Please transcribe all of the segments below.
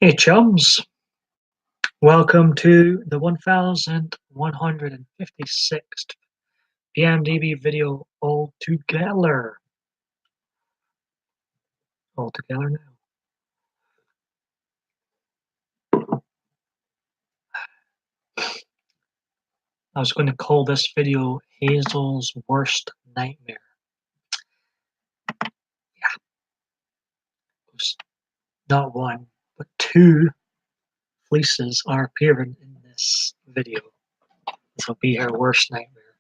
Hey chums, welcome to the 1156th PMDB video all together now. I was going to call this video Hazel's Worst Nightmare. Yeah, it was not one, but two fleeces are appearing in this video. This will be her worst nightmare.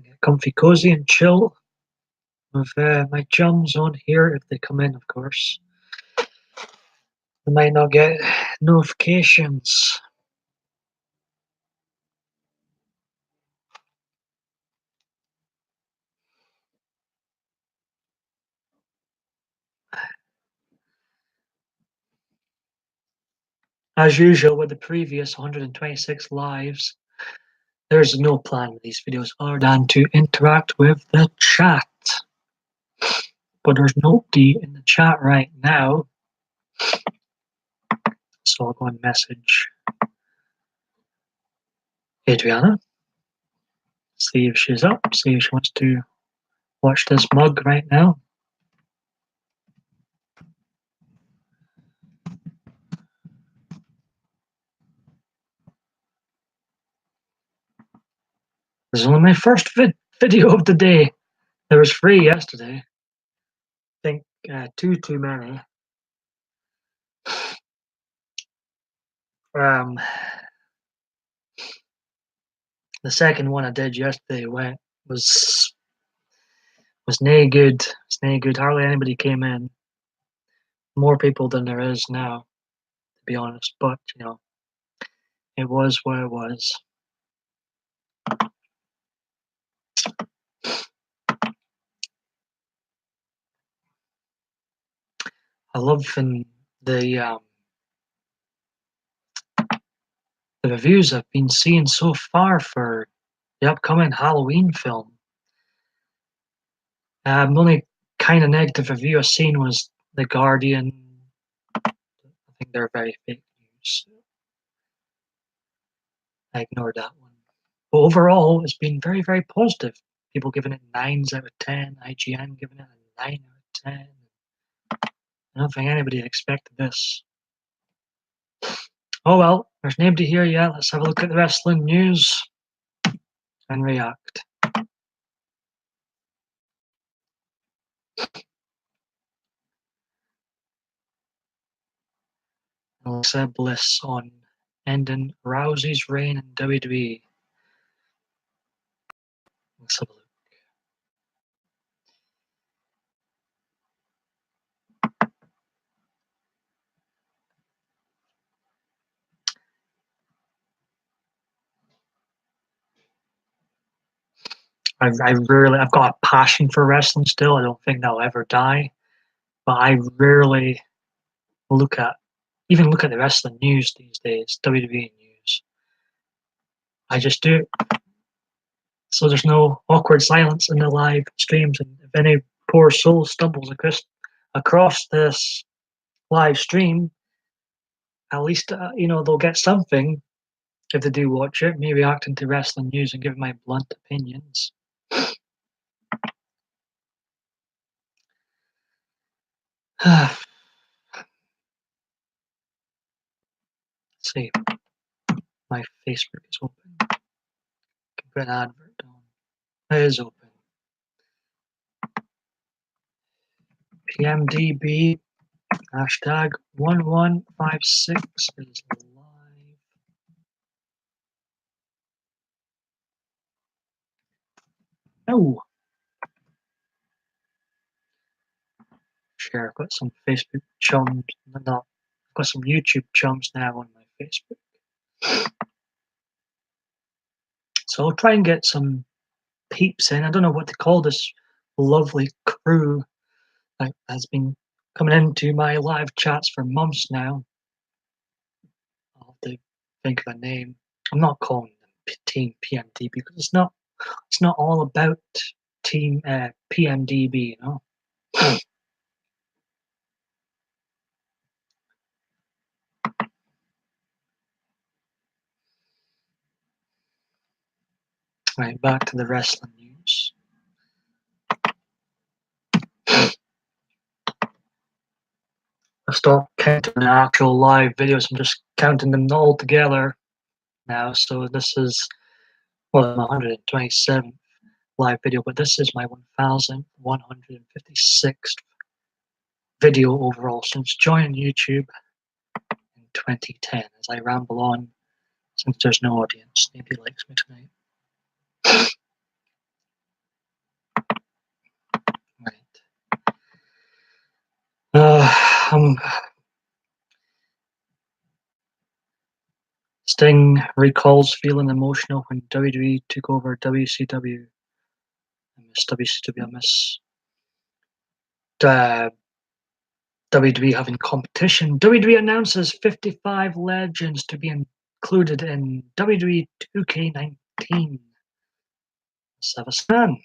Get comfy, cozy, and chill with my chums on here if they come in, of course. They might not get notifications. As usual with the previous 126 lives, there's no plan with these videos other than to interact with the chat. But there's nobody in the chat right now, so I'll go and message Adriana, see if she's up, see if she wants to watch this mug right now. This is only my first video of the day. There was 3 yesterday. I think too many. The second one I did yesterday was nae good. It's nae good. Hardly anybody came in. More people than there is now, to be honest. But it was what it was. I love the reviews I've been seeing so far for the upcoming Halloween film. The only kind of negative review I've seen was The Guardian. I think they're very fake news. I ignored that one. But overall, it's been very, very positive. People giving it 9s out of 10. IGN giving it a 9 out of 10. I don't think anybody expected this. Oh well, there's nobody here yet. Let's have a look at the wrestling news and react. Alexa Bliss on ending Rousey's reign in WWE. Let's have a look. I've got a passion for wrestling still. I don't think that'll ever die. But I rarely look at the wrestling news these days, WWE news. I just do it. So there's no awkward silence in the live streams. And if any poor soul stumbles across this live stream, at least they'll get something if they do watch it. Me reacting to wrestling news and giving my blunt opinions. Let's see. My Facebook is open. Can put an advert on. It is open. PMDB hashtag 1156 is live. Oh. Share. I've got some Facebook chums. I've got some YouTube chums now on my Facebook. So I'll try and get some peeps in. I don't know what to call this lovely crew that has been coming into my live chats for months now. I'll have to think of a name. I'm not calling them Team PMDB because it's not all about Team PMDB, Right, back to the wrestling news. I've stopped counting the actual live videos. I'm just counting them all together now. So this is, well, my 127th live video, but this is my 1156th video overall since joining YouTube in 2010. As I ramble on, since there's no audience, nobody likes me tonight. Right. Sting recalls feeling emotional when WWE took over WCW. I miss WCW. I miss WWE having competition. WWE announces 55 legends to be included in WWE 2K19. Let's have a scan.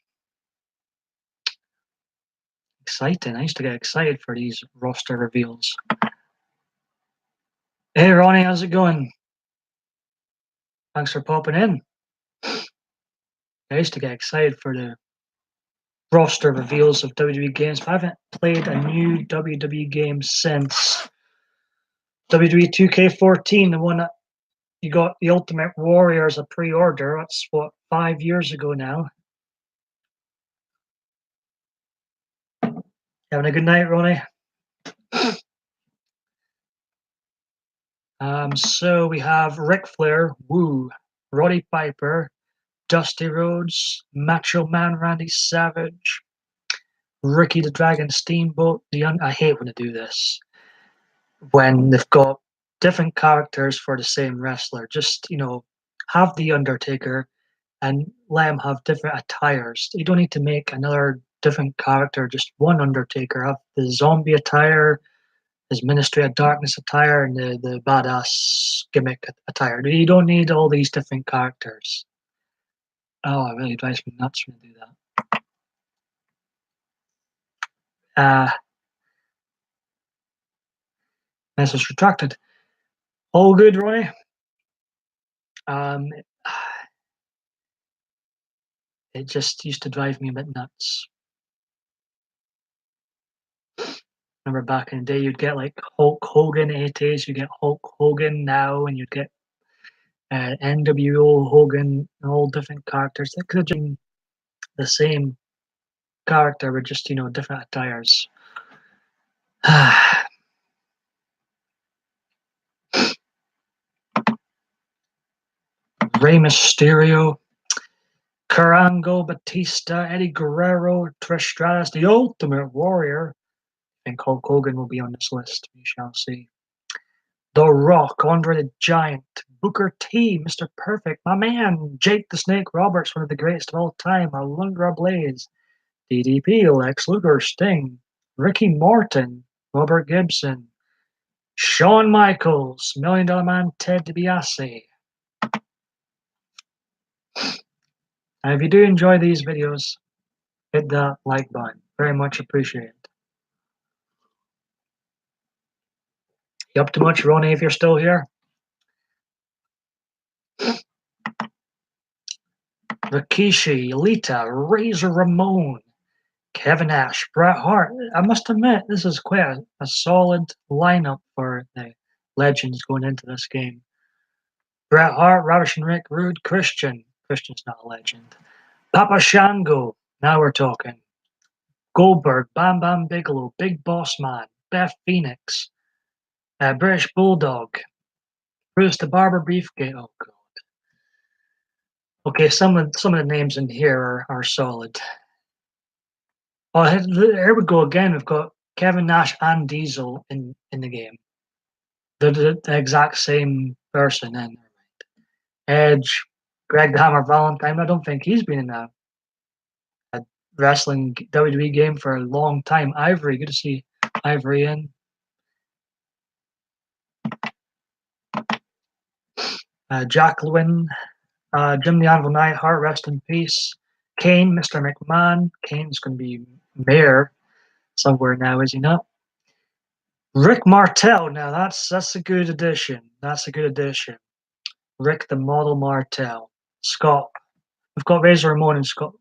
Exciting. I used to get excited for these roster reveals. Hey Ronnie, how's it going? Thanks for popping in. I used to get excited for the roster reveals of WWE games, but I haven't played a new WWE game since WWE 2K14, the one that you got the Ultimate Warrior as a pre-order. That's what, 5 years ago now. Having a good night, Ronnie. So we have Ric Flair, Woo, Roddy Piper, Dusty Rhodes, Macho Man Randy Savage, Ricky the Dragon Steamboat. I hate when they do this, when they've got different characters for the same wrestler. Just, have the Undertaker and let him have different attires. You don't need to make another different character, just one Undertaker. Have the zombie attire, his Ministry of Darkness attire, and the badass gimmick attire. You don't need all these different characters. Oh, it really drives me nuts when they do that. Message retracted. All good, Roy. It just used to drive me a bit nuts. Remember back in the day, you'd get like Hulk Hogan 80s, you get Hulk Hogan now, and you'd get NWO Hogan, all different characters. They could have been the same character with just, different attires. Rey Mysterio, Carango, Batista, Eddie Guerrero, Trish Stratus, the Ultimate Warrior. I think Hulk Hogan will be on this list. We shall see. The Rock, Andre the Giant, Booker T, Mr. Perfect, my man, Jake the Snake Roberts, one of the greatest of all time, Alundra Blaze, DDP, Lex Luger, Sting, Ricky Morton, Robert Gibson, Shawn Michaels, Million Dollar Man, Ted DiBiase. And if you do enjoy these videos, hit that like button. Very much appreciated. You up to much, Ronnie, if you're still here? Rikishi, Lita, Razor Ramon, Kevin Nash, Bret Hart. I must admit, this is quite a solid lineup for the legends going into this game. Bret Hart, Ravishing Rick Rude, Christian. Christian's not a legend. Papa Shango. Now we're talking. Goldberg, Bam Bam Bigelow, Big Boss Man, Beth Phoenix, British Bulldog, Bruce the Barber Beefcake. Oh god. Okay, some of the names in here are solid. Oh, here we go again. We've got Kevin Nash and Diesel in the game. They're the exact same person. And Edge, Greg the Hammer Valentine. I don't think he's been in a wrestling WWE game for a long time. Ivory, good to see Ivory in. Jacqueline, Jim the Anvil Neidhart, rest in peace. Kane, Mr. McMahon. Kane's going to be mayor somewhere now, is he not? Rick Martel. Now that's a good addition. That's a good addition. Rick the Model Martel. Scott. We've got Razor Ramon and Scott.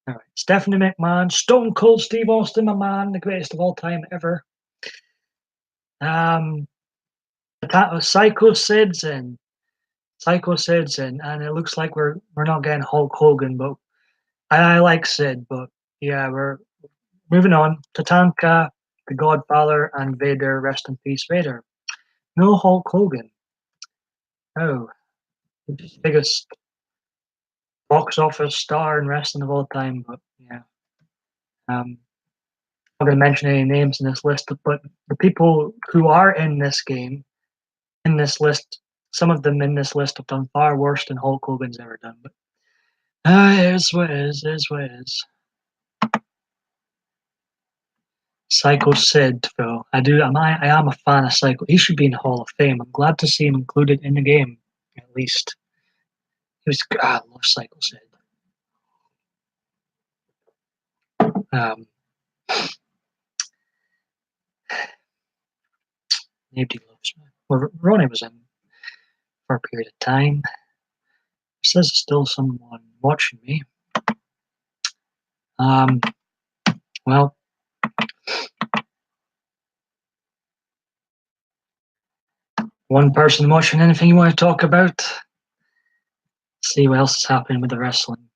All right, Stephanie McMahon, Stone Cold Steve Austin, my man, the greatest of all time ever. Psycho Sid's in. Psycho Sid's in, and it looks like we're not getting Hulk Hogan, but I like Sid, but yeah, we're moving on. Tatanka, The Godfather, and Vader. Rest in peace, Vader. No Hulk Hogan. Oh, the biggest box office star in wrestling of all time. But yeah, I'm not going to mention any names in this list, but the people who are in this game, in this list, some of them in this list have done far worse than Hulk Hogan's ever done. But it is what it is what it is. Psycho Sid, though. I am a fan of Psycho. He should be in the Hall of Fame. I'm glad to see him included in the game, at least. I love Psycho Sid. Um, Nobody loves me. Well, Ronnie was in for a period of time. It says there's still someone watching me. Well, one person watching. Anything you want to talk about? See what else is happening with the wrestling.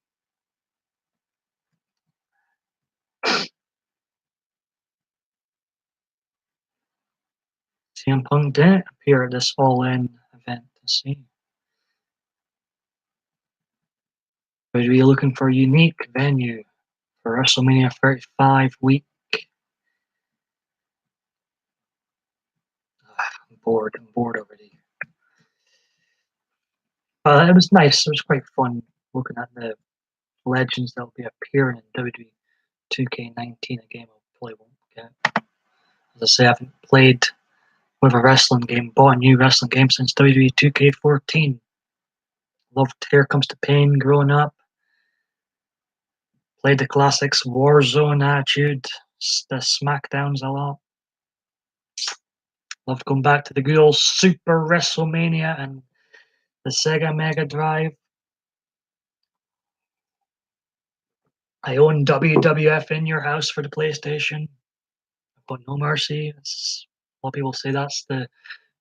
CM Punk didn't appear at this All In event. Let's see. But are you looking for a unique venue for WrestleMania 35 week? I'm bored already. It was nice. It was quite fun looking at the legends that will be appearing in WWE 2K19, a game I probably won't get. As I say, I haven't played with a wrestling game, bought a new wrestling game since WWE 2K14. Loved Here Comes the Pain growing up. Played the classics Warzone, Attitude, the SmackDowns a lot. Loved going back to the good old Super WrestleMania and the Sega Mega Drive. I own WWF In Your House for the PlayStation. I've got No Mercy. A lot of people say that's the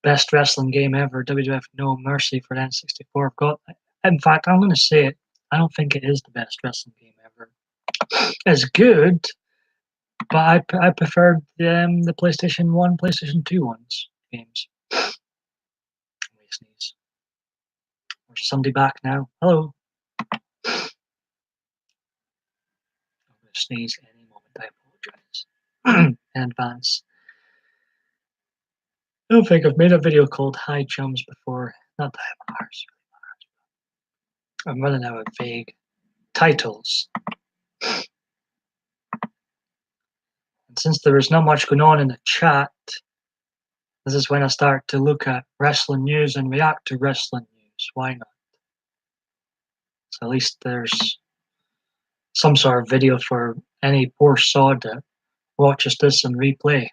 best wrestling game ever. WWF No Mercy for the N64. In fact, I'm going to say it. I don't think it is the best wrestling game ever. It's good, but I preferred the PlayStation 1, PlayStation 2 games. Sneeze. There's somebody back now. Hello. I'm going to sneeze any moment. I apologize in advance. I don't think I've made a video called Hi Chums before. Not that I'm running out of vague titles. And since there is not much going on in the chat, this is when I start to look at wrestling news and react to wrestling news. Why not? So at least there's some sort of video for any poor sod that watches this and replay.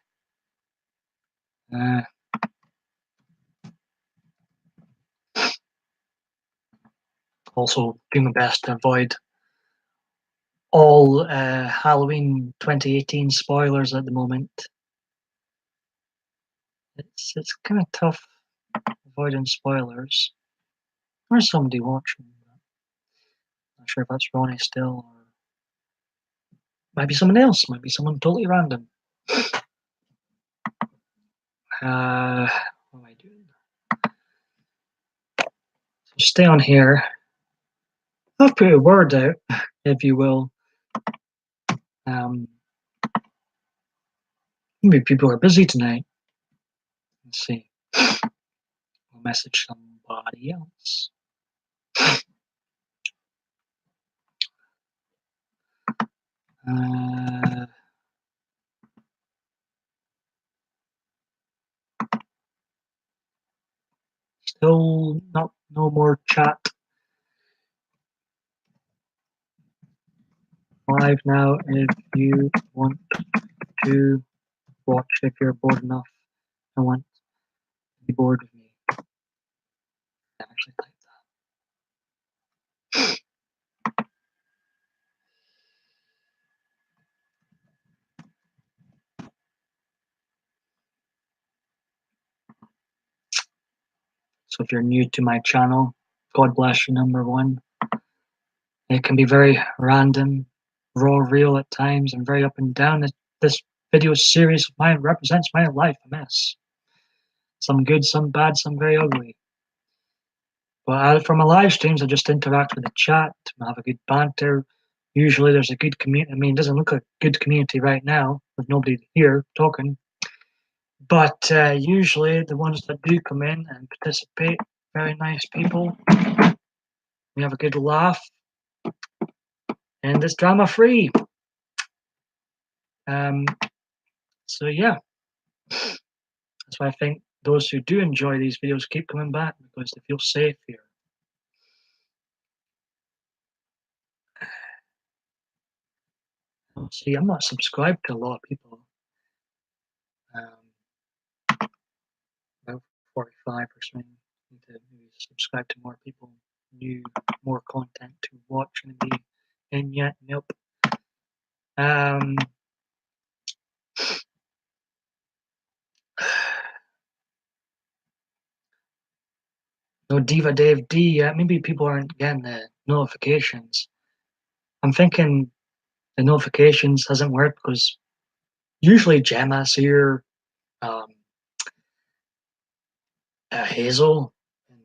Also doing my best to avoid all Halloween 2018 spoilers at the moment. It's kind of tough avoiding spoilers. There's somebody watching. Not sure if that's Ronnie still, or might be someone else. Might be someone totally random. What am I doing? So stay on here. I'll put a word out, if you will. Maybe people are busy tonight. Let's see. I'll message somebody else. Still no more chat. Live now if you want to watch, if you're bored enough and want to be bored with me. I actually type that. So if you're new to my channel, God bless you, number one. It can be very random, raw, real at times, and very up and down. This video series of mine represents my life, a mess. Some good, some bad, some very ugly. But for my live streams, I just interact with the chat, I have a good banter. Usually there's a good community. I mean, it doesn't look like a good community right now with nobody here talking. But usually the ones that do come in and participate, very nice people. We have a good laugh. And it's drama free. So yeah, that's why I think those who do enjoy these videos keep coming back because they feel safe here. See, I'm not subscribed to a lot of people. About 45 or something. Need to maybe subscribe to more people, new, more content to watch and be in yet. Nope. No Diva Dave D yet. Maybe people aren't getting the notifications. I'm thinking the notifications hasn't worked because usually Gemma's here, Hazel, and,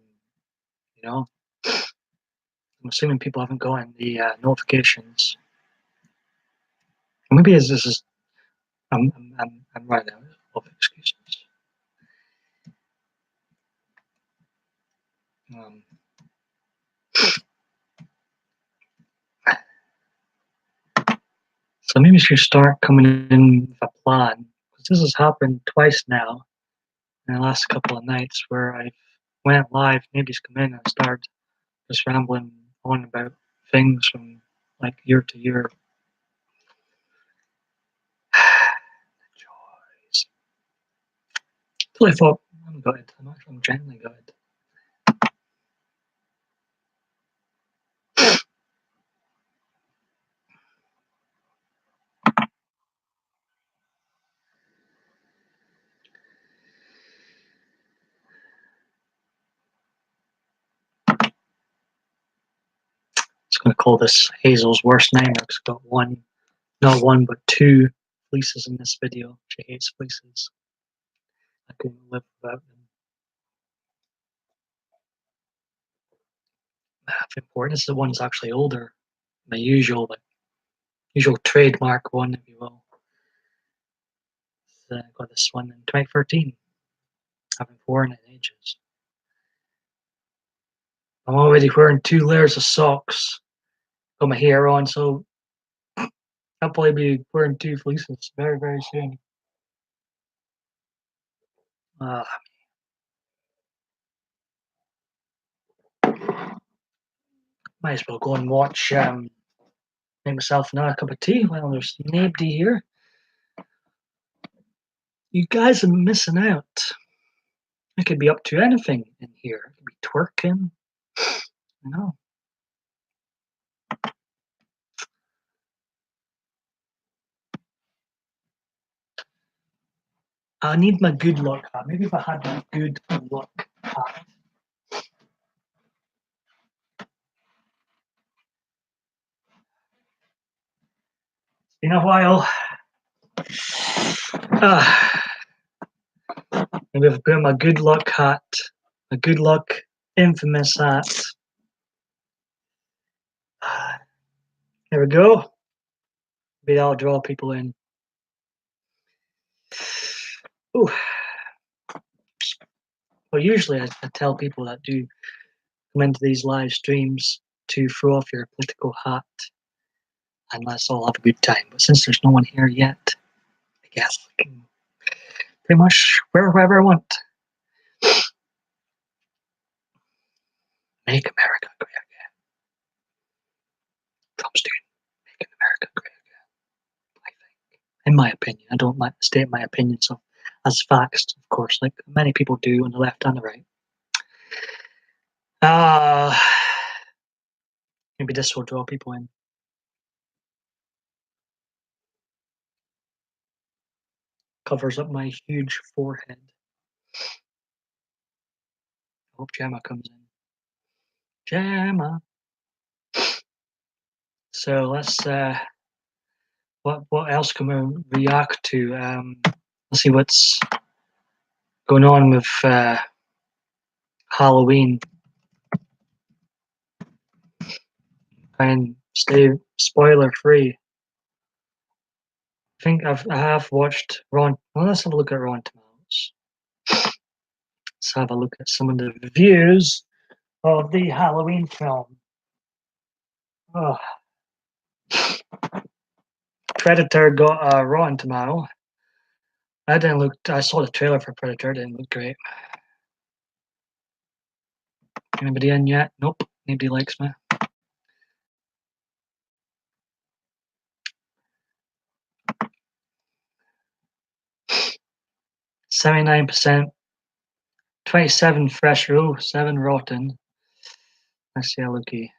you know, I'm assuming people haven't gotten the notifications. Maybe this is I'm right now of excuses. So maybe we should start coming in with a plan, because this has happened twice now in the last couple of nights where I went live, nobody's come in and started just rambling on about things from like year to year. Joys. Until I thought, I'm good. I'm genuinely good. It's going to call this Hazel's worst nightmare because I've got one, not one, but two fleeces in this video. She hates fleeces. I couldn't live without them. That's important. This is the one that's actually older. My usual, like, usual trademark one, if you will. I got this one in 2013. I haven't worn it in ages. I'm already wearing 2 layers of socks. Got my hair on, so I'll probably be wearing 2 fleeces very, very soon. Might as well go and watch, make myself another cup of tea while there's nobody here. You guys are missing out. I could be up to anything in here. I could be twerking. You know. I need my good luck hat. Maybe if I had my good luck hat. It's been a while. Maybe if I put on my good luck hat, my good luck infamous hat. There we go. Maybe that'll draw people in. Ooh. Well, usually I tell people that do come into these live streams to throw off your political hat and let's all have a good time. But since there's no one here yet, I guess I can pretty much wear whatever I want. Make America great again. Trump's doing Make America great again, I think. In my opinion. I don't like to state my opinions as facts, of course, like many people do on the left and the right. Maybe this will draw people in. Covers up my huge forehead. Hope Gemma comes in. Gemma. So let's what else can we react to? Let's see what's going on with Halloween. Try and stay spoiler free. I think I have watched Ron. Well, let's have a look at Rotten Tomatoes. Let's have a look at some of the reviews of the Halloween film. Oh. Predator got a Rotten Tomato. I didn't look. I saw the trailer for Predator. It didn't look great. Anybody in yet? Nope. Nobody likes me. %, 27 fresh row, 7 rotten. Let's see how looky.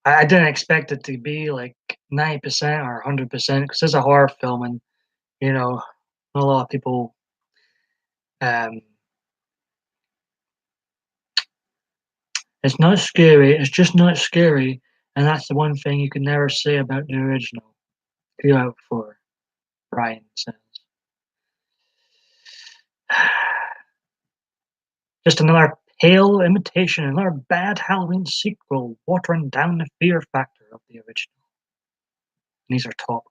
I didn't expect it to be like 90% or 100% because it's a horror film, and you know, a lot of people. It's not scary. It's just not scary, and that's the one thing you can never say about the original. 2 out of 4, Brian says. Just another pale imitation, another bad Halloween sequel, watering down the fear factor of the original. And these are top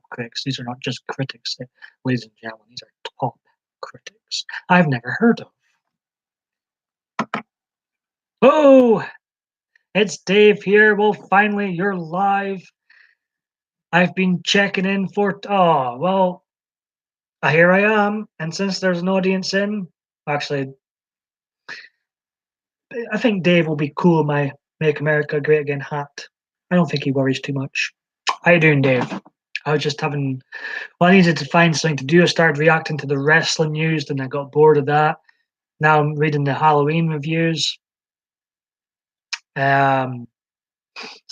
critics. These are not just critics, ladies and gentlemen. These are top critics I've never heard of. Oh, it's Dave here. Well, finally, you're live. I've been checking in for. Oh, well, here I am. And since there's an audience in, actually, I think Dave will be cool in my Make America Great Again hat. I don't think he worries too much. How you doing, Dave? I was just having. Well, I needed to find something to do. I started reacting to the wrestling news, and I got bored of that. Now I'm reading the Halloween reviews. So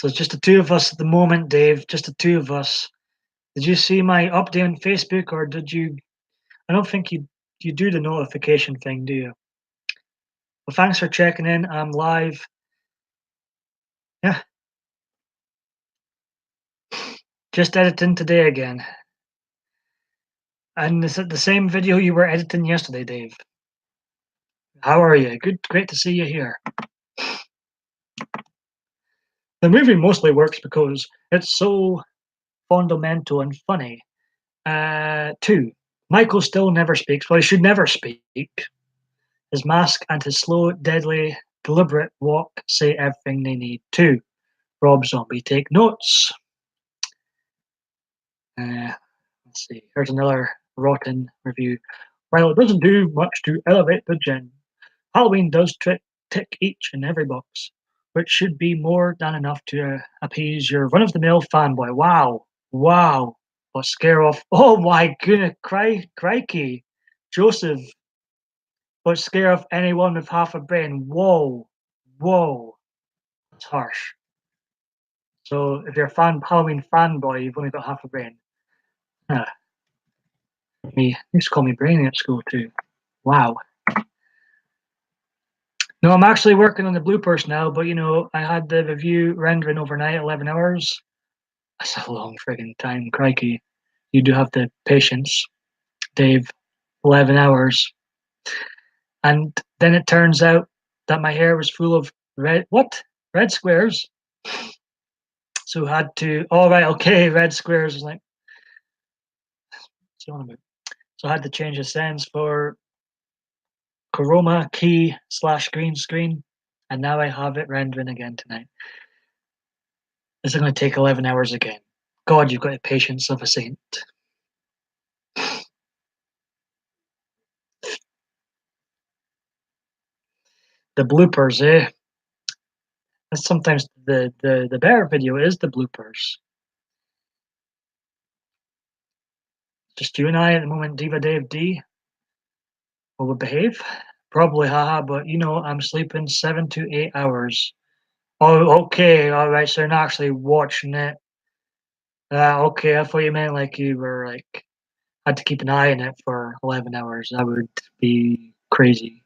it's just the two of us at the moment, Dave. Just the two of us. Did you see my update on Facebook, or did you? I don't think you do the notification thing, do you? Well, thanks for checking in. I'm live. Yeah, just editing today again. And is it the same video you were editing yesterday, Dave? How are you? Good, great to see you here. The movie mostly works because it's so fundamental and funny. 2. Michael still never speaks. Well, he should never speak. His mask and his slow, deadly, deliberate walk say everything they need to. Rob Zombie, take notes. Let's see. Here's another rotten review. While it doesn't do much to elevate the gen, Halloween does tick each and every box, which should be more than enough to appease your run-of-the-mill fanboy. Wow, wow, but scare off. Oh my goodness, crikey, Joseph, but scare off anyone with half a brain. Whoa, whoa, that's harsh. So if you're a Halloween fanboy, you've only got half a brain. Me used to call me brainy at school too. Wow. No, I'm actually working on the bloopers now, but I had the review rendering overnight, 11 hours. That's a long friggin' time, crikey. You do have the patience, Dave. 11 hours. And then it turns out that my hair was full of red squares. So I had to, all right, okay, red squares. I was like, so I had to change the settings for chroma key / green screen. And now I have it rendering again tonight. This is going to take 11 hours again. God, you've got the patience of a saint. The bloopers, eh? That's sometimes the better video is the bloopers. Just you and I at the moment, Diva Dave D. Will we behave? Probably, haha, but I'm sleeping 7 to 8 hours. Oh, okay, alright, so you're not actually watching it. Okay, I thought you meant like you were like had to keep an eye on it for 11 hours. That would be crazy.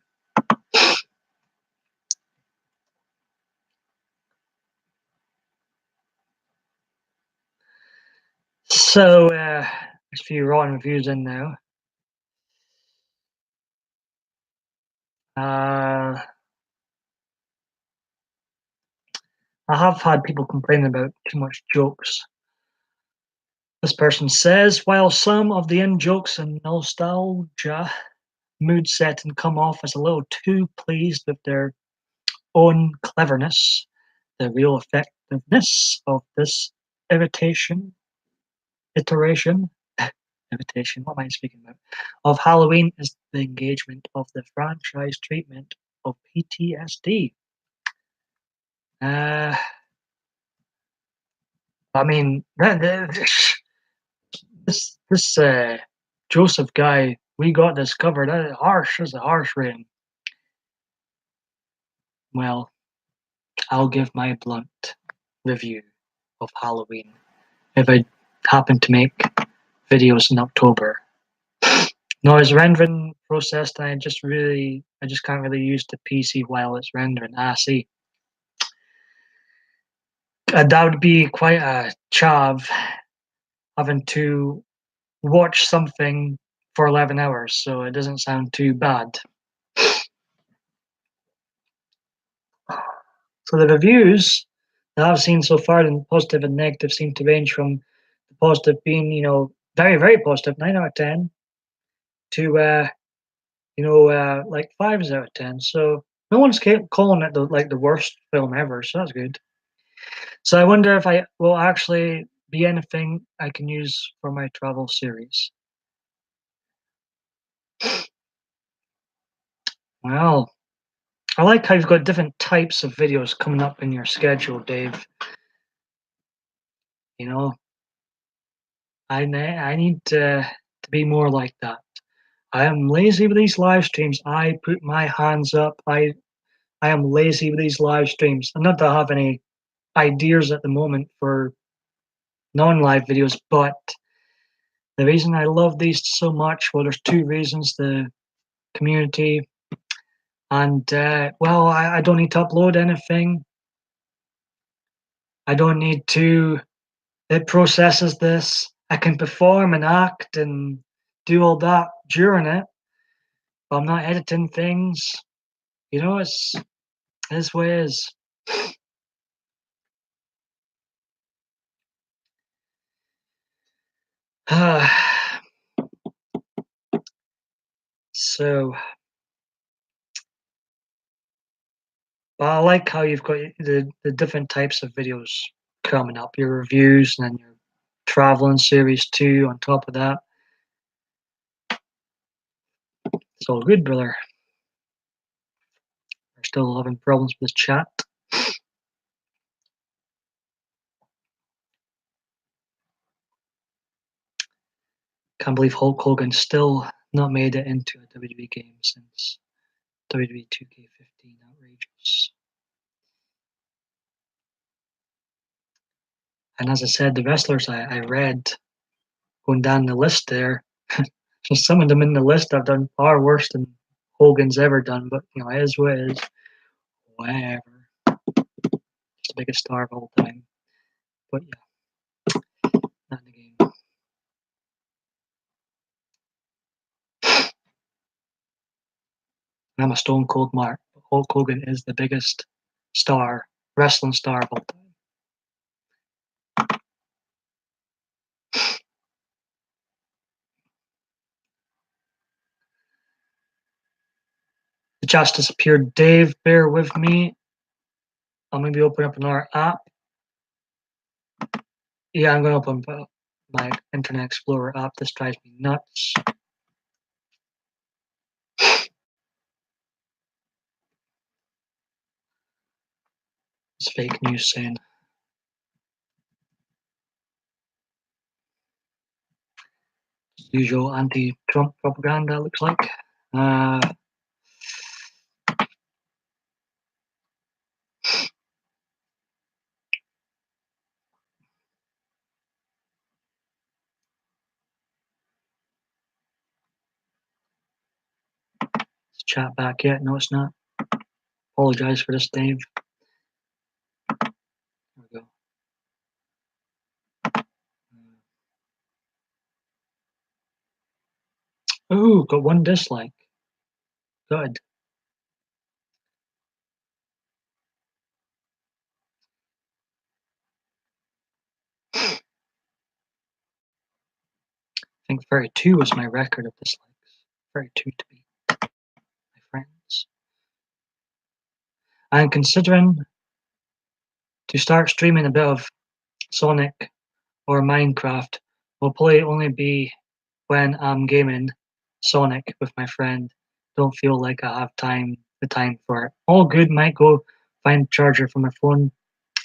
So, there's a few rotten reviews in now. Uh, I have had people complaining about too much jokes. This person says, while some of the in-jokes and nostalgia mood setting come off as a little too pleased with their own cleverness, the real effectiveness of this irritation, iteration, imitation, what am I speaking about? Of Halloween is the engagement of the franchise treatment of PTSD. Uh, I mean, this Joseph guy, we got this covered. Harsh is a harsh rating. Well, I'll give my blunt review of Halloween if I happen to make videos in October. No, it's rendering processed, and I just can't really use the PC while it's rendering. See, that would be quite a chav having to watch something for 11 hours, so it doesn't sound too bad. So the reviews that I've seen so far, in positive and negative, seem to range from the positive being, very, very positive, 9 out of 10, to, like 5s out of 10. So no one's calling it the worst film ever, so that's good. So I wonder if I will actually be anything I can use for my travel series. Well, I like how you've got different types of videos coming up in your schedule, Dave. You know, I need to be more like that. I am lazy with these live streams. I put my hands up. I am lazy with these live streams. And not that I have any ideas at the moment for non-live videos, but the reason I love these so much, well, there's two reasons: the community, and well, I don't need to upload anything. I don't need to. It processes this. I can perform and act and do all that during it. But I'm not editing things. It's this way is. So, but I like how you've got the different types of videos coming up. Your reviews and then your traveling series too. On top of that, it's all good, brother. We're still having problems with this chat. Can't believe Hulk Hogan still not made it into a WWE game since WWE 2K15. Outrageous. And as I said, the wrestlers I read going down the list there, some of them in the list have done far worse than Hogan's ever done, but it is what it is. Whatever. Just the biggest star of all time. But yeah, not in the game. I'm a Stone Cold Mark. Hulk Hogan is the biggest wrestling star of all time. The chat's disappeared. Dave, bear with me. I'll maybe open up another app. Yeah, I'm going to open my Internet Explorer app. This drives me nuts. It's fake news saying. Usual anti-Trump propaganda, looks like. Is chat back yet? No, it's not. Apologize for this, Dave. There we go. Ooh, got one dislike. Good. I think 32 was my record of dislikes. 32 to be my friends. I'm considering to start streaming a bit of Sonic or Minecraft. Will probably only be when I'm gaming Sonic with my friend. Don't feel like I have the time for it. All good, might go find a charger for my phone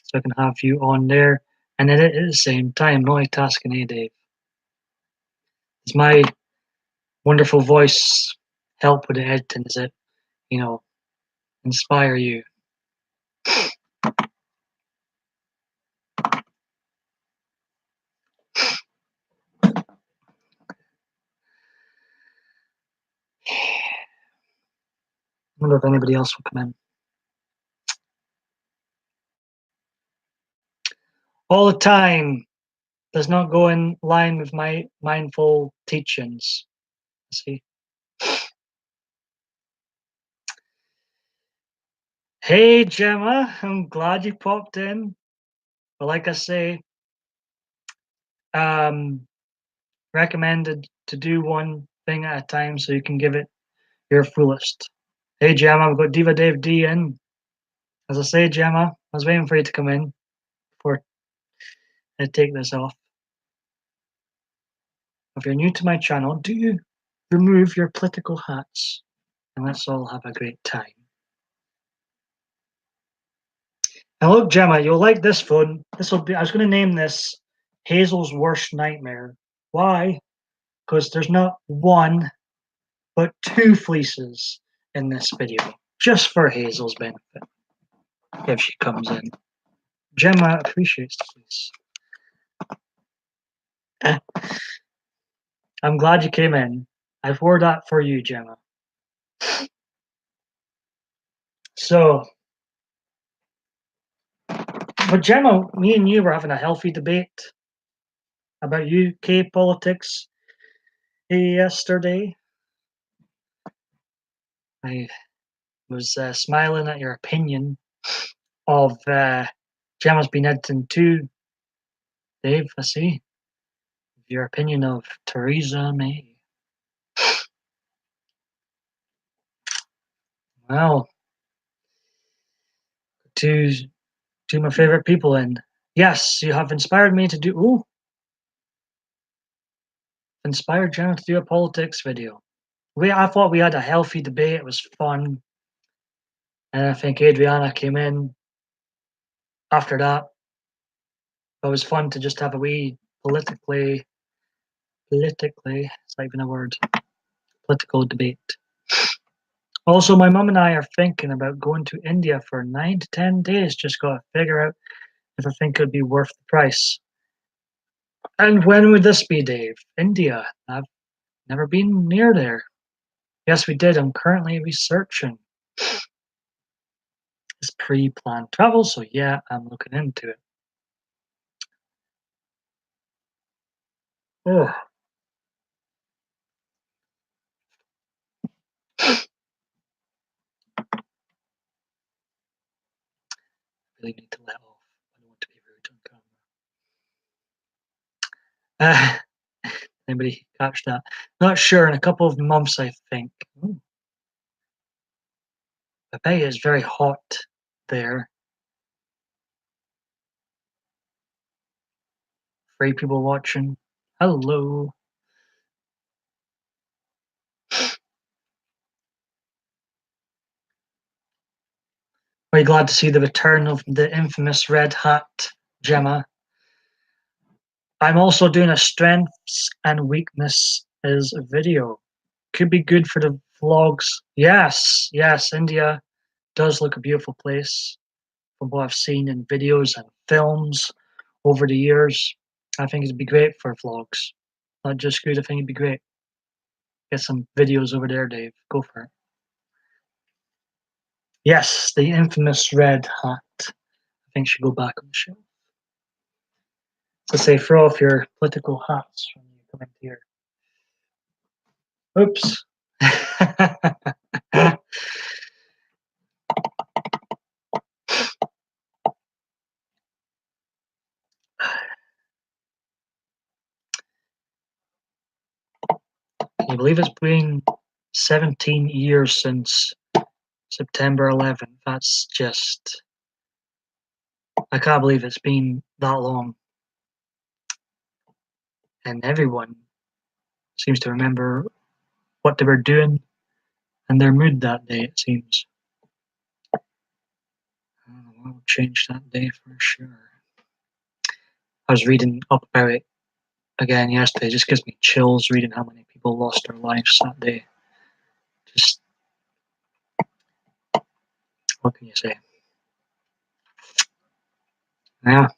so I can have you on there and edit at the same time. Multitasking, eh, Dave? Does my wonderful voice help with the editing? Does it, you know, inspire you? I wonder if anybody else will come in. All the time does not go in line with my mindful teachings. See? Hey Gemma, I'm glad you popped in. But like I say, um, recommended to do one thing at a time so you can give it your fullest. Hey Gemma, I've got Diva Dave D in. As I say, Gemma, I was waiting for you to come in before I take this off. If you're new to my channel, do you remove your political hats and let's all have a great time. And look, Gemma, you'll like this phone. This will be. I was going to name this Hazel's Worst Nightmare. Why? Because there's not one, but two fleeces in this video, just for Hazel's benefit, if she comes in. Gemma appreciates the fleece. I'm glad you came in. I wore that for you, Gemma. So, but Gemma, me and you were having a healthy debate about UK politics yesterday. I was smiling at your opinion of Gemma's been editing too, Dave. I see your opinion of Theresa May. Well, to my favorite people, and yes, you have inspired me to do. Ooh, inspired Gemma to do a politics video. I thought we had a healthy debate. It was fun, and I think Adriana came in after that. It was fun to just have a wee politically, it's not even a word, political debate. Also, my mum and I are thinking about going to India for 9 to 10 days. Just got to figure out if I think it would be worth the price. And when would this be, Dave? India. I've never been near there. Yes, we did. I'm currently researching. It's pre-planned travel, so yeah, I'm looking into it. Oh, really need to let off. I don't want to be rude on camera. Anybody catch that? Not sure. In a couple of months, I think. Ooh, I bet it's very hot there. 3 people watching. Hello. Very glad to see the return of the infamous red hat, Gemma. I'm also doing a strengths and weaknesses video. Could be good for the vlogs. Yes, yes, India does look a beautiful place from what I've seen in videos and films over the years. I think it'd be great for vlogs. Not just good, I think it'd be great. Get some videos over there, Dave. Go for it. Yes, the infamous red hat. I think should go back on the show. So say throw off your political hats when you come into here. Oops. Can you believe it's been 17 years since September 11th? That's just, I can't believe it's been that long. And everyone seems to remember what they were doing and their mood that day, it seems. I don't know what will change that day for sure. I was reading up about it again yesterday. It just gives me chills reading how many people lost their lives that day. Just, what can you say? Yeah.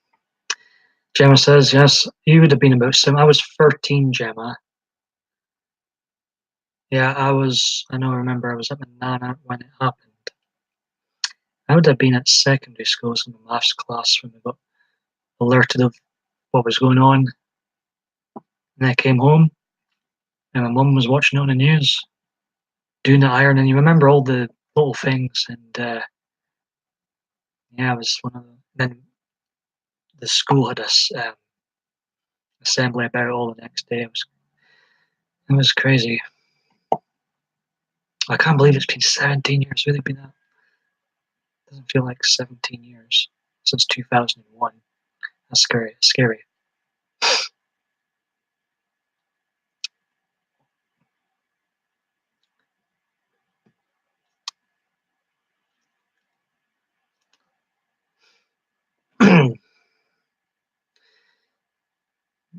Gemma says, yes, you would have been about 7. I was 13, Gemma. Yeah, I remember I was at my nana when it happened. I would have been at secondary school in the maths class when we got alerted of what was going on. And I came home and my mum was watching it on the news, doing the iron, and you remember all the little things. And yeah, it was one of them. Then the school had a assembly about it all the next day. It was crazy. I can't believe it's been 17 years. Really been that? Doesn't feel like 17 years since 2001. That's scary. Scary.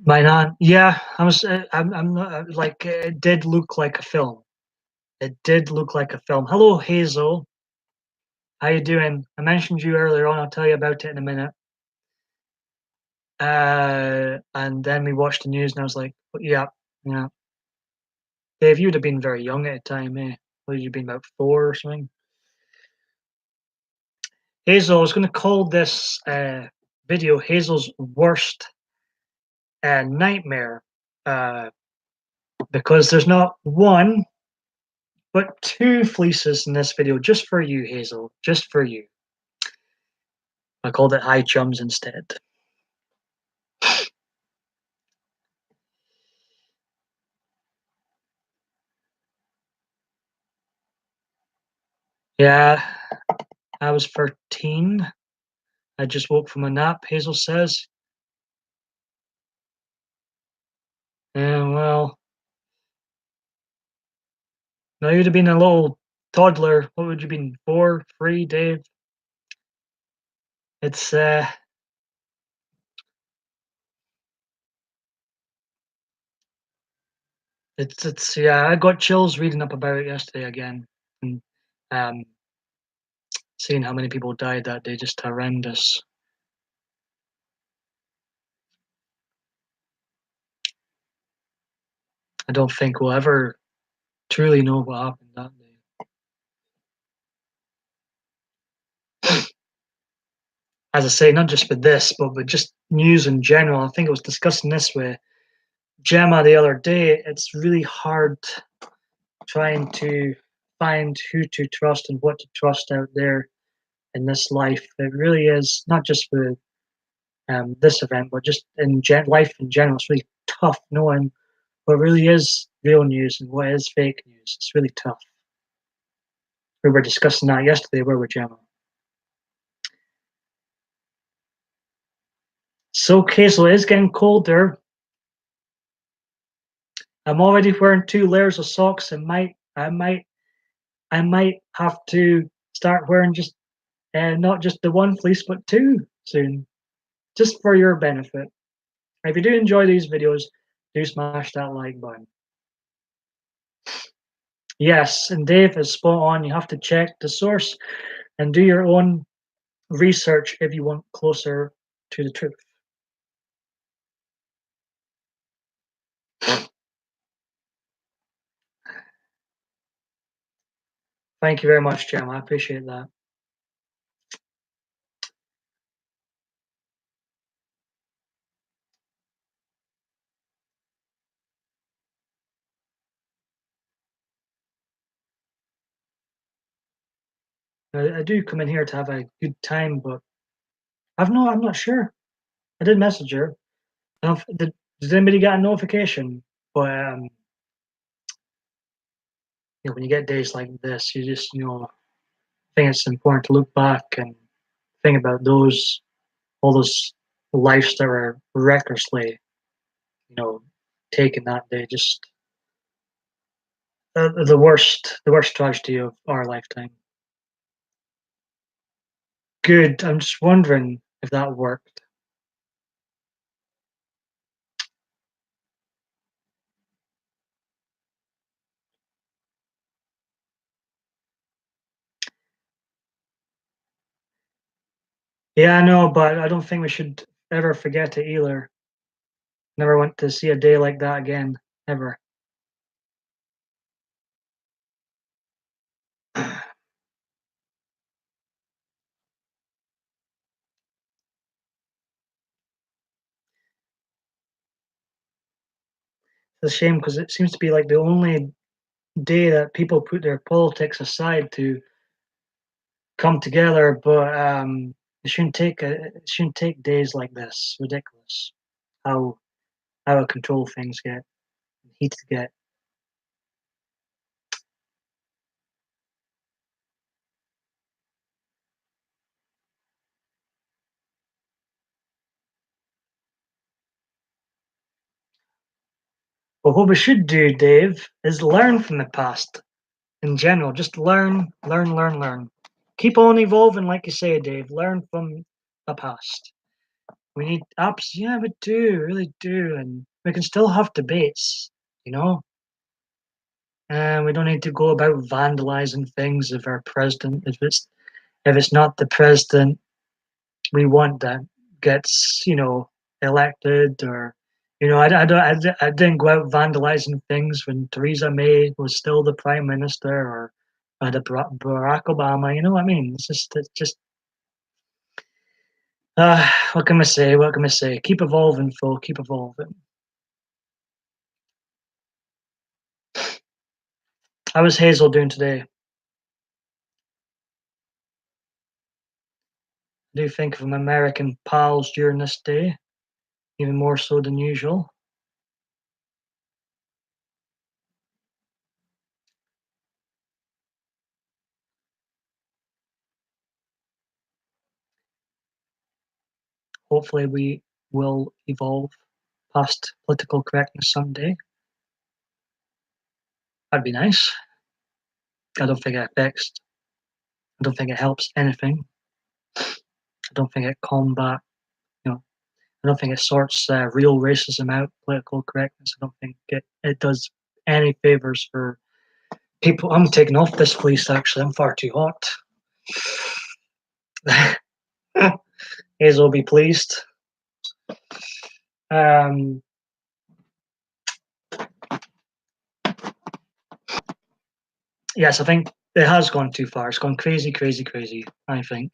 My nan, yeah, I was. I'm not like it did look like a film. It did look like a film. Hello, Hazel. How you doing? I mentioned you earlier on. I'll tell you about it in a minute. And then we watched the news, and I was like, yeah, yeah. Dave, you'd have been very young at the time, eh? Would you been about 4 or something? Hazel, I was going to call this video Hazel's worst nightmare because there's not one but 2 fleeces in this video just for you, Hazel, just for you. I called it Hi Chums instead. Yeah, I was 13. I just woke from a nap, Hazel says. Yeah, well, no, you'd have been a little toddler. What would you been? 4, 3, Dave? It's it's yeah. I got chills reading up about it yesterday again, and um, seeing how many people died that day, just horrendous. I don't think we'll ever truly know what happened that day. As I say, not just with this, but with just news in general. I think I was discussing this with Gemma the other day. It's really hard trying to find who to trust and what to trust out there in this life. It really is not just with this event, but just in life in general. It's really tough knowing what really is real news and what is fake news. It's really tough. We were discussing that yesterday, were we, Gemma? So, Casel, it is getting colder. I'm already wearing 2 layers of socks, and I might have to start wearing just not just the one fleece, but 2 soon, just for your benefit. If you do enjoy these videos, do smash that like button. Yes, and Dave is spot on. You have to check the source and do your own research if you want closer to the truth. Thank you very much, Jim. I appreciate that. I do come in here to have a good time, but I'm not sure. I did message her. I don't f did anybody get a notification? But, when you get days like this, you just, think it's important to look back and think about all those lives that were recklessly, you know, taken that day. Just the worst tragedy of our lifetime. Good. I'm just wondering if that worked. Yeah, I know, but I don't think we should ever forget it either. Never want to see a day like that again, ever. It's a shame because it seems to be like the only day that people put their politics aside to come together, but it shouldn't take days like this. Ridiculous. How out of control things get, heated get. But what we should do, Dave, is learn from the past in general. Just learn, learn, learn, learn. Keep on evolving, like you say, Dave. Learn from the past. We need apps. Yeah, we do, really do, and we can still have debates. You know, and we don't need to go about vandalizing things if our president, if it's not the president we want that gets, elected, or I didn't go out vandalizing things when Theresa May was still the prime minister, or Barack Obama. You know what I mean? It's just what can I say? What can I say? Keep evolving, Phil. Keep evolving. How was Hazel doing today? I do think of my American pals during this day, even more so than usual. Hopefully, we will evolve past political correctness someday. That'd be nice. I don't think it affects. I don't think it helps anything. I don't think it combat. You know, I don't think it sorts real racism out. Political correctness. I don't think it does any favors for people. I'm taking off this fleece. Actually, I'm far too hot. Hazel will be pleased. Um, yes, I think it has gone too far. It's gone crazy, crazy, crazy. I think.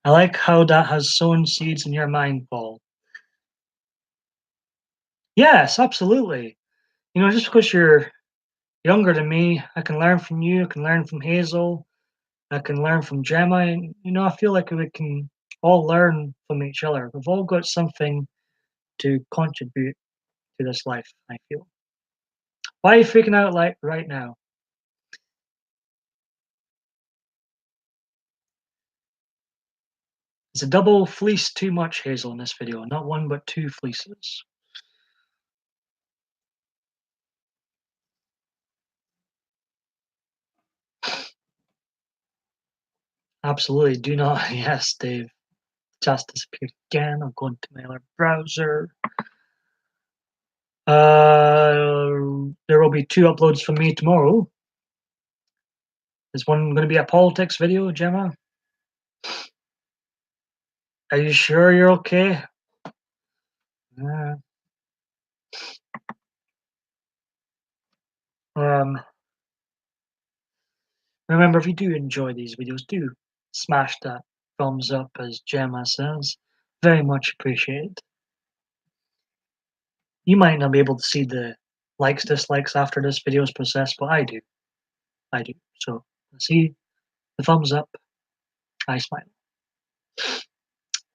I like how that has sown seeds in your mind, Paul. Yes, absolutely. Just because you're younger than me, I can learn from you. I can learn from Hazel. I can learn from Gemma. And, I feel like we can all learn from each other. We've all got something to contribute to this life, I feel. Why are you freaking out like right now? It's a double fleece too much, Hazel, in this video. Not one, but two fleeces. Absolutely. Do not. Yes, Dave. Just disappeared again. I'm going to my other browser. There will be two uploads from me tomorrow. Is one going to be a politics video, Gemma? Are you sure you're okay? Uh, um, remember, if you do enjoy these videos, do smash that thumbs up, as Gemma says. Very much appreciated. You might not be able to see the likes, dislikes after this video is processed, but I do. I do. So see the thumbs up, I smile.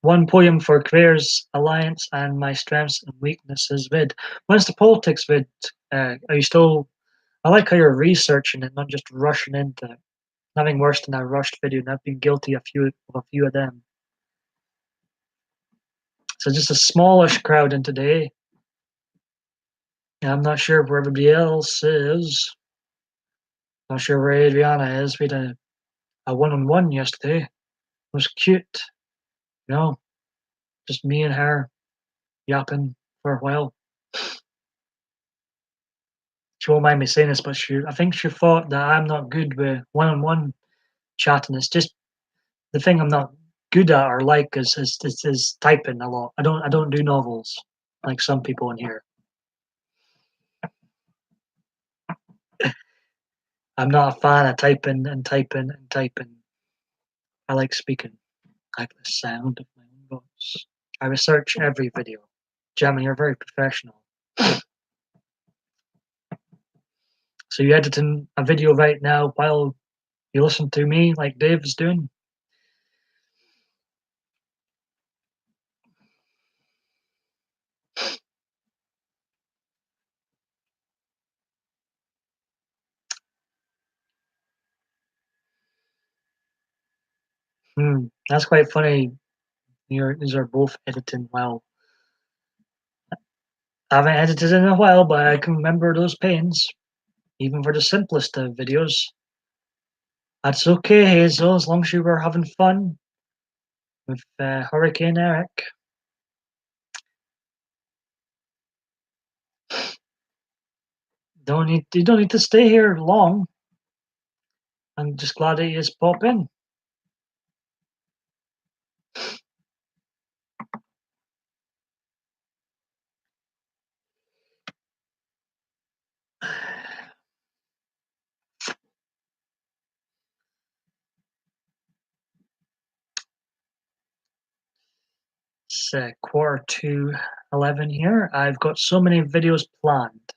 One poem for Careers Alliance and my strengths and weaknesses vid. When's the politics vid? Are you still? I like how you're researching it, not just rushing into it. Nothing worse than a rushed video, and I've been guilty of a few of them. So just a smallish crowd in today. I'm not sure where everybody else is. Not sure where Adriana is. We had a one-on-one yesterday. It was cute, you know, just me and her yapping for a while. She won't mind me saying this, but I think she thought that I'm not good with one-on-one chatting. It's just the thing I'm not good at or like is typing a lot. I don't do novels like some people in here. I'm not a fan of typing and typing and typing. I like speaking. I like the sound of my own voice. I research every video. Gemma, you're very professional. So you're editing a video right now while you listen to me like Dave is doing? That's quite funny. These are both editing well. I haven't edited in a while, but I can remember those pains, even for the simplest of videos. That's okay, Hazel, as long as you were having fun with Hurricane Eric. You don't need to stay here long. I'm just glad that you just pop in. It's 11:15 here. I've got so many videos planned.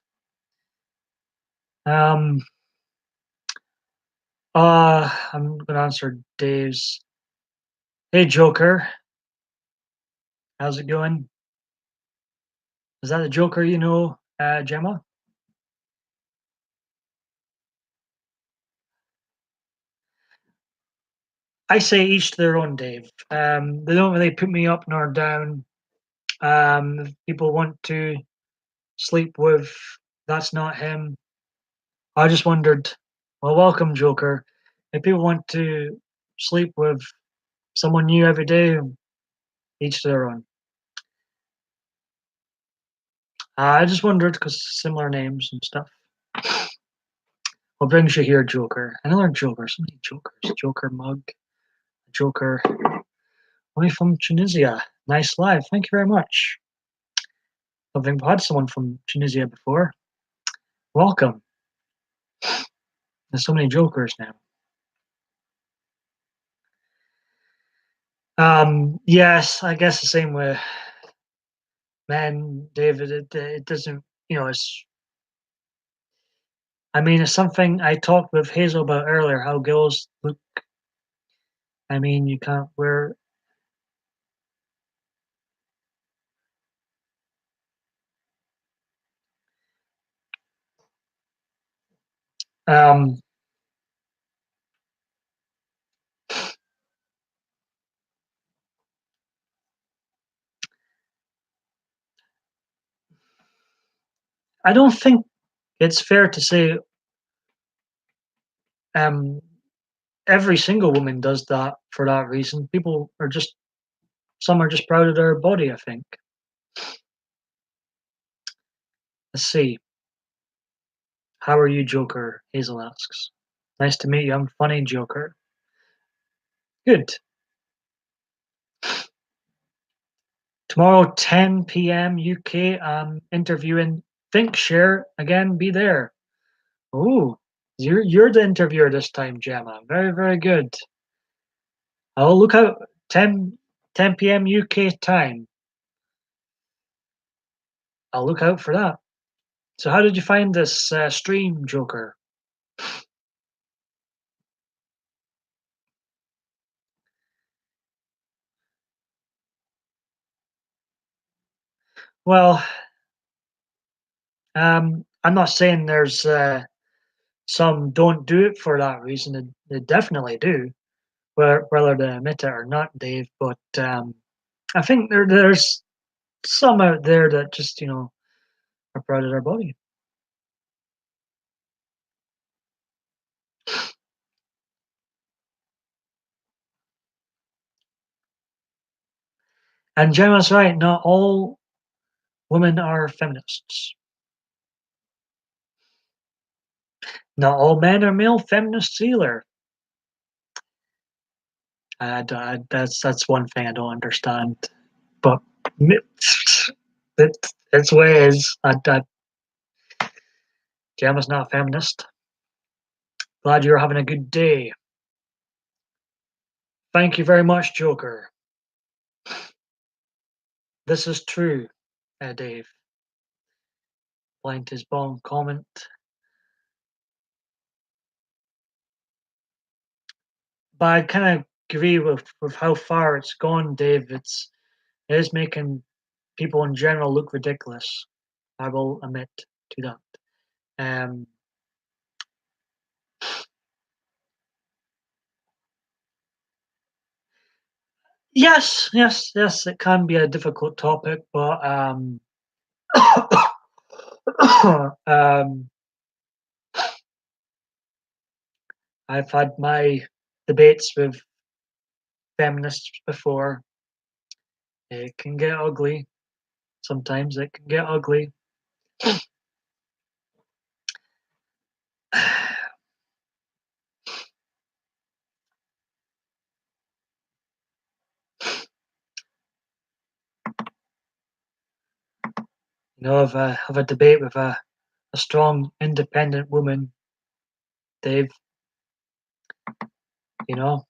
I'm gonna answer Dave's. Hey Joker, how's it going? Is that the Joker you know, Gemma? I say each to their own, Dave. They don't really put me up nor down. If people want to sleep with, that's not him. I just wondered. Well, welcome, Joker. If people want to sleep with someone new every day, each to their own. I just wondered because similar names and stuff. What brings you here, Joker? Another Joker. So many Jokers. Joker mug. Joker. Only from Tunisia. Nice live. Thank you very much. I don't think I've had someone from Tunisia before. Welcome. There's so many Jokers now. Yes, I guess the same with men, David. It doesn't, it's. I mean, it's something I talked with Hazel about earlier. How girls look. I mean, you can't wear. Um, I don't think it's fair to say um every single woman does that for that reason. People are just some are just proud of their body, I think. Let's see. How are you, Joker? Hazel asks. Nice to meet you. I'm funny, Joker. Good. Tomorrow, 10 p.m. UK. I'm interviewing ThinkShare again. Be there. Oh, you're the interviewer this time, Gemma. Very, very good. I'll look out. 10 p.m. UK time. I'll look out for that. So, how did you find this stream, Joker? Well, I'm not saying there's some don't do it for that reason. They definitely do, whether they admit it or not, Dave. But I think there's some out there that just are proud of their body. And Gemma's right. Not all women are feminists. Not all men are male feminists either. That's one thing I don't understand. But it's the way it is. Gemma's not a feminist. Glad you're having a good day. Thank you very much, Joker. This is true, Dave. Blind his bomb comment. But I kind of agree with how far it's gone, Dave. It is making people in general look ridiculous. I will admit to that. Um, yes, yes, yes. It can be a difficult topic, but I've had my debates with feminists before. It can get ugly. Sometimes it can get ugly. Have a debate with a strong, independent woman, Dave. You know,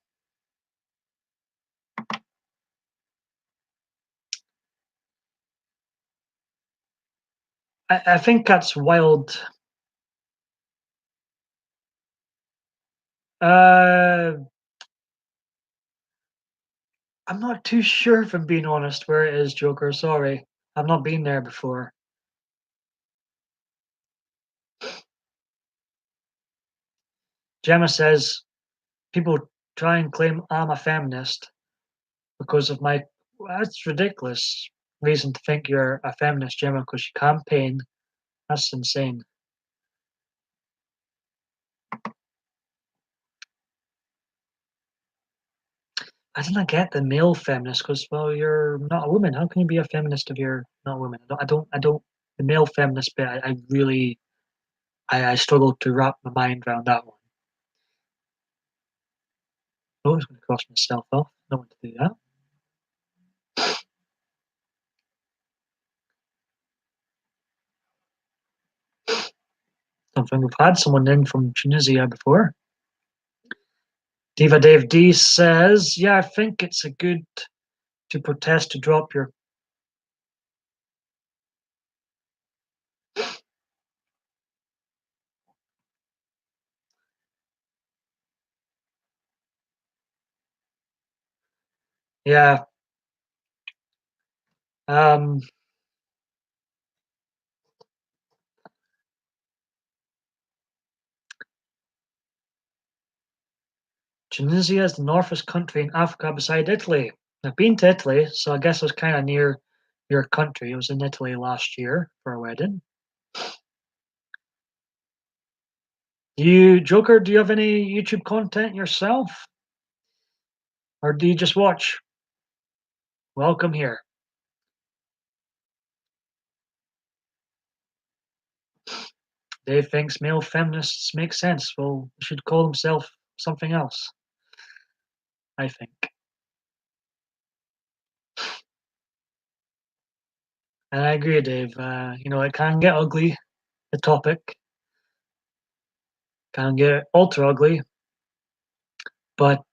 I think that's wild. Uh, I'm not too sure if I'm being honest where it is, Joker. Sorry, I've not been there before. Gemma says people try and claim I'm a feminist because of my. That's ridiculous. Reason to think you're a feminist, Gemma, because you campaign. That's insane. I didn't get the male feminist because, well, you're not a woman. How can you be a feminist if you're not a woman? I don't. The male feminist bit, I really, I struggled to wrap my mind around that one. Oh, I was going to cross myself off. Don't want to do that. Something we've had someone in from Tunisia before. Diva Dave D says, "Yeah, I think it's a good to protest to drop your." Yeah. Um, Tunisia is the northest country in Africa beside Italy. I've been to Italy, so I guess it was kind of near your country. I was in Italy last year for a wedding. Joker, do you have any YouTube content yourself? Or do you just watch? Welcome here. Dave thinks male feminists make sense. Well, they should call themselves something else, I think. And I agree, Dave. It can get ugly, the topic. Can get ultra ugly. But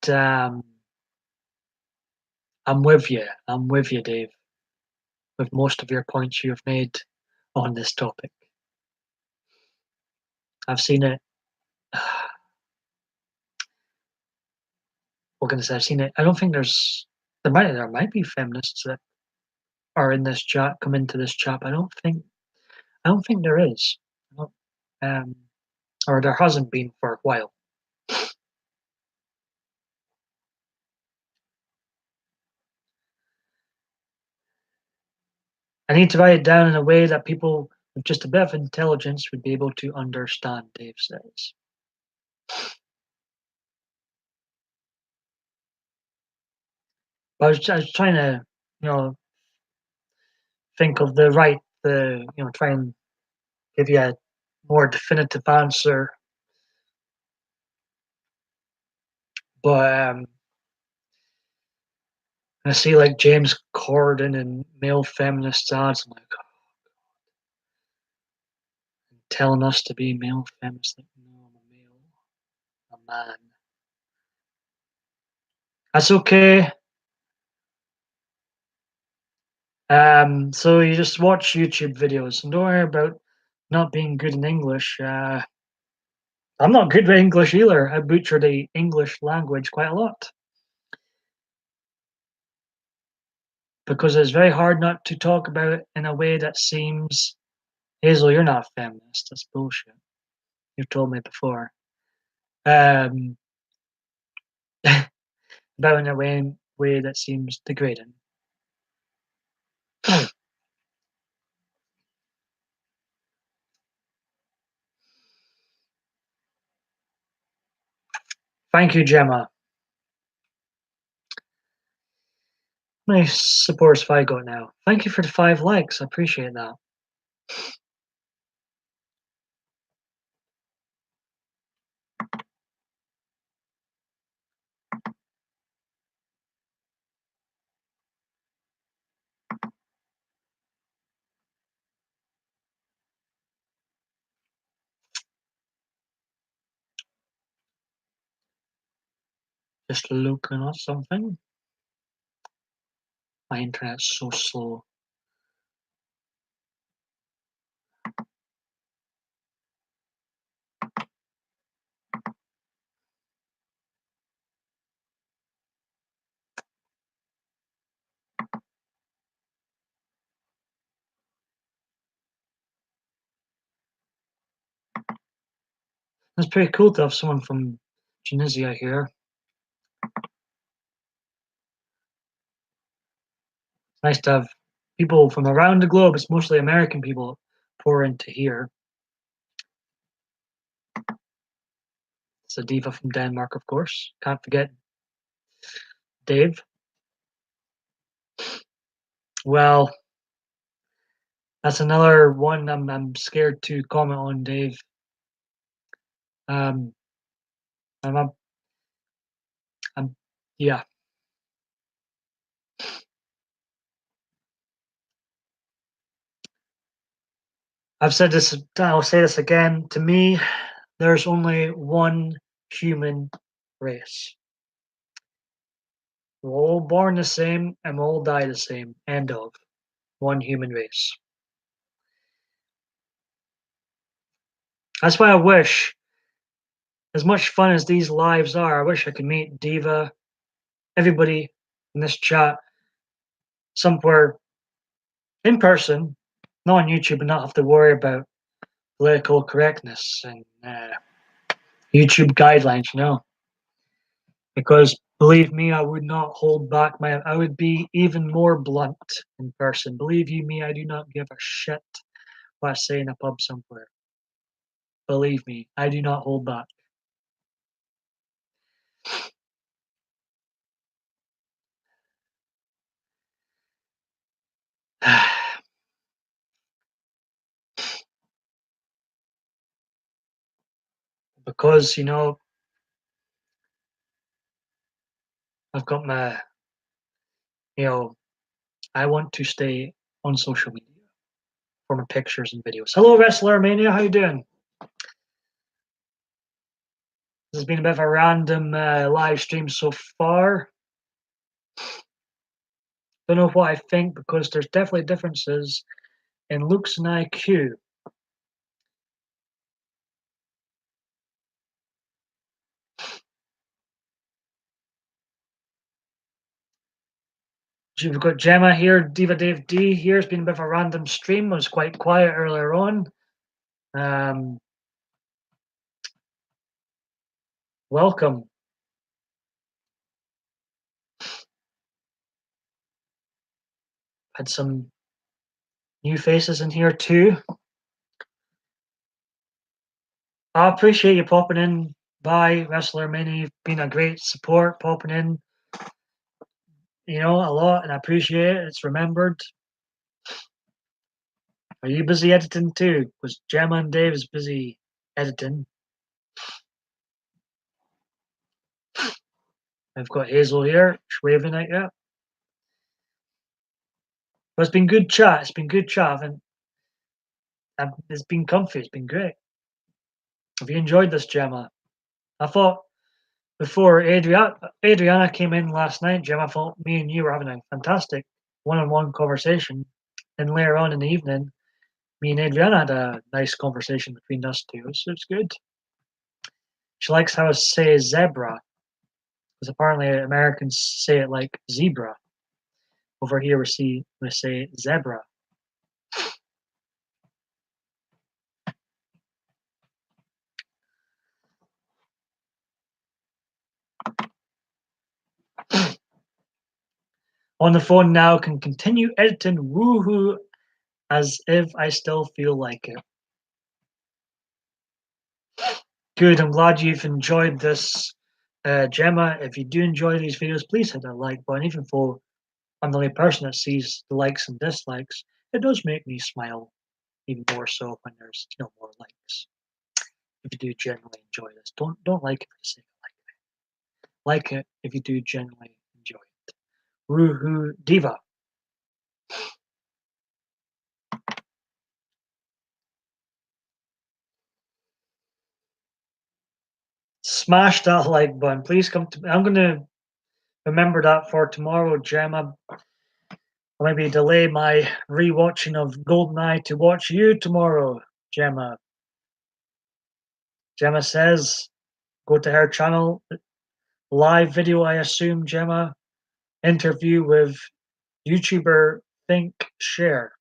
I'm with you. I'm with you, Dave, with most of your points you have made on this topic. I've seen it. What can I say? I've seen it. I don't think there might be feminists that are in this chat come into this chat. I don't think there is. I don't, um, or there hasn't been for a while. I need to write it down in a way that people with just a bit of intelligence would be able to understand, Dave says. But I was trying to, you know, think of try and give you a more definitive answer. But I see like James Corden and male feminist ads. I'm like, telling us to be male feminists. Like, no, I'm a male, a man. That's okay. So you just watch YouTube videos and don't worry about not being good in English. I'm not good with English either. I butcher the English language quite a lot because it's very hard not to talk about it in a way that seems, Hazel, you're not a feminist. That's bullshit. You've told me before. Um, about in a way that seems degrading. Thank you, Gemma. How many supporters have I got now? Thank you for the 5 likes. I appreciate that. Just looking at something. My internet's so slow. It's pretty cool to have someone from Tunisia here. It's nice to have people from around the globe. It's mostly American people pour into here. It's a diva from Denmark, of course. Can't forget Dave. Well, that's another one I'm scared to comment on, Dave. Um, I'm, I'm yeah. I've said this. I'll say this again. To me, there's only one human race. We're all born the same and we'll all die the same. End of. One human race. That's why I wish, as much fun as these lives are, I wish I could meet Diva, everybody in this chat, somewhere in person, not on YouTube, and not have to worry about political correctness and YouTube guidelines. Because believe me, I would not hold back I would be even more blunt in person. Believe you me, I do not give a shit what I say in a pub somewhere. Believe me, I do not hold back. Because, I've got I want to stay on social media for my pictures and videos. Hello, Wrestler Mania, how you doing? This has been a bit of a random live stream so far. Don't know what I think because there's definitely differences in looks and IQ. We've got Gemma here, Diva Dave D here. It's been a bit of a random stream. It was quite quiet earlier on. Welcome. Had some new faces in here too. I appreciate you popping in. Bye, Wrestler Mini. You've been a great support, popping in, a lot, and I appreciate it. It's remembered. Are you busy editing too? Was Gemma and Dave is busy editing? I've got Hazel here, she's waving at you. But it's been good chat. It's been good chat. It's been comfy. It's been great. Have you enjoyed this, Gemma? I thought before Adriana came in last night, Gemma, I thought me and you were having a fantastic one-on-one conversation. And later on in the evening, me and Adriana had a nice conversation between us two. It's good. She likes how I say zebra, because apparently Americans say it like zebra. Over here we say zebra. On the phone now, can continue editing woohoo as if I still feel like it. Good, I'm glad you've enjoyed this, Gemma. If you do enjoy these videos, please hit that like button. Even though I'm the only person that sees the likes and dislikes, it does make me smile even more so when there's more likes. If you do genuinely enjoy this, don't like it for the sake of like it if you do genuinely enjoy it. Woohoo Diva. Smash that like button. Please come to me. I'm gonna remember that for tomorrow, Gemma. I'll maybe delay my rewatching of GoldenEye to watch you tomorrow, Gemma. Gemma says, go to her channel. Live video, I assume, Gemma. Interview with YouTuber Think Share.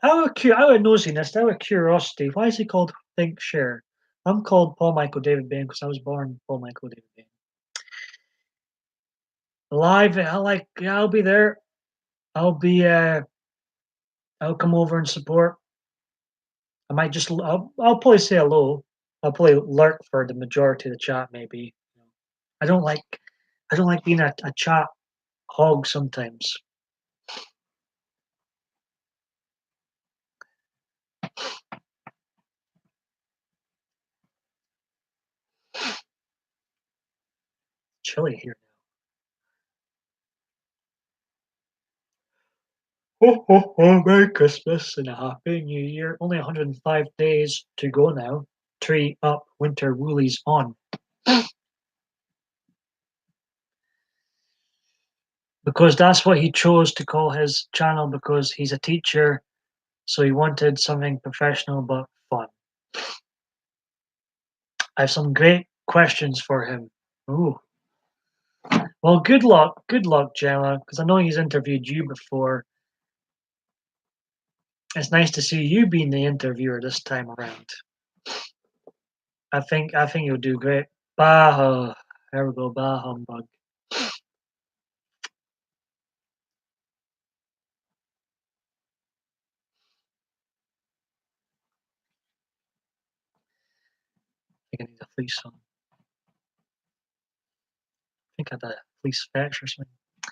Out of nosiness, out of curiosity, why is he called Think Share? I'm called Paul Michael David Bain because I was born Paul Michael David Bain. Live, I'll be there. I'll come over and support. I might I'll probably say hello. I'll probably lurk for the majority of the chat, maybe. I don't like, I don't like being a chat hog sometimes. Chilly here now. Ho ho ho! Merry Christmas and a Happy New Year. Only 105 days to go now. Tree up, winter woolies on. Because that's what he chose to call his channel, because he's a teacher, so he wanted something professional but fun. I have some great questions for him. Ooh. Well, good luck, Gemma, because I know he's interviewed you before. It's nice to see you being the interviewer this time around. I think you'll do great. Bah, there we go, bah humbug. I think I need a fleece on. I think I had a fleece fetch or something. I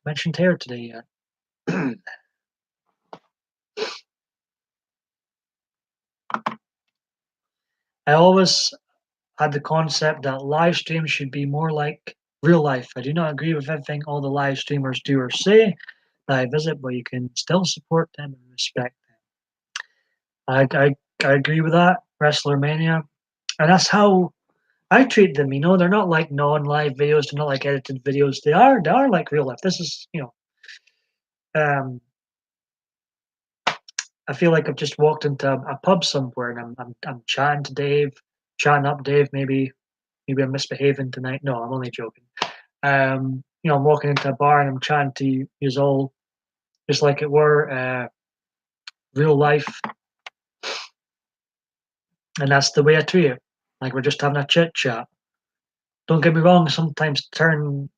mentioned hair today yet. I always had the concept that live streams should be more like real life. I do not agree with everything all the live streamers do or say that I visit, but you can still support them and respect them. I agree with that, Wrestler Mania. And that's how I treat them, they're not like non-live videos, they're not like edited videos. They are like real life. This is, um I feel like I've just walked into a pub somewhere and I'm chatting to Dave, chatting up Dave maybe. maybe I'm misbehaving tonight. No, I'm only joking. I'm walking into a bar and I'm chatting to yous all just like it were real life, and that's the way I treat it. Like we're just having a chit chat. Don't get me wrong. Sometimes turn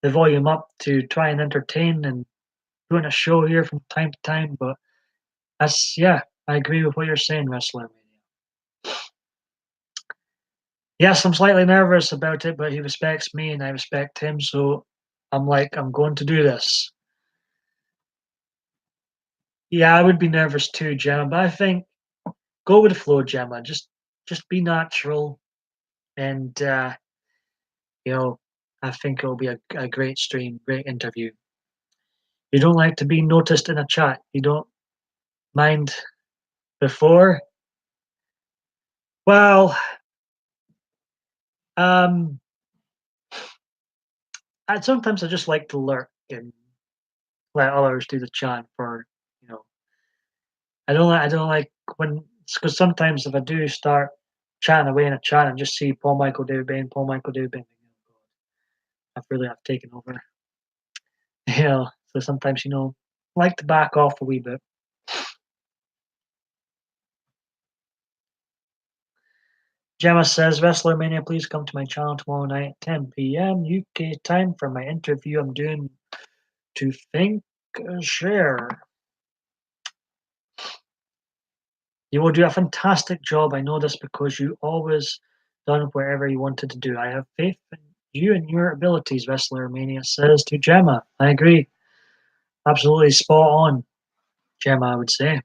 the volume up to try and entertain and doing a show here from time to time, but that's yeah. I agree with what you're saying, Wrestler Mania. Yes, I'm slightly nervous about it, but he respects me and I respect him, so I'm like, I'm going to do this. Yeah, I would be nervous too, Gemma, but I think go with the flow, Gemma. Just be natural, and you know, I think it'll be a great stream, great interview. You don't like to be noticed in a chat. You don't mind before. Well, um, sometimes I just like to lurk and let others do the chat for you know. I don't like when because sometimes if I do start chatting away in a chat and just see Paul Michael David Bain, Paul Michael David Bain, I've really have taken over. So sometimes I like to back off a wee bit. Gemma says, Wrestler Mania, please come to my channel tomorrow night at 10 p.m. UK time for my interview I'm doing to Think Share. You will do a fantastic job. I know this because you always done whatever you wanted to do. I have faith in you and your abilities, Wrestler Mania says to Gemma. I agree. Absolutely spot on, Gemma, I would say.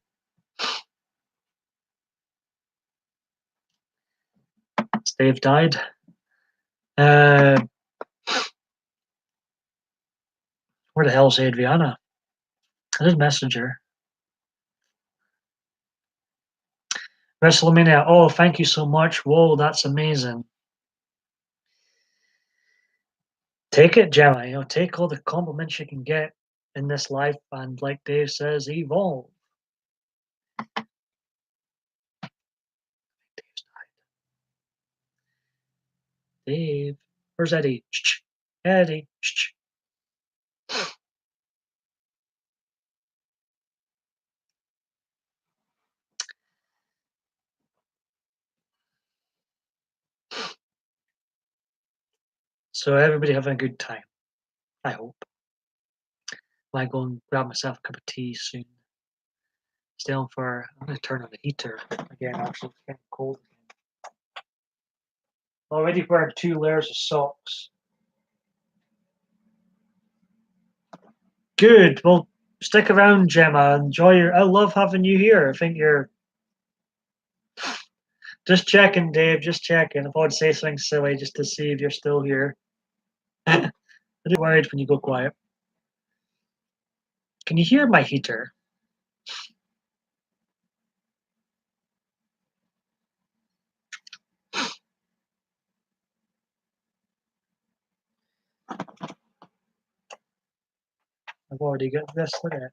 Dave died. Uh, where the hell's Adriana? I did message her. WrestleMania. Oh, thank you so much. Whoa, that's amazing. Take it, Gemma. Take all the compliments you can get in this life, and like Dave says, evolve. Dave, where's Eddie? Eddie. So everybody having a good time. I hope. Might go and grab myself a cup of tea soon. Stay on for. I'm gonna turn on the heater again. Actually, it's getting cold again. Already wearing 2 layers of socks. Good. Well, stick around, Gemma. Enjoy your. I love having you here. I think you're. Just checking, Dave. Just checking. I thought I'd say something silly just to see if you're still here. I get worried when you go quiet. Can you hear my heater? I've already got this. Look at it.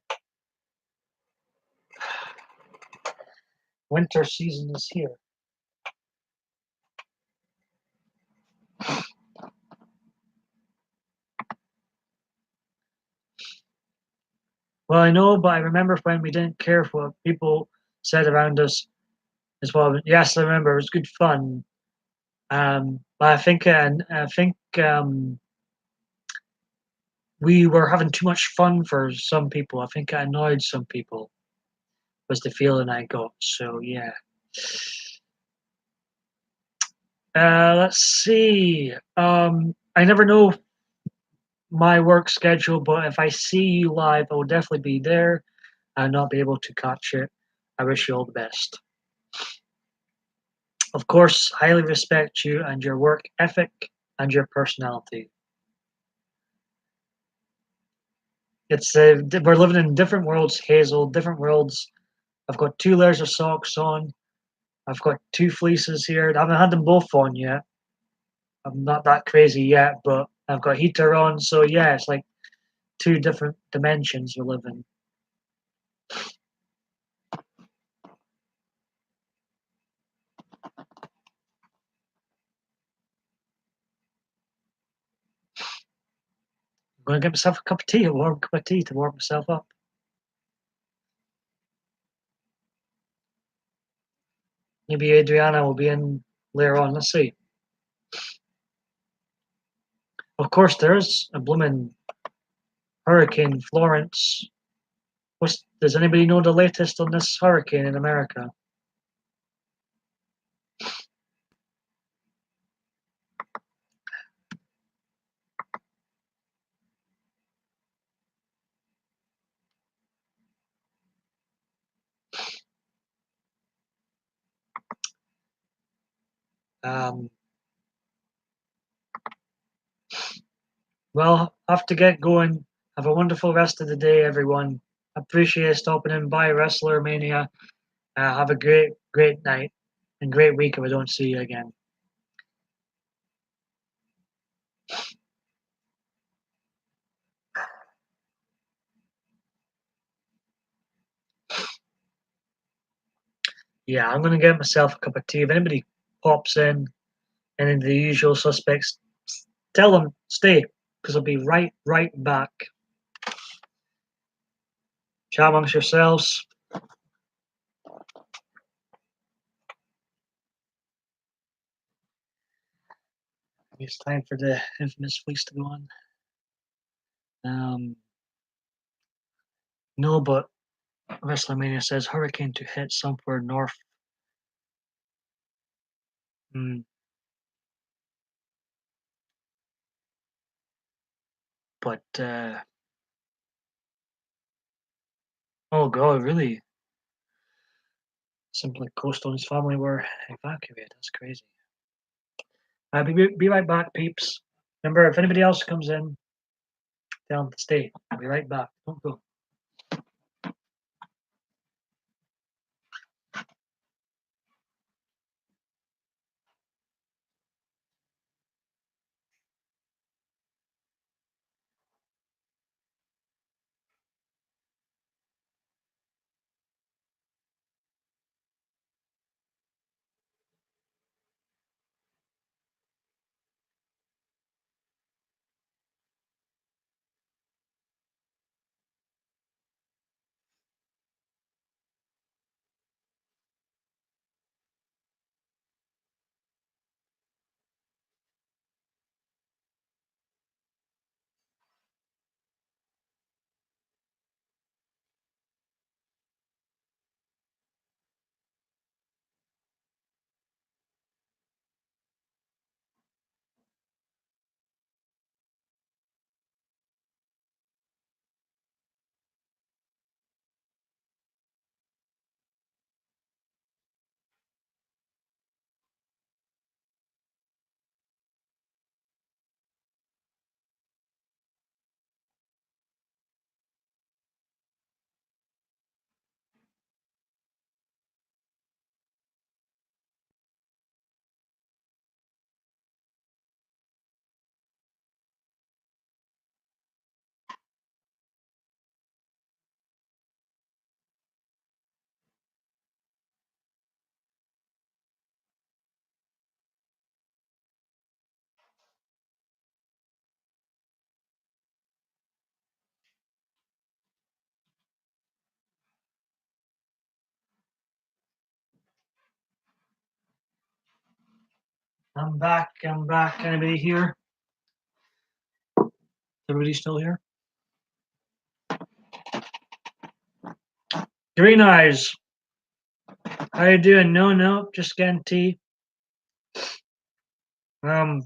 Winter season is here. Well, I know, but I remember when we didn't care for what people said around us as well. Yes, I remember. It was good fun. But I think we were having too much fun for some people. I think I annoyed some people. Was the feeling I got. So yeah. Let's see. I never know my work schedule, but if I see you live, I will definitely be there. I'll not be able to catch it. I wish you all the best. Of course, highly respect you and your work ethic and your personality. It's we're living in different worlds, Hazel. Different worlds. I've got 2 layers of socks on. I've got 2 fleeces here. I haven't had them both on yet. I'm not that crazy yet, but I've got heater on. So yeah, it's like 2 different dimensions we live in. gonna get myself a cup of tea, a warm cup of tea to warm myself up. Maybe Adriana will be in later on. Let's see. Of course, there's a blooming Hurricane Florence. Does anybody know the latest on this hurricane in America? Um, well, I have to get going. Have a wonderful rest of the day, everyone. Appreciate stopping in by Wrestler Mania. Have a great night and great week if I don't see you again. Yeah, I'm gonna get myself a cup of tea. If anybody pops in, any of the usual suspects, tell them stay, because I'll be right back. Chat amongst yourselves. It's time for the infamous fleece to go on. No, but WrestleMania says hurricane to hit somewhere north. Mm, but oh god, really? Simply Coastal and his family were evacuated. That's crazy. I'll be right back, peeps. Remember, if anybody else comes in, tell them to stay. I'll be right back. Don't go. I'm back. I'm back. Anybody here? Everybody still here? Green Eyes. How you doing? No, just getting tea. Um,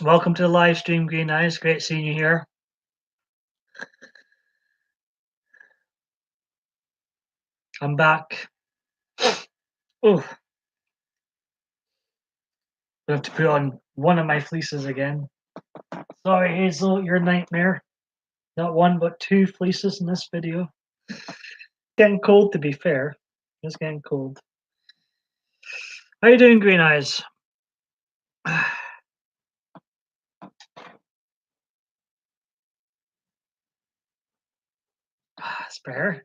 welcome to the live stream, Green Eyes. Great seeing you here. I'm back. Oh, I have to put on one of my fleeces again. Sorry, Hazel, your nightmare. Not one, but two fleeces in this video. Getting cold, to be fair. It's getting cold. How you doing, Green Eyes? Spare.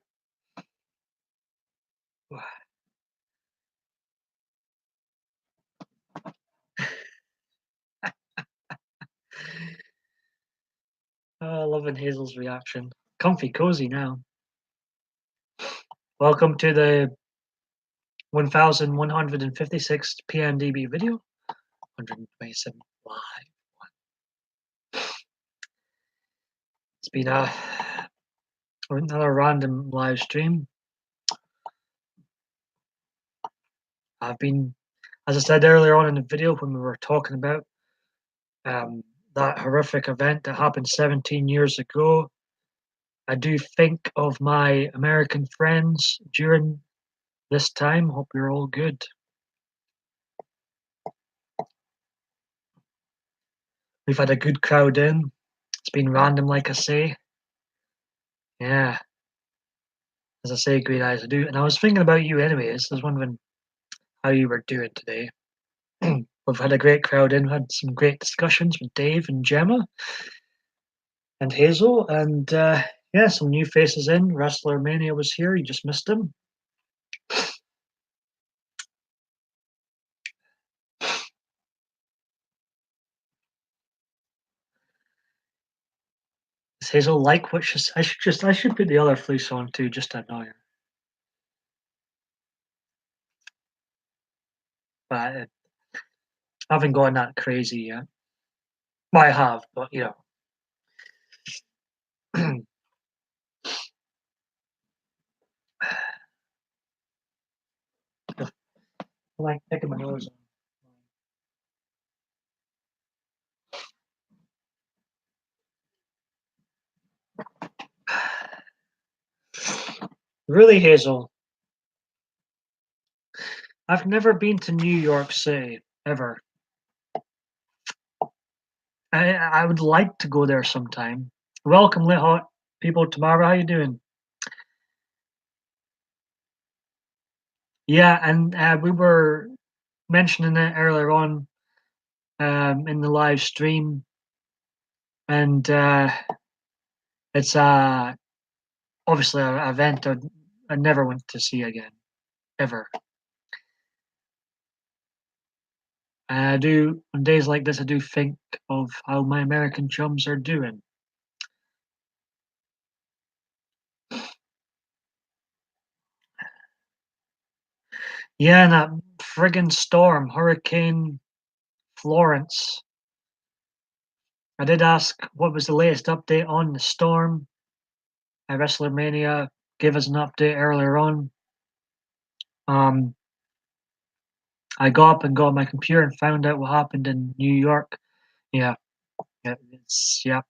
Oh, loving Hazel's reaction. Comfy cozy now. Welcome to the 1156th PMDB video. 127 live. It's been another random live stream. I've been, as I said earlier on in the video when we were talking about that horrific event that happened 17 years ago, I do think of my American friends during this time. Hope you're all good. We've had a good crowd in. It's been random, like I say. Yeah, as I say, Green Eyes, I do. And I was thinking about you anyways. I was wondering how you were doing today. We've had a great crowd in. We had some great discussions with Dave and Gemma and Hazel. And yeah, some new faces in. Wrestler Mania was here. You just missed him. Does Hazel like what she's... I should put the other fleece on too, just to annoy her. But I haven't gone that crazy yet. Well, I have, but you know. I like picking my nose. Really, Hazel, I've never been to New York City ever. I would like to go there sometime. Welcome, Lit Hot people. Tamara, how you doing? Yeah, and we were mentioning it earlier on in the live stream, and it's obviously an event I never want to see again, ever. I do on days like this. I do think of how my American chums are doing. Yeah, and that friggin' storm, Hurricane Florence. I did ask what was the latest update on the storm. WrestleMania gave us an update earlier on. I got up and got on my computer and found out what happened in New York. Yeah, yeah.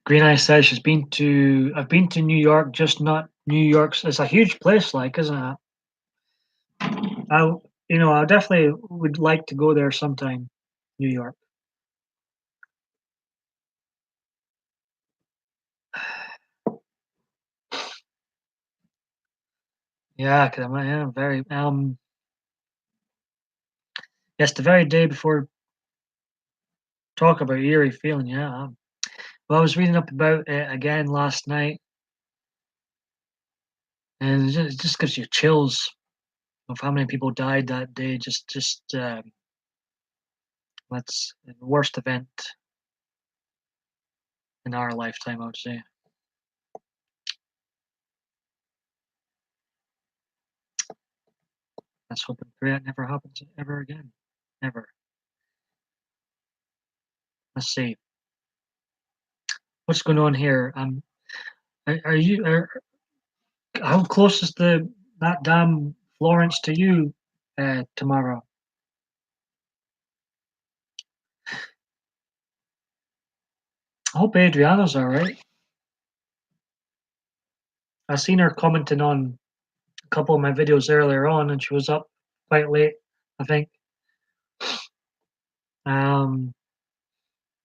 Green Eye says she's been to. I've been to New York, just not New York's. It's a huge place, like, isn't it? I definitely would like to go there sometime. New York. Yeah, cause I'm very Yes, the very day before talk about eerie feeling. Yeah. Well, I was reading up about it again last night, and it just gives you chills of how many people died that day. That's the worst event in our lifetime, I would say. Let's hope and pray it never happens ever again. Never. Let's see. What's going on here? Are you? How close is that damn Florence to you, tomorrow? I hope Adriana's all right. I seen her commenting on a couple of my videos earlier on, and she was up quite late, I think. Um,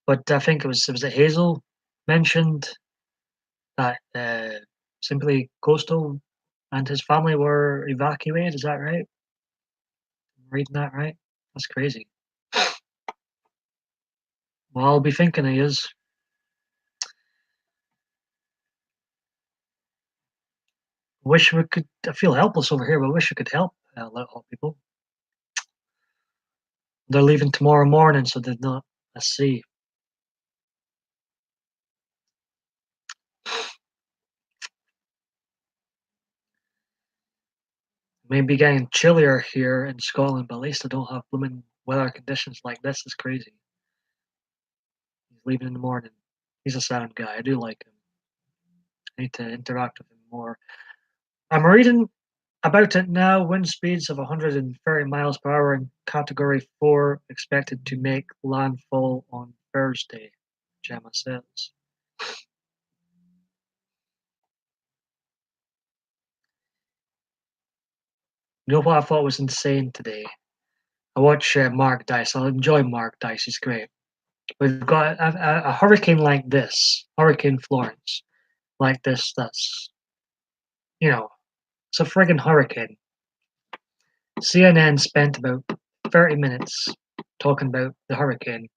but I think it was a Hazel mentioned that Simply Coastal and his family were evacuated. Is that right? I'm reading that right? That's crazy. Well, I'll be thinking he is. Wish we could. I feel helpless over here, but I wish we could help local people. They're leaving tomorrow morning, so they're not. Let's see. Maybe getting chillier here in Scotland, but at least I don't have blooming weather conditions like this. Is crazy. He's leaving in the morning. He's a sound guy. I do like him. I need to interact with him more. I'm reading about it now. Wind speeds of 130 miles per hour in Category 4 expected to make landfall on Thursday, Gemma says. You know what I thought was insane today? I watch Mark Dice. I enjoy Mark Dice. He's great. We've got a hurricane like this, Hurricane Florence, like this. That's, you know, it's a friggin' hurricane. CNN spent about 30 minutes talking about the hurricane.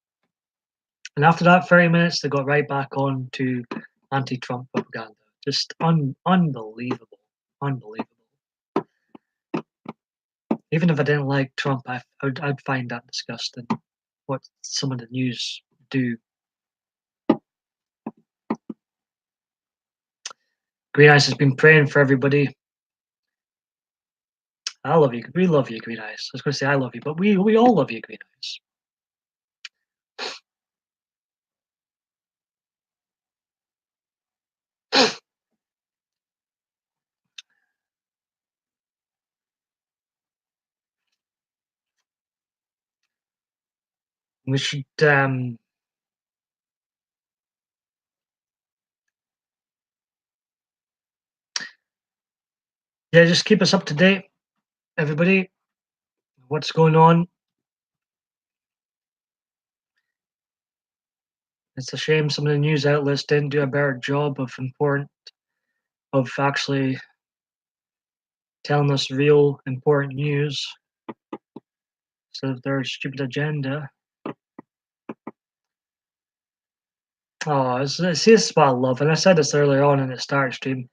And after that 30 minutes, they got right back on to anti-Trump propaganda. Just unbelievable. Unbelievable. Even if I didn't like Trump, I'd find that disgusting, what some of the news do. Green Eyes has been praying for everybody. I love you. We love you, Green Eyes. I was going to say I love you, but we all love you, Green Eyes. We should yeah, just keep us up to date, everybody. What's going on? It's a shame some of the news outlets didn't do a better job of actually telling us real important news instead of their stupid agenda. Oh, see, this is what I love, and I said this earlier on in the start stream.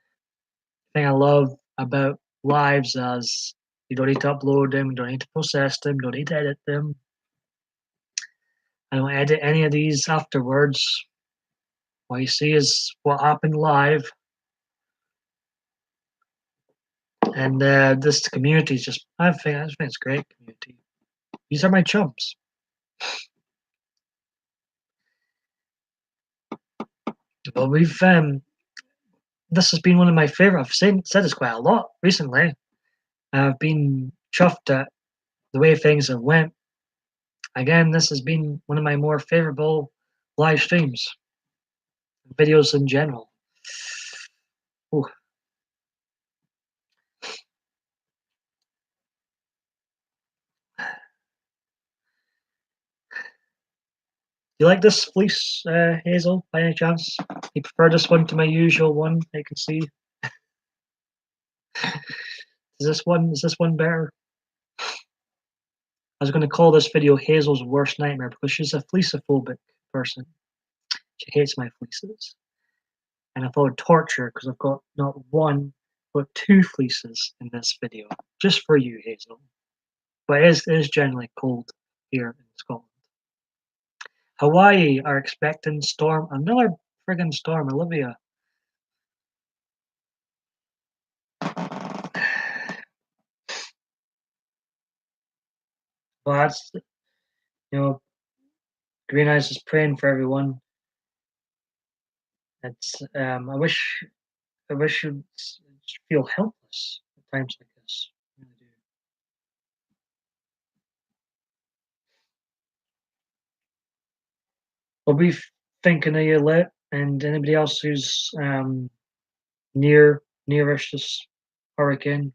The thing I love about lives as you don't need to upload them, you don't need to process them, you don't need to edit them. I don't edit any of these afterwards. What you see is what happened live, and this community is just. I think it's a great community. These are my chums. But this has been one of my favorite. I've said this quite a lot recently. I've been chuffed at the way things have went. Again, this has been one of my more favorable live streams, videos in general. Ooh. You like this fleece, Hazel, by any chance? You prefer this one to my usual one? I can see. Is this one better? I was going to call this video Hazel's worst nightmare because she's a fleecophobic person. She hates my fleeces. And I thought torture because I've got not one, but two fleeces in this video. Just for you, Hazel. But it is generally cold here in Scotland. Hawaii are expecting another friggin' storm, Olivia. Well, that's, Green Eyes is praying for everyone. It's I wish you'd feel helpless at times like this. I really do. I'll be thinking of you, Lit, and anybody else who's nearest this hurricane.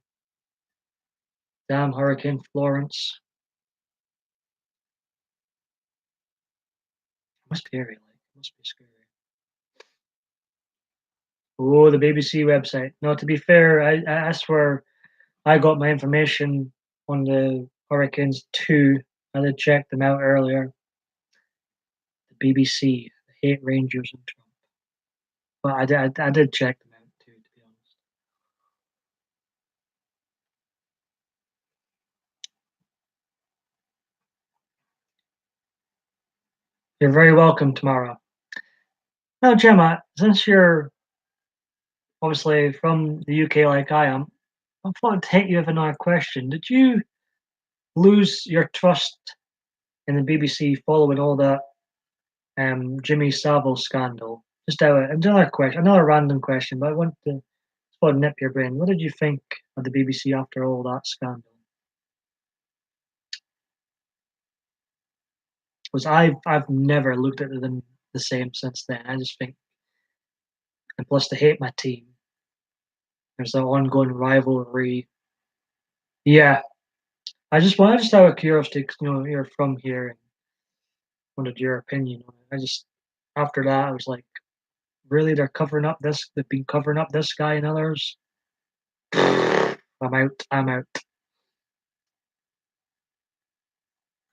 Damn Hurricane Florence. Must be scary, like must be scary. Oh, the BBC website. No, to be fair, that's where I got my information on the hurricanes too. I did check them out earlier. The BBC, the hate Rangers and Trump. But I did check them out too, to be honest. You're very welcome tomorrow. Now, Gemma, since you're obviously from the UK like I am, I thought I'd hit you with another question. Did you lose your trust in the BBC following all that Jimmy Savile scandal? Just another question, another random question, but I want to sort of nip your brain. What did you think of the BBC after all that scandal? Because I've never looked at them the same since then. I just think, and plus they hate my team. There's that ongoing rivalry. Yeah, I just out of curiosity, 'cause, you're from here and wanted your opinion on it. I just after that I was like, really, they're covering up this. They've been covering up this guy and others. I'm out. I'm out.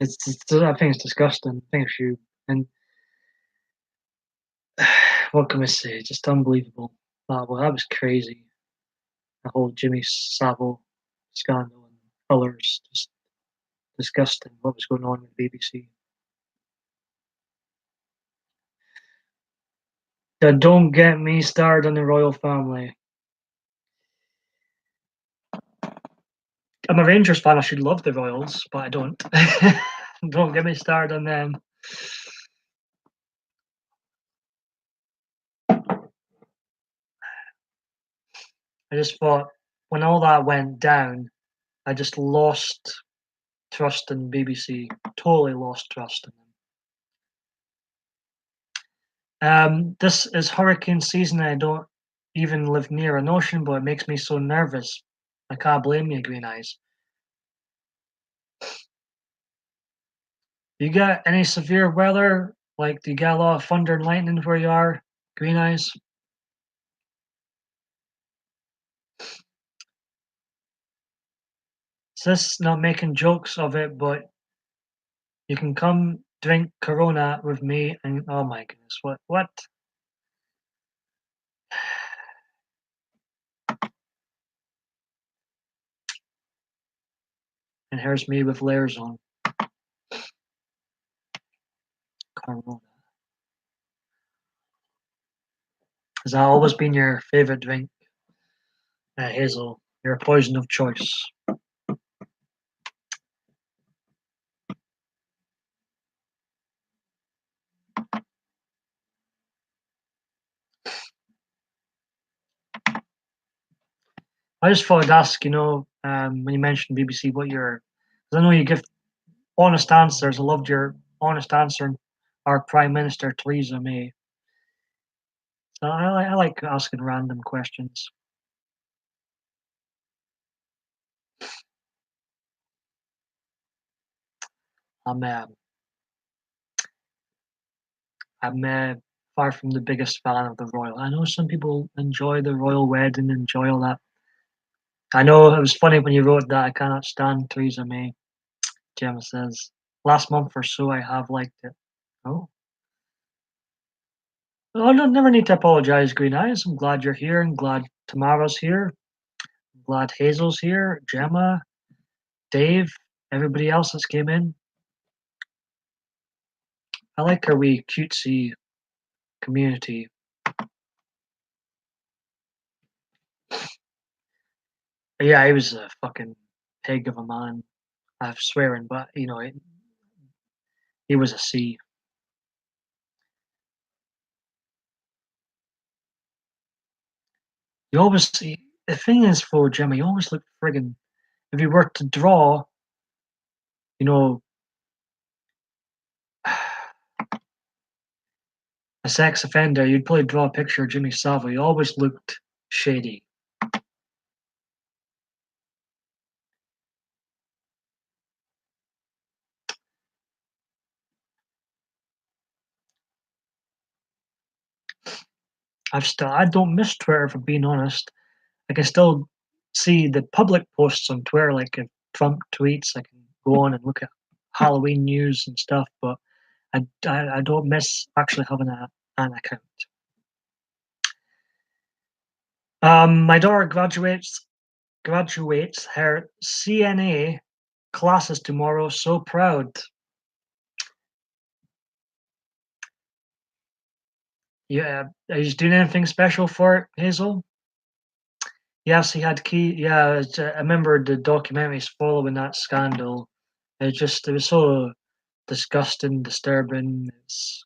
I think it's disgusting. I think it's you. And what can we say? Just unbelievable. That was crazy. The whole Jimmy Savile scandal and others. Just disgusting. What was going on with the BBC? Don't get me started on the royal family. I'm a Rangers fan. I should love the Royals, but I don't. Don't get me started on them. I just thought when all that went down, I just lost trust in BBC. Totally lost trust in them. This is hurricane season. I don't even live near an ocean, but it makes me so nervous. I can't blame you, Green Eyes. You got any severe weather? Like, do you get a lot of thunder and lightning where you are, Green Eyes? Is this not making jokes of it, but you can come drink Corona with me and oh my goodness, what? And here's me with layers on. Corona. Has that always been your favorite drink, Hazel? Your poison of choice. I just thought I'd ask, when you mentioned BBC, what your, because I know you give honest answers. I loved your honest answer on our Prime Minister Theresa May. So I like asking random questions. I'm uh, I'm far from the biggest fan of the royal. I know some people enjoy the royal wedding, enjoy all that. I know it was funny when you wrote that. I cannot stand Theresa May. Gemma says, last month or so I have liked it. Oh, well, I don't never need to apologize, Green Eyes. I'm glad you're here and glad Tamara's here. I'm glad Hazel's here, Gemma, Dave, everybody else that's came in. I like our wee cutesy community. But yeah, he was a fucking pig of a man. I'm swearing, but he was a C. You always see the thing is for Gemma, you always look friggin' if you were to draw, you know, a sex offender, you'd probably draw a picture of Jimmy Savile. He always looked shady. I don't miss Twitter for being honest. I can still see the public posts on Twitter, like if Trump tweets, I can go on and look at Halloween news and stuff, but I don't miss actually having an account. My daughter graduates her CNA classes tomorrow. So proud. Yeah, are you doing anything special for it, Hazel? Yes, he had key. Yeah, I remember the documentaries following that scandal. It was so disgusting, disturbing. It's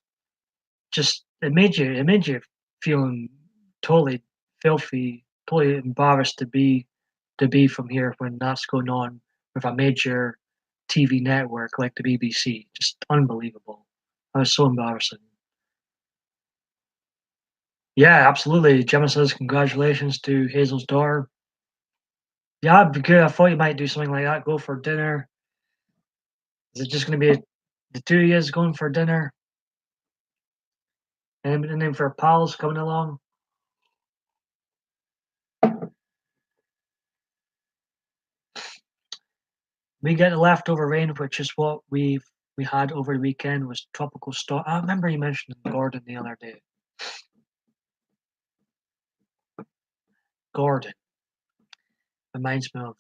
just it made you feeling totally filthy, totally embarrassed to be from here when that's going on with a major TV network like the BBC. Just unbelievable. That was so embarrassing. Yeah, absolutely. Gemma says congratulations to Hazel's daughter. Yeah, it'd be good. I thought you might do something like that. Go for dinner. Is it just going to be the two of you going for dinner, and then for pals coming along? We get the leftover rain, which is what we had over the weekend. Was tropical storm. I remember you mentioned Gordon the other day. Gordon reminds me of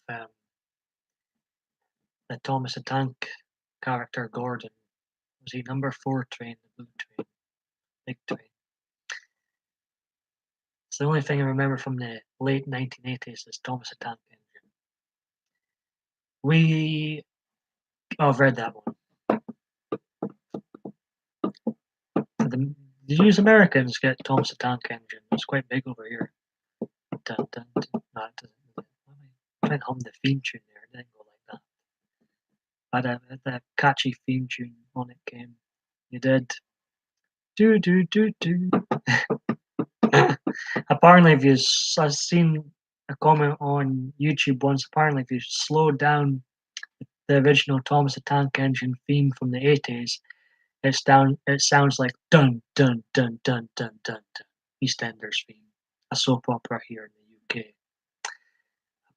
the Thomas the Tank character. Gordon was he number four train, the blue train, big train. It's the only thing I remember from the late 1980s is Thomas the Tank Engine. We I've read that one. The US Americans get Thomas the Tank Engine. It's quite big over here. Dun, dun, dun. No, it doesn't. I tried to hum the theme tune there. It didn't go like that. But a catchy theme tune on it came. You did. Do do do do. Apparently, if you I've seen a comment on YouTube once. Apparently, if you slow down the original Thomas the Tank Engine theme from the 80s, it sounds like dun dun dun dun dun dun dun. EastEnders theme, a soap opera here in the UK.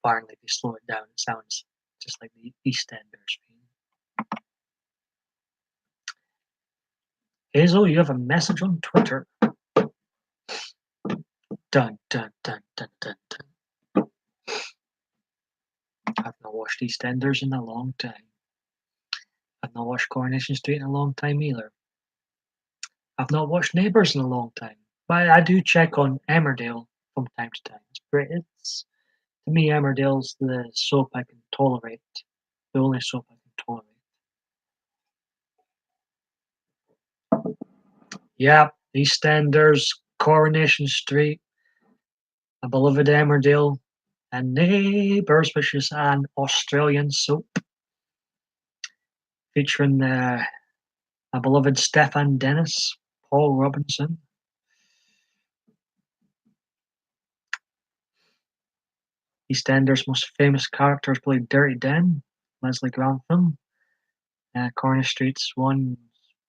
Apparently, if you slow it down, it sounds just like the EastEnders theme. Hazel, you have a message on Twitter. Dun dun dun dun dun dun. I've not watched EastEnders in a long time. I've not watched Coronation Street in a long time either. I've not watched Neighbours in a long time. But I do check on Emmerdale from time to time. It's great. It's to me Emmerdale's the soap I can tolerate. The only soap I can tolerate. Yeah, EastEnders, Coronation Street, A Beloved Emmerdale, and Neighbours, which is an Australian soap featuring a beloved Stefan Dennis, Paul Robinson. EastEnders' most famous characters played Dirty Den, Leslie Grantham. Corner Street's one,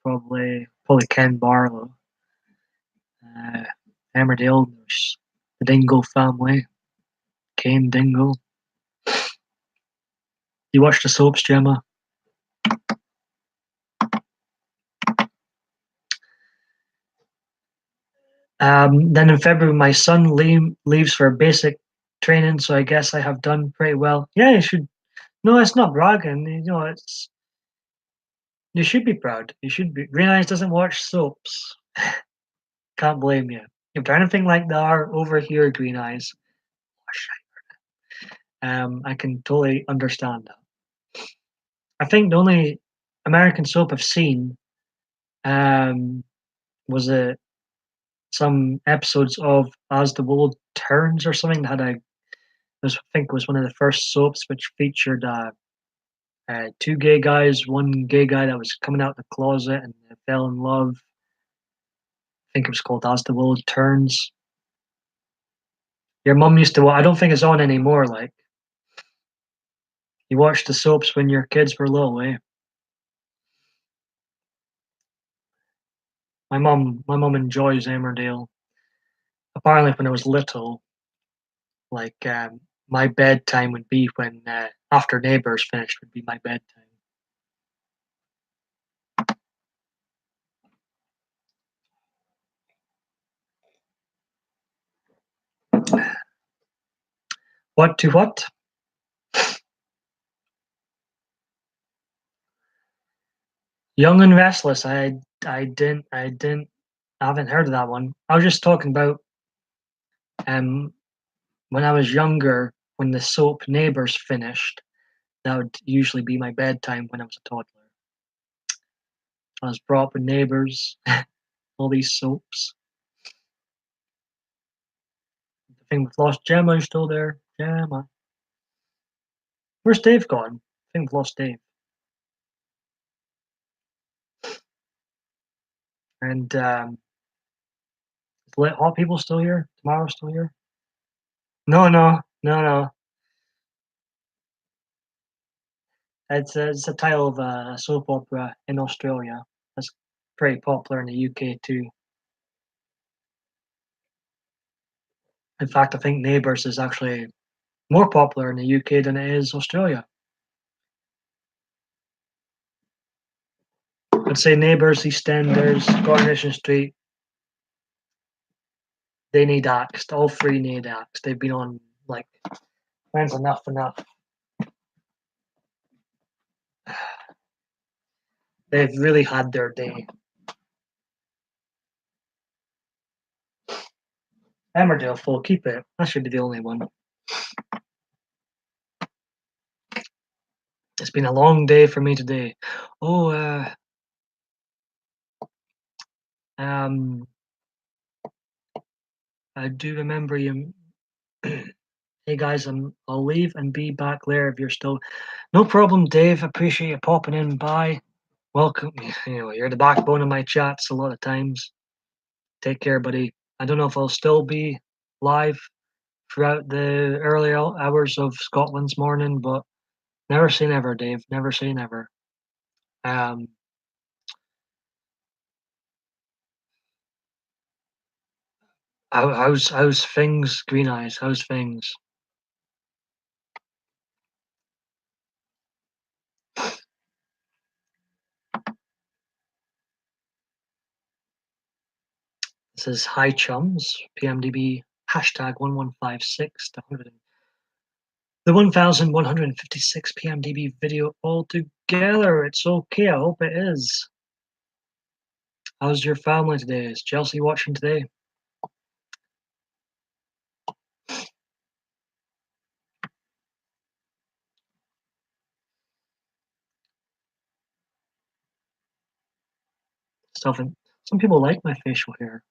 probably Ken Barlow. Uh, Emmerdale, there's the Dingle family, Kane Dingle. You watch the soaps, Gemma? Then in February, my son leaves for basic training, so I guess I have done pretty well. Yeah, you should. No, it's not bragging. You know, it's you should be proud. You should be. Green Eyes doesn't watch soaps. Can't blame you. If they're anything like they are over here, Green Eyes, I can totally understand that. I think the only American soap I've seen um, was some episodes of As the World Turns or something that had I think was one of the first soaps which featured two gay guys, one gay guy that was coming out of the closet and they fell in love. I think it was called As the World Turns. Your mum used to watch. I don't think it's on anymore. Like you watched the soaps when your kids were little, eh? My mum enjoys Emmerdale. Apparently, when I was little, like my bedtime would be when after Neighbours finished would be my bedtime. What to what? Young and Restless. I didn't I haven't heard of that one. I was just talking about um when I was younger, when the soap Neighbours finished, that would usually be my bedtime when I was a toddler. I was brought up with Neighbours, all these soaps. The thing with Lost Gemma is still there. Gemma. Where's Dave gone? I think we've lost Dave. And is Lit Hot People still here? Tomorrow's still here? No, no, no, no. It's the title of a soap opera in Australia. That's pretty popular in the UK too. In fact, I think Neighbours is actually more popular in the UK than it is Australia. I'd say Neighbours, EastEnders, Coronation Street, they need axed. All three need axed. They've been on like when's enough enough. They've really had their day. Emmerdale full, keep it. That should be the only one. It's been a long day for me today. Oh, um, I do remember you. Hey guys, I'll leave and be back later if you're still. No problem, Dave. Appreciate you popping in by. Welcome. You know, you're the backbone of my chats a lot of times. Take care, buddy. I don't know if I'll still be live throughout the early hours of Scotland's morning, but never say never, Dave. Never say never. Um, how's things, Green Eyes? How's things? This is Hi Chums, PMDB hashtag 1156 to 100. The 1156 PMDB video altogether. It's okay. I hope it is. How's your family today? Is Chelsea watching today? Stuff and some people like my facial hair.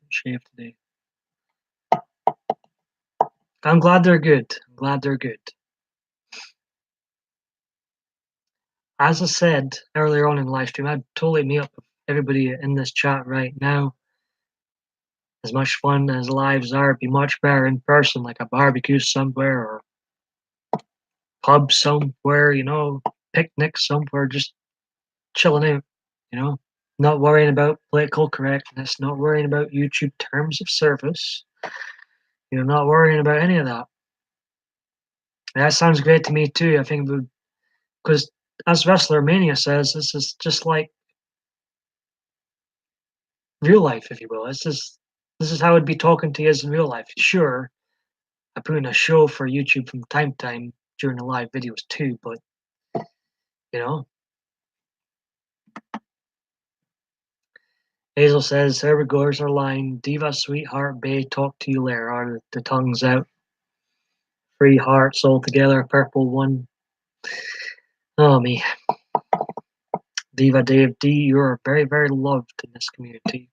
Shaved today. I'm glad they're good. I'm glad they're good. As I said earlier on in the live stream, I'd totally meet up with everybody in this chat right now. As much fun as lives are, it'd be much better in person, like a barbecue somewhere or pub somewhere, you know, picnic somewhere, just chilling out, you know, not worrying about political correctness, not worrying about YouTube terms of service, you know, not worrying about any of that. That sounds great to me too. I think because as Wrestler Mania says, this is just like real life, if you will. It's just this is how I'd be talking to you in real life. Sure, I put in a show for YouTube from time to time during the live videos too, but you know. Hazel says, there we go, here's our line. Diva, sweetheart, bae, talk to you later. Are the tongues out? Three hearts all together, purple one. Oh me. Diva Dave D, you're very, very loved in this community.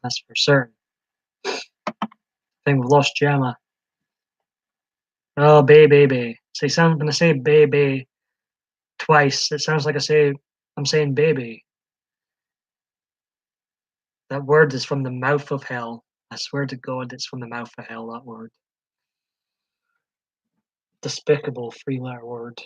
That's for certain. I think we've lost Gemma. Oh, baby. So when I say baby twice, it sounds like I'm saying baby. That word is from the mouth of hell. I swear to God, it's from the mouth of hell, that word. Despicable three-letter word.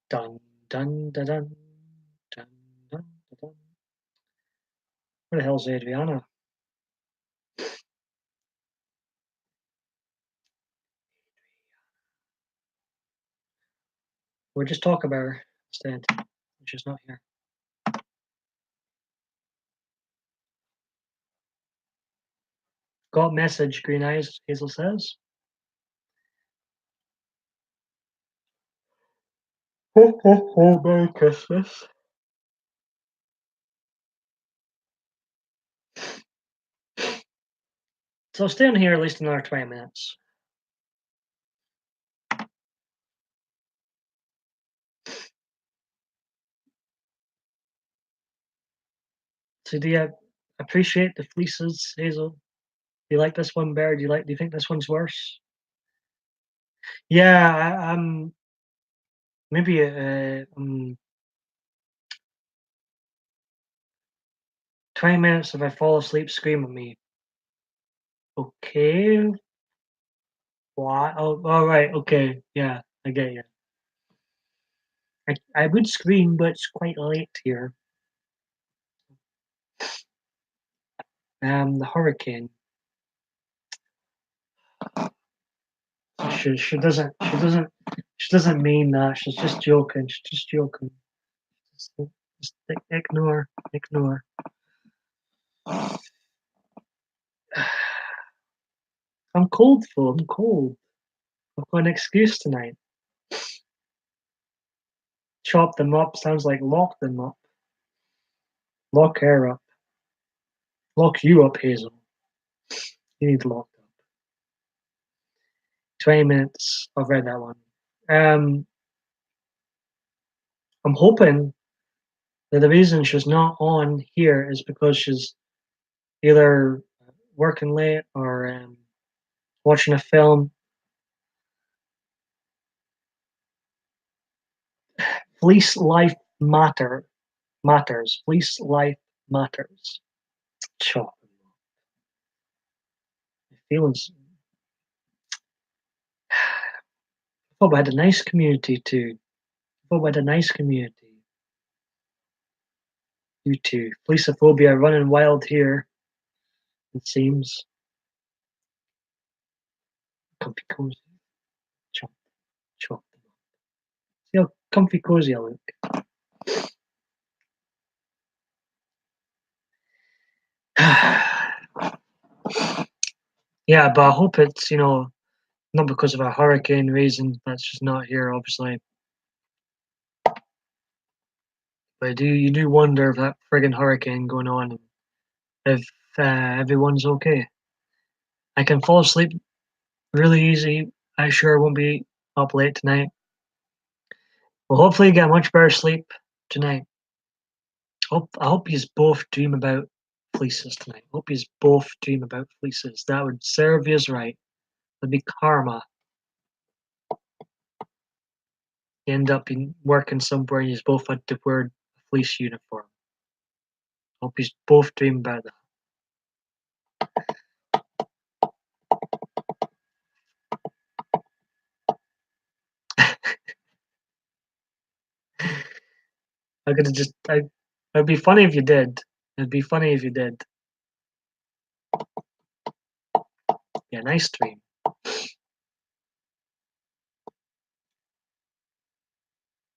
Dun, dun, dun, dun, dun, dun, dun. Where the hell's Adriana? We'll just talk about her instead. She's not here. Got message, Green Eyes, Hazel says. Ho, ho, ho, Merry Christmas. So I'll stay in here at least another 20 minutes. So do you appreciate the fleeces, Hazel? Do you like this one better? Do you think this one's worse? Yeah, maybe 20 minutes if I fall asleep, scream at me. Okay. Why? Oh, all right. Okay. Yeah, I get you. I would scream, but it's quite late here. The hurricane. She doesn't mean that. She's just joking. She's just joking. Just ignore. I'm cold, Phil. I'm cold. I've got an excuse tonight. Chop them up sounds like lock them up. Lock her up. Lock you up, Hazel. You need locked up. 20 minutes. I've read that one. Um, I'm hoping that the reason she's not on here is because she's either working late or watching a film. Fleece life matters. Fleece life matters. Chop. Feelings. I thought we had a nice community too. I thought we had a nice community. You too. Fleecophobia running wild here. It seems. Comfy cozy. Chop. Chop. See how comfy cozy I look. Yeah, but I hope it's not because of a hurricane reason that's just not here, obviously. But you do wonder if that friggin' hurricane going on, if everyone's okay. I can fall asleep really easy. I sure won't be up late tonight. We'll hopefully get much better sleep tonight. I hope you both dream about fleeces tonight. Hope you both dream about fleeces. That would serve you right. That'd be karma. You end up working somewhere and you both had to wear a fleece uniform. Hope you both dream about that. I could have just. It'd be funny if you did. It'd be funny if you did. Yeah, nice dream.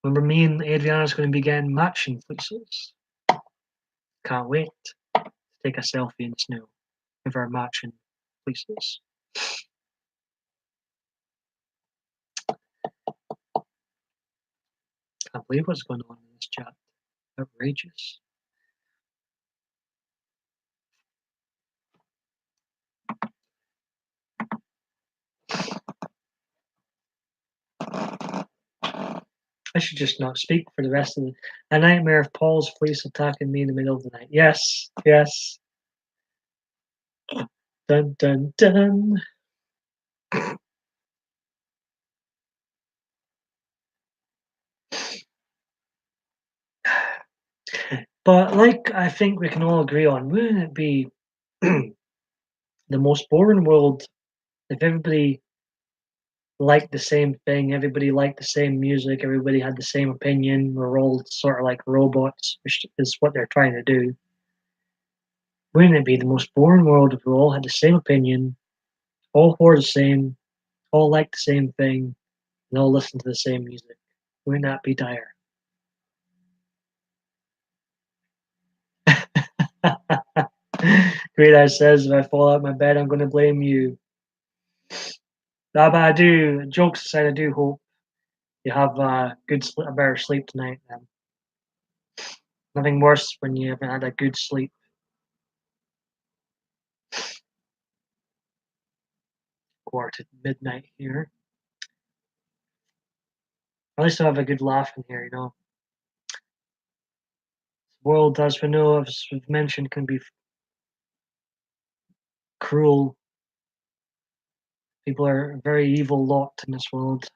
Remember, me and Adriana's going to begin matching fleeces. Can't wait to take a selfie in the snow with our matching fleeces. Can't believe what's going on in this chat. Outrageous. I should just not speak for the rest of the. A nightmare of Paul's fleece attacking me in the middle of the night. Yes, yes. Dun dun dun. But like I think we can all agree on, wouldn't it be the most boring world if everybody liked the same thing, everybody liked the same music, everybody had the same opinion, we're all sort of like robots, which is what they're trying to do. Wouldn't it be the most boring world if we all had the same opinion, all wore the same, all liked the same thing, and all listened to the same music? Wouldn't that be dire? Great Eye says, if I fall out of my bed, I'm going to blame you. But I do, jokes aside, I do hope You have a better sleep tonight then. Nothing worse when you haven't had a good sleep. Quarter to midnight here. At least I have a good laugh in here, you know. The world, as we know, as we've mentioned, can be cruel. People are a very evil lot in this world,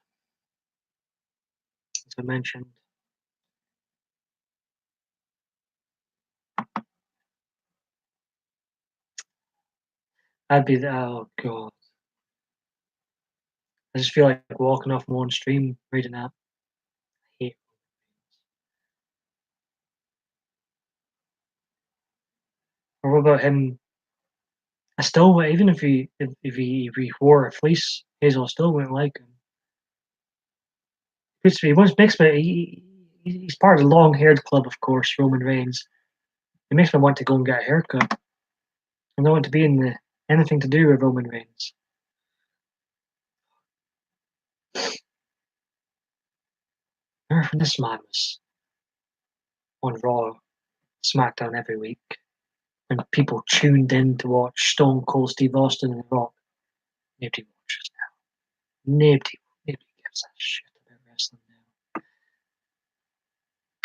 as I mentioned. I'd be the oh god. I just feel like walking off my own stream reading that. I hate or what about him? I still even if he wore a fleece, Hazel still wouldn't like him. He once makes me he's part of the long haired club, of course, Roman Reigns. It makes me want to go and get a haircut. I don't want to be in the anything to do with Roman Reigns. Remember when this man was on Raw, SmackDown every week, and people tuned in to watch Stone Cold Steve Austin and The Rock. Nobody watches now. Nobody gives a shit about wrestling now.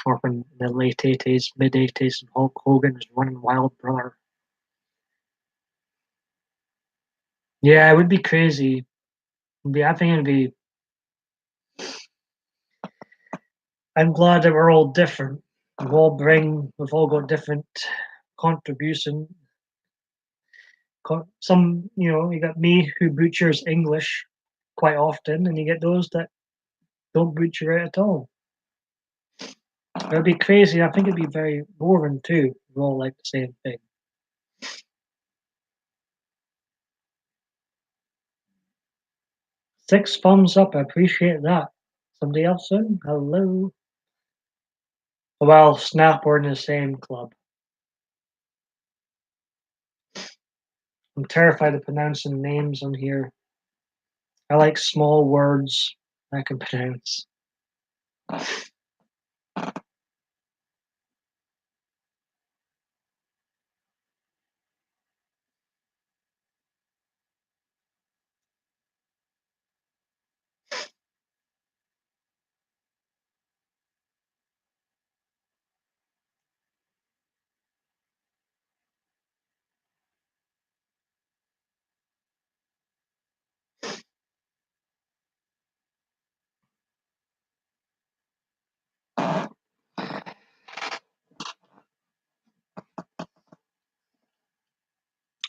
Or when in the late 80s, mid 80s, and Hulk Hogan was running wild, brother. Yeah, it would be crazy. I think it'd be. I'm glad that we're all different. We've all got different contribution. Some, you got me who butchers English quite often, and you get those that don't butcher it at all. It'd be crazy. I think it'd be very boring too. We all like the same thing. 6 thumbs up. I appreciate that. Somebody else in? Hello. Well, Snap, we're in the same club. I'm terrified of pronouncing names on here. I like small words I can pronounce.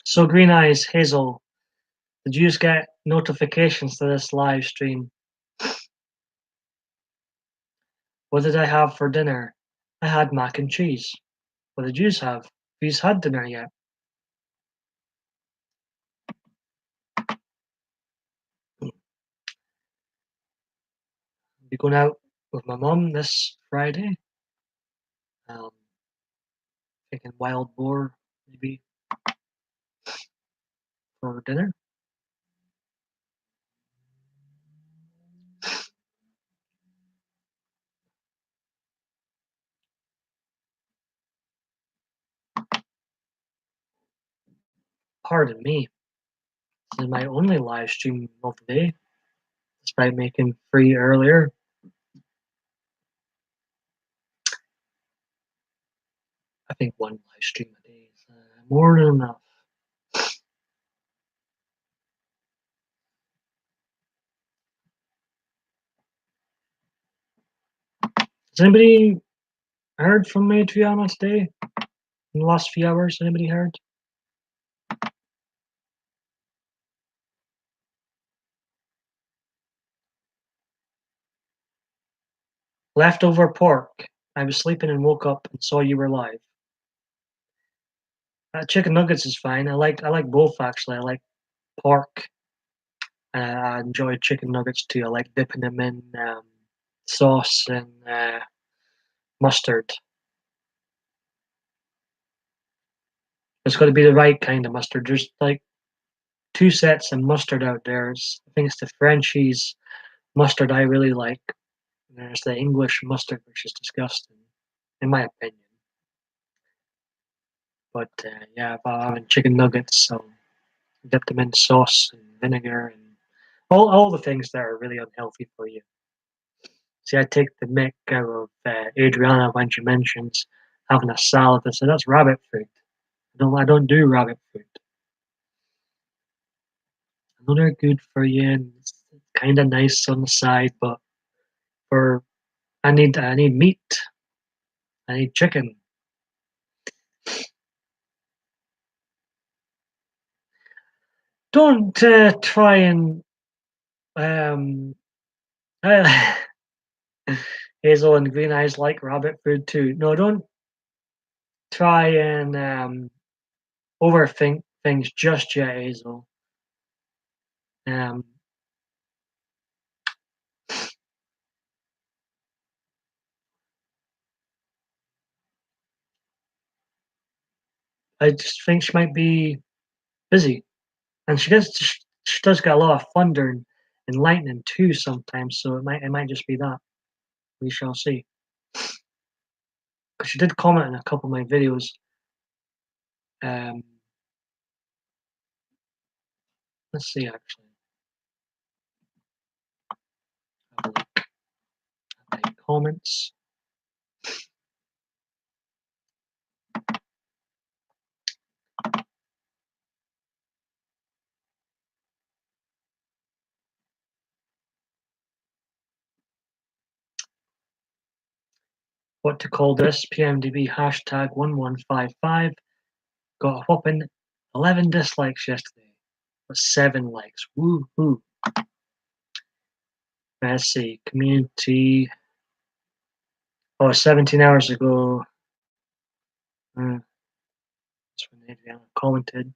So, Green Eyes, Hazel, did you just get notifications to this live stream? What did I have for dinner? I had mac and cheese. What did you have? Have you had dinner yet? Be going out with my mum this Friday. Um, Thinking wild boar maybe for dinner. Pardon me. This is my only live stream of the day, despite making 3 earlier. I think 1 live stream a day is more than enough. Has anybody heard from me, to be honest, today? In the last few hours, anybody heard? Leftover pork. I was sleeping and woke up and saw you were live. Chicken nuggets is fine. I like both actually. I like pork. I enjoy chicken nuggets too. I like dipping them in sauce and mustard. It's got to be the right kind of mustard. There's like 2 sets of mustard out there. I think it's the Frenchies mustard I really like. And there's the English mustard, which is disgusting, in my opinion. But yeah, if I'm having chicken nuggets, I'll dip them in sauce and vinegar and all the things that are really unhealthy for you. See, I take the mick out of Adriana when she mentions having a salad. I said that's rabbit food. I don't do rabbit food. I know they're good for you and it's kind of nice on the side, but for I need meat. I need chicken. Don't try and um, Hazel and Green Eyes like rabbit food too. No, don't try and overthink things just yet, Hazel. Um, I just think she might be busy, and she does get a lot of thunder and lightning too sometimes. So it might just be that. We shall see. Because she did comment in a couple of my videos. Um, let's see actually. Have a look at my comments. What to call this? PMDB hashtag 1155 got a whopping 11 dislikes yesterday, but 7 likes. Woohoo! Let's see. Community. Oh, 17 hours ago. That's when Adriana commented.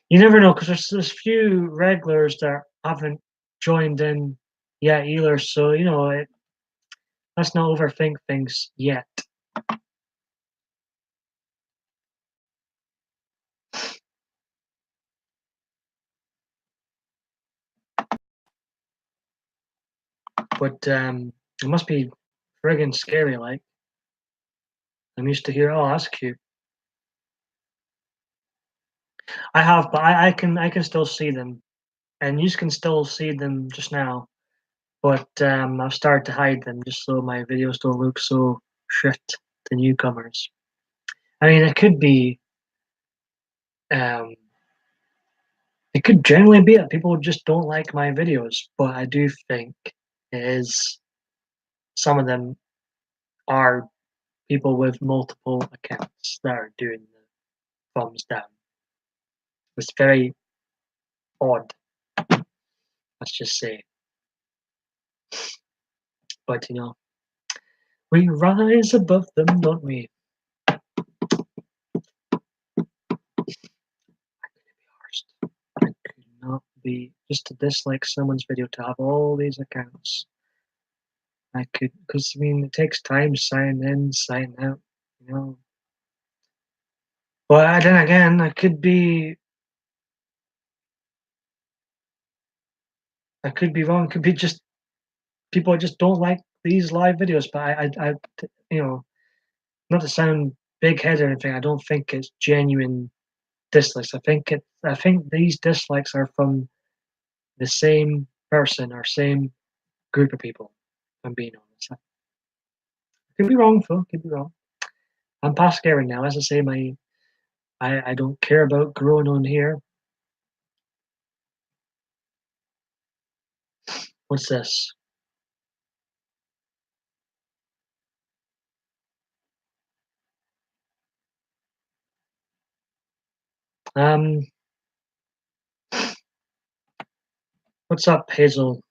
You never know because there's few regulars that haven't joined in yet either. So let's not overthink things yet. But it must be friggin' scary. Like I'm used to hear, oh, that's cute. I have, but I can still see them, and you can still see them just now. But I've started to hide them just so my videos don't look so shit to newcomers. I mean, um, it could generally be that people just don't like my videos, but I do think it is some of them are people with multiple accounts that are doing the thumbs down. It's very odd, let's just say. But we rise above them, don't we? I could not be just to dislike someone's video to have all these accounts. I could, because I mean, it takes time to sign in, sign out, you know. But then again, I could be wrong. It could be just people just don't like these live videos. But you know, not to sound big headed or anything, I don't think it's genuine dislikes. I think these dislikes are from the same person or same group of people. If I'm being honest. I could be wrong, Phil. Could be wrong. I'm past caring now. As I say, I don't care about growing on here. What's this? Um, what's up, Hazel?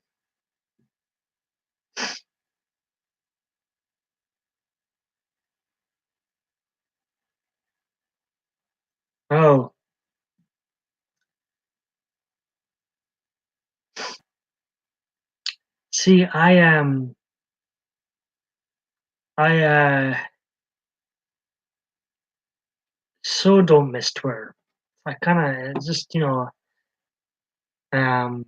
Oh, see, I so don't miss Twitter. I kind of just um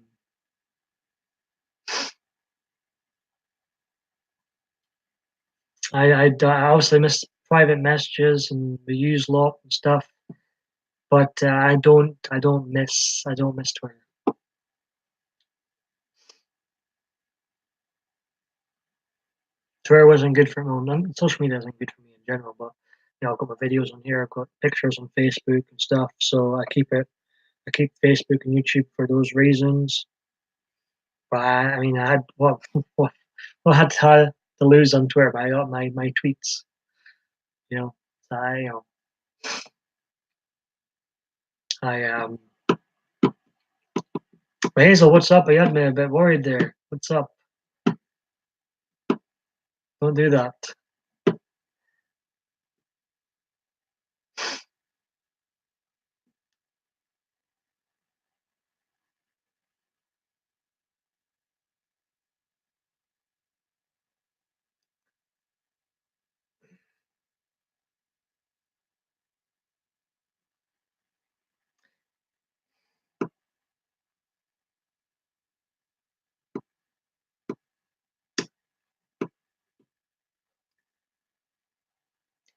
I obviously miss private messages and the use lot and stuff, but I don't miss Twitter. Twitter wasn't good for me. Well, social media isn't good for me in general, but I've got my videos on here. I've got pictures on Facebook and stuff, so I keep it. I keep Facebook and YouTube for those reasons. But I mean, I had what I had to lose on Twitter, but I got my tweets. You know, so I. But Hazel, what's up? You had me a bit worried there. What's up? Don't do that.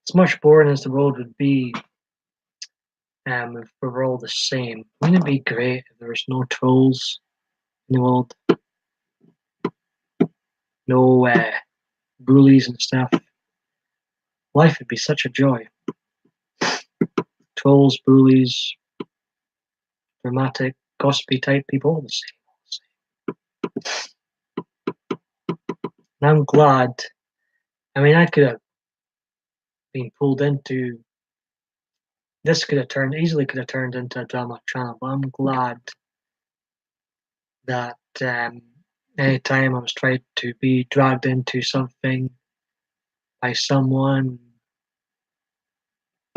As much boring as the world would be, if we were all the same, wouldn't it be great if there was no trolls in the world, no bullies and stuff? Life would be such a joy. Trolls, bullies, dramatic, gossipy type people, all the same. And I'm glad. I mean, I could have been pulled into this. Could have turned into a drama channel, but I'm glad that anytime I was trying to be dragged into something by someone,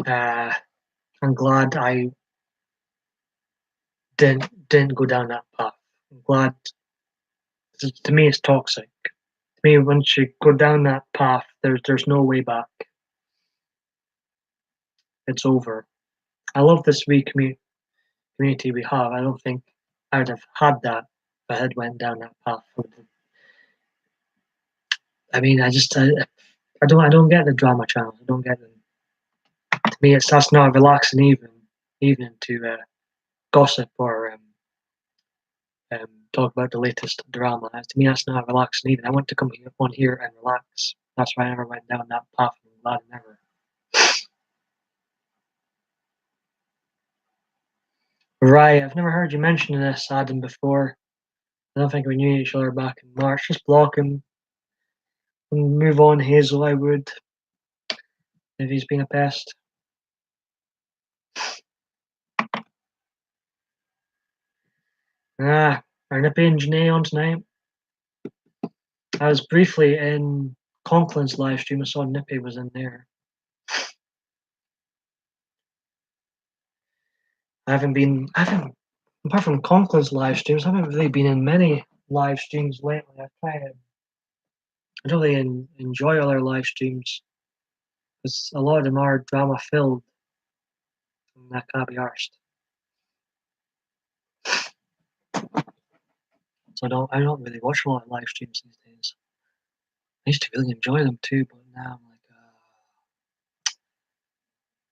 uh, I'm glad I didn't go down that path. I'm glad. To me, it's toxic. To me, once you go down that path, there's no way back. It's over. I love this wee community we have. I don't think I would have had that if I had went down that path. I mean, I don't get the drama channels. I don't get them. To me, that's not a relaxing evening to gossip or talk about the latest drama. To me, that's not a relaxing evening. I want to come on here and relax. That's why I never went down that path. I'm glad I never. Right, I've never heard you mention this, Adam, before. I don't think we knew each other back in March. Just block him and move on, Hazel. I would, if he's been a pest. Are Nippy and Janae on tonight? I was briefly in Conklin's live stream. I saw Nippy was in there. Apart from Conklin's live streams, I haven't really been in many live streams lately. I don't really enjoy other live streams because a lot of them are drama filled, and that can't be arsed. So I don't really watch a lot of live streams these days. I used to really enjoy them too, but now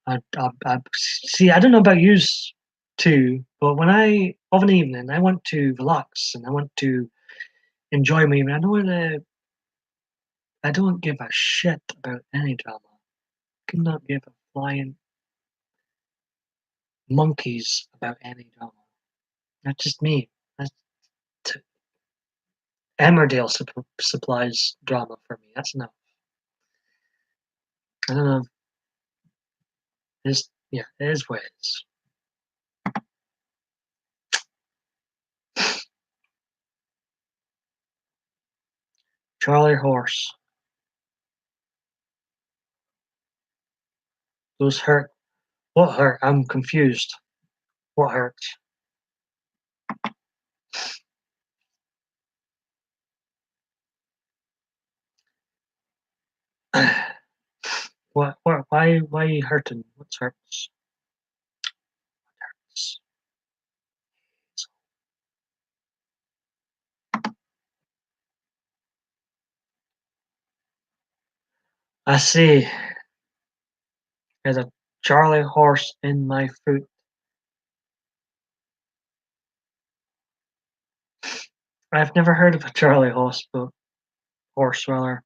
I'm like, I see. I don't know about you too, but when of an evening I want to relax and I want to enjoy my evening. I don't give a shit about any drama. I could not give a flying monkeys about any drama. That's just me. That's t- Emmerdale supplies drama for me. That's enough. I don't know. Yeah, it is what it is. Charlie Horse. Those hurt. What hurt? I'm confused. What hurt? What? Why are you hurting? What's hurts? I see. There's a Charlie horse in my foot. I've never heard of a Charlie horse, but horse rather.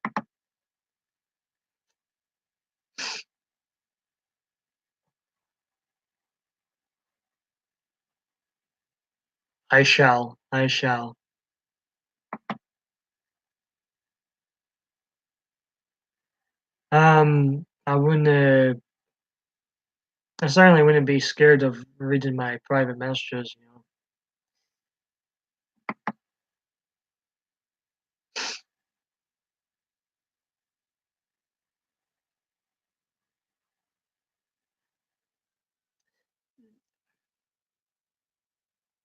I shall. I shall. I wouldn't. I certainly wouldn't be scared of reading my private messages. You know.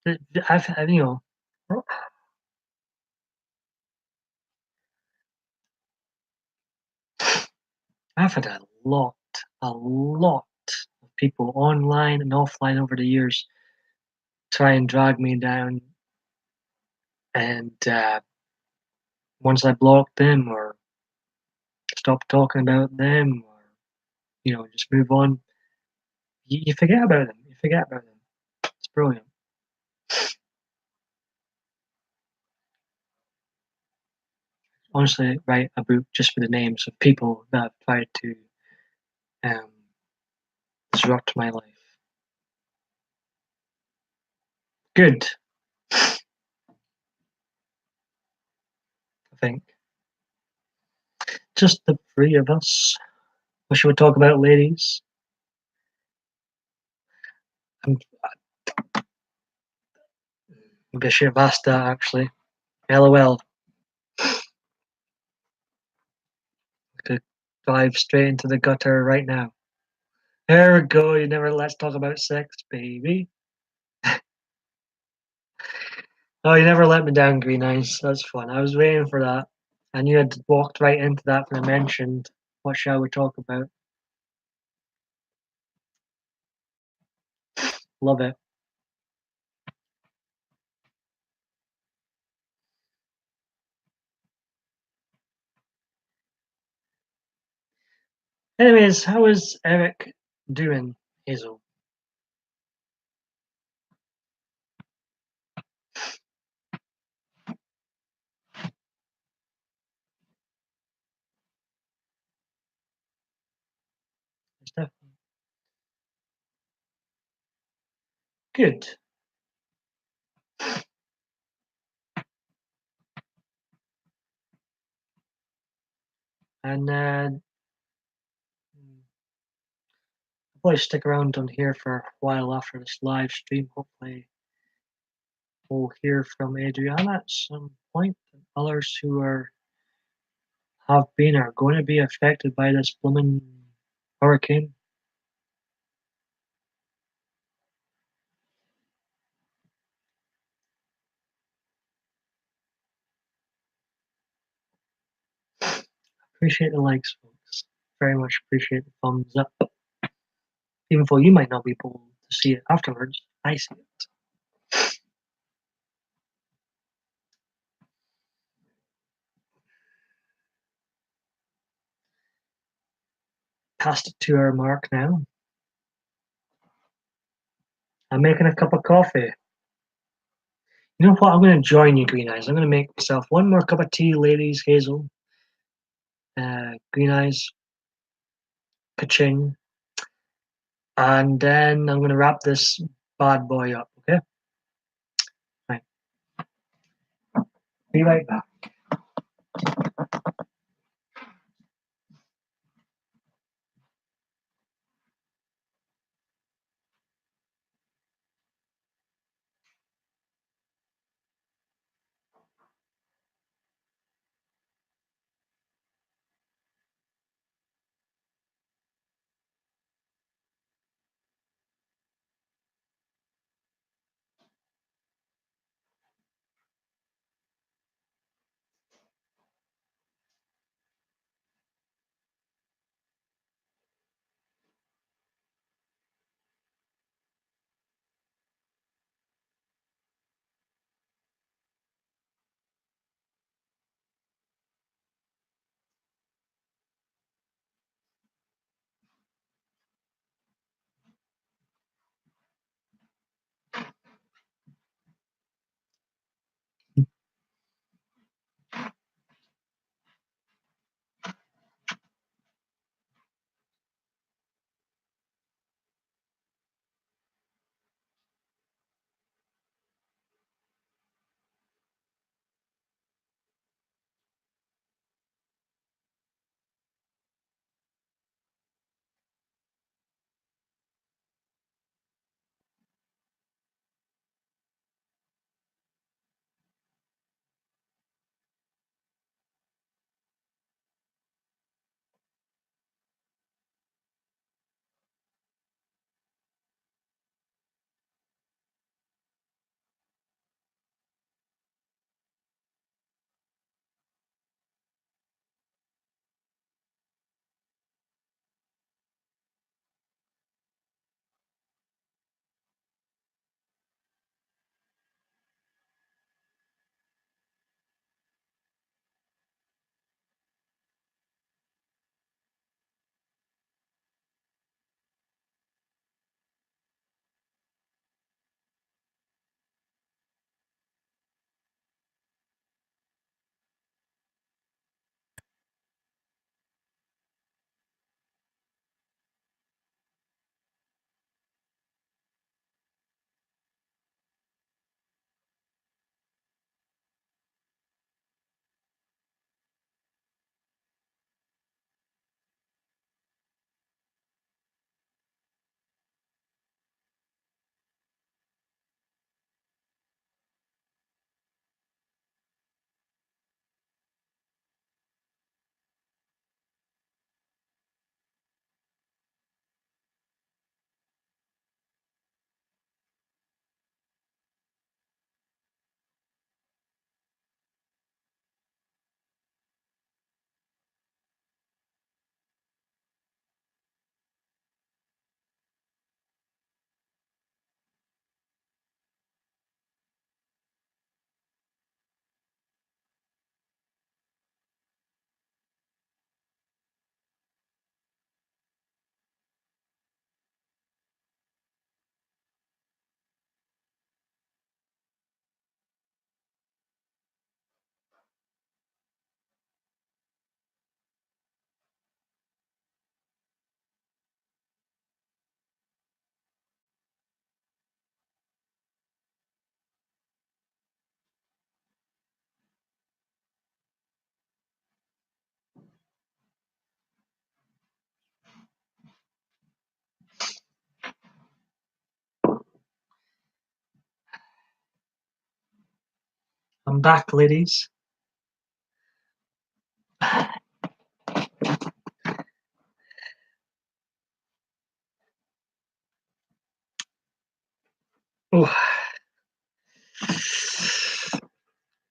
You know, I've had a lot of people online and offline over the years try and drag me down, and once I block them or stop talking about them, or just move on, you forget about them. You forget about them. It's brilliant. Honestly, write a book just for the names of people that have tried to um, disrupt my life. Good, I think. Just the three of us. What should we talk about, ladies? I'm, Maybe I should have asked that actually. LOL. Could dive straight into the gutter right now. There we go. You never let's talk about sex, baby. Oh, you never let me down, Green Eyes. That's fun. I was waiting for that. And you had walked right into that when I mentioned what shall we talk about. Love it. Anyways, how is Eric doing, Hazel? It's definitely good. And I'll probably stick around on here for a while after this live stream. Hopefully, we'll hear from Adriana at some point and others who have been or going to be affected by this blooming hurricane. Appreciate the likes, folks. Very much appreciate the thumbs up. Even though you might not be able to see it afterwards, I see it. Past the 2 hour mark now. I'm making a cup of coffee. You know what? I'm going to join you, Green Eyes. I'm going to make myself one more cup of tea, ladies. Hazel, Green Eyes, Kaching, and then I'm going to wrap this bad boy up. Okay. Right. Be right back. I'm back, ladies. Oh,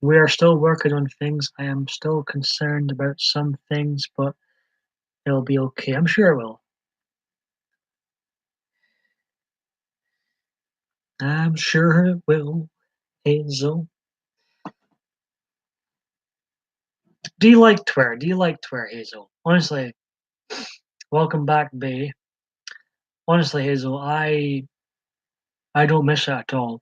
we are still working on things. I am still concerned about some things, but it'll be okay. I'm sure it will. I'm sure it will, Hazel. Do you like Twitter? Do you like Twitter, Hazel? Honestly, welcome back, Bay. Honestly, Hazel, I don't miss it at all.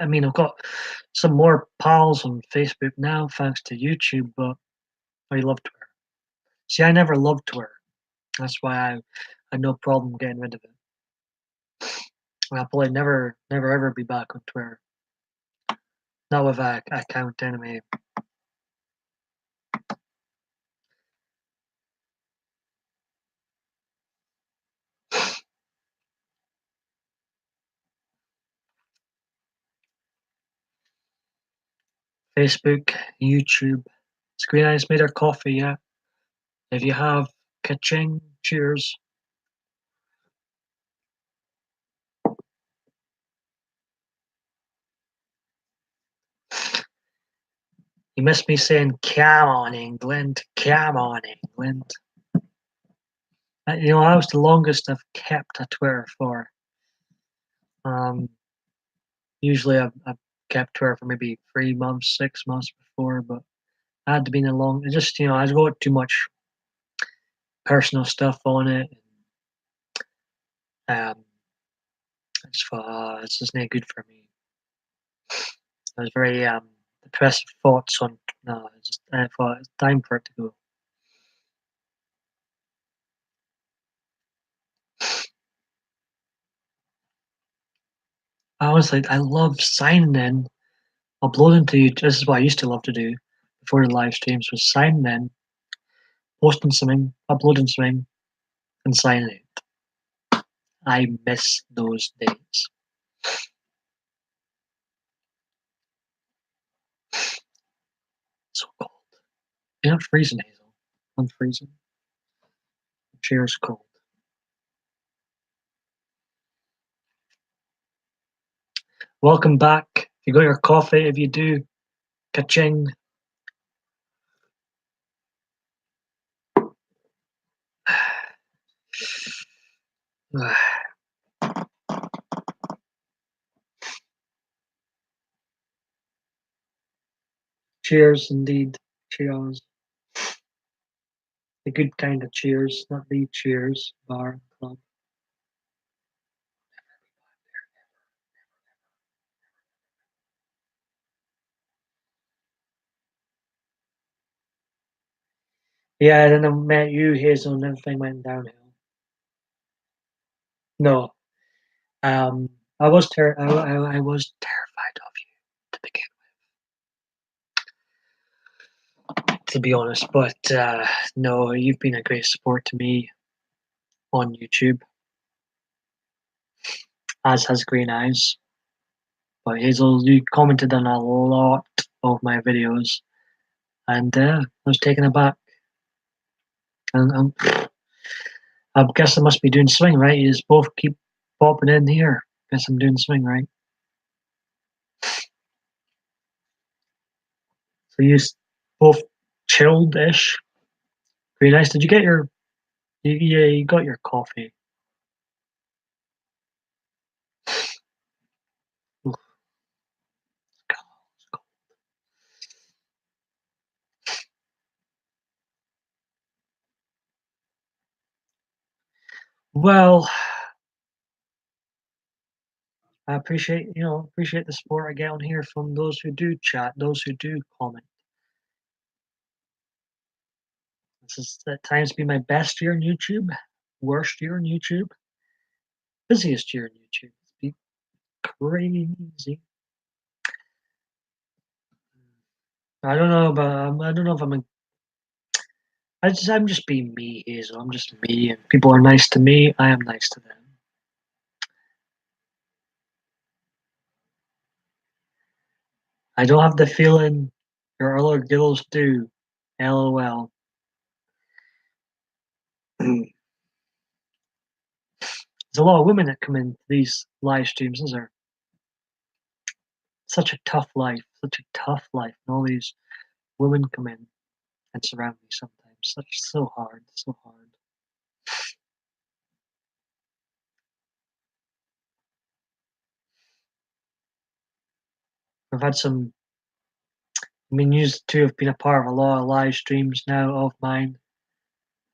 I mean, I've got some more pals on Facebook now, thanks to YouTube, but I love Twitter. See, I never loved Twitter. That's why I had no problem getting rid of it. I'll probably never ever be back on Twitter. Not with that account anyway. Facebook, YouTube. Screen Eyes made our coffee, yeah. If you have, ka-ching, cheers. You missed me saying, come on, England, come on, England. You know, that was the longest I've kept a Twitter for. Usually I've kept Twitter for maybe 3 months, 6 months before, but I had to be in a long, it just, I wrote too much personal stuff on it. Um, I just thought, this is not good for me. I was very depressive thoughts on, no, I thought it's time for it to go. Honestly, I love signing in, uploading to YouTube. This is what I used to love to do before the live streams was signing in, posting something, uploading something, and signing it. I miss those days. So cold. You're not freezing, Hazel. I'm freezing. Cheers, cold. Welcome back. If you got your coffee, if you do, ka-ching. Cheers, indeed. Cheers. The good kind of cheers, not the cheers bar club. Yeah, then I met you, Hazel, and everything went downhill. No, I was I was terrified of you to begin with, to be honest. But no, you've been a great support to me on YouTube, as has Green Eyes. But Hazel, you commented on a lot of my videos, and I was taken aback. And I guess I must be doing swing right. You just both keep popping in here. Guess I'm doing swing right. So you both chilled-ish. Very nice. Did you get your? Yeah, you got your coffee. Oof, it's cold. Well, I appreciate the support I get on here from those who do chat, those who do comment. This has at times been my best year on YouTube, worst year on YouTube, busiest year on YouTube. It's been crazy. I don't know, but I don't know if I'm a I'm just being me, Hazel. I'm just me, and people are nice to me. I am nice to them. I don't have the feeling your other girls do. LOL. There's a lot of women that come into these live streams, isn't there? Such a tough life, such a tough life. And all these women come in and surround me sometimes. So hard, so hard. I've had some. I mean, you two have been a part of a lot of live streams now of mine.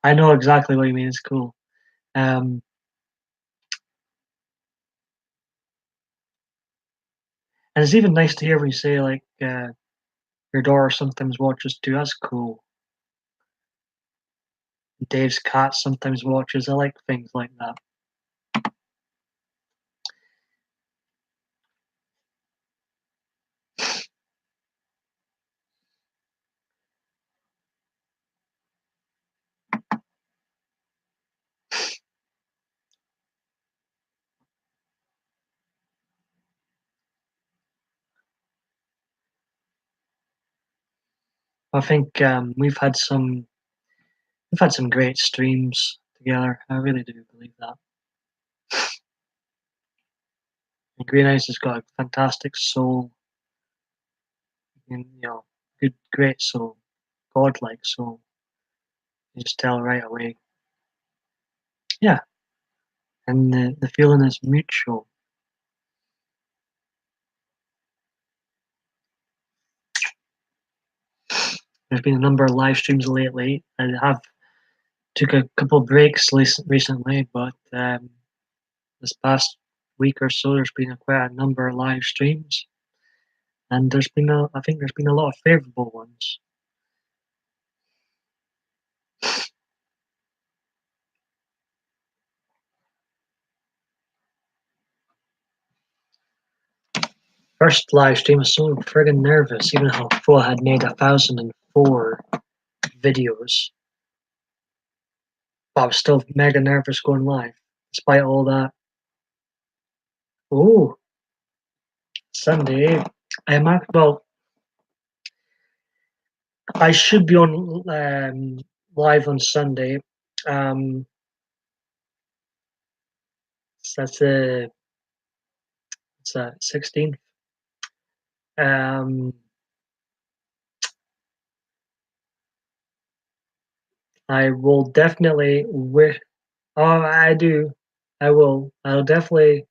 I know exactly what you mean. It's cool. Um, and it's even nice to hear when you say like your daughter sometimes watches too. That's cool. Dave's cat sometimes watches. I like things like that. I think we've had some great streams together. I really do believe that. And Greenhouse has got a fantastic soul, and good, great soul, godlike soul. You just tell right away. Yeah, and the feeling is mutual. There's been a number of live streams lately. I have took a couple of breaks recently, but this past week or so, there's been quite a number of live streams, and I think there's been a lot of favourable ones. First live stream was so friggin' nervous, even though I had made 1,004 videos. But I was still mega nervous going live, despite all that. Oh, Sunday. Well, I should be on live on Sunday. So that's it's 16th. Um, I will definitely wish. Oh, I do. I will. I'll definitely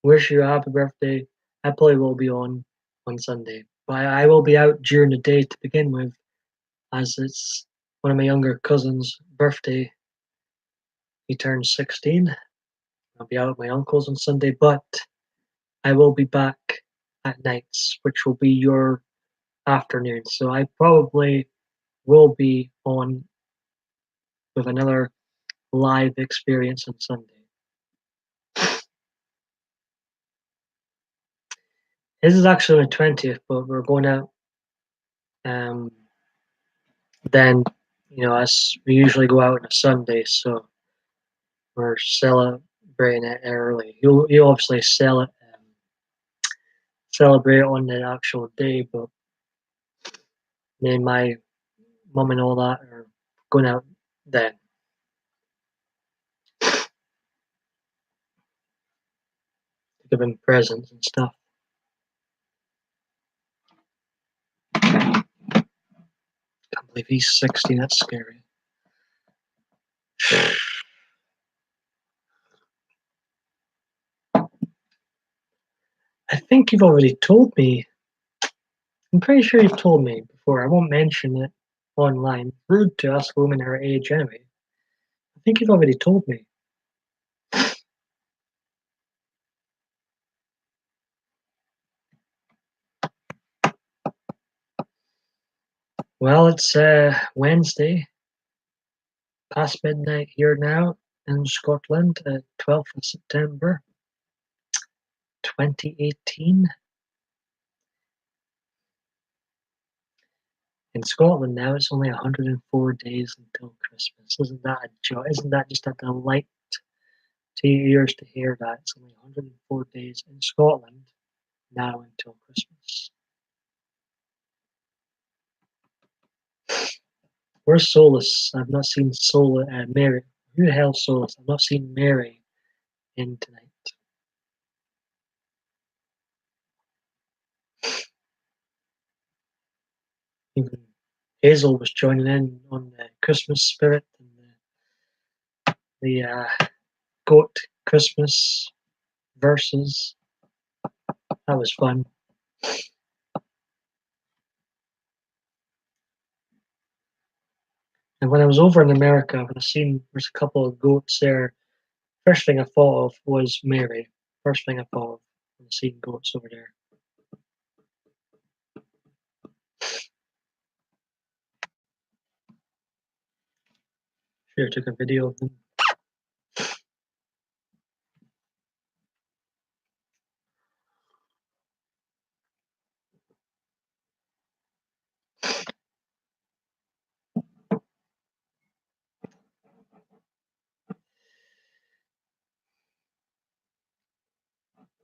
wish you a happy birthday. I probably will be on Sunday, but I will be out during the day to begin with, as it's one of my younger cousin's birthday. He turns 16. I'll be out at my uncle's on Sunday, but I will be back at nights, which will be your afternoon. So I probably will be on with another live experience on Sunday. This is actually the 20th, but we're going out. Then, as we usually go out on a Sunday, so we're celebrating it early. You obviously celebrate on the actual day, but me and my mum and all that are going out then. To give him presents and stuff. Can't believe he's 16. That's scary. I think you've already told me. I'm pretty sure you've told me before. I won't mention it online. Rude to ask a woman her age anyway. I think you've already told me. Well, it's Wednesday, past midnight here now in Scotland, 12th of September, 2018. In Scotland now, it's only 104 days until Christmas. Isn't that a joy? Isn't that just a delight to your ears to hear that? It's only 104 days in Scotland now until Christmas. Where's Solus? I've not seen Mary. Who the hell's Solus? I've not seen Mary in tonight. Even Hazel was joining in on the Christmas spirit and the goat Christmas verses. That was fun. And when I was over in America, when I seen there's a couple of goats there, first thing I thought of was Mary. First thing I thought of when I seen goats over there. Should have took a video of them.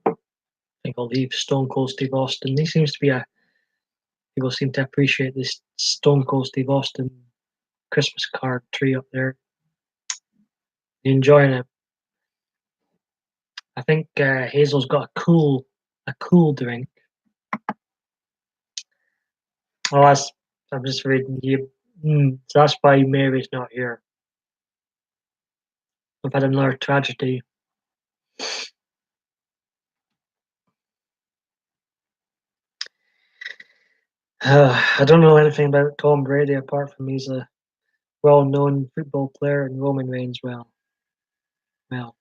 I think I'll leave Stone Cold Steve Austin. He seems to be people seem to appreciate this Stone Cold Steve Austin Christmas card tree up there. Enjoying it. I think Hazel's got a cool drink. Oh, I'm just reading you. So that's why Mary's not here. We've had another tragedy. I don't know anything about Tom Brady apart from he's a well-known football player and Roman Reigns, well, a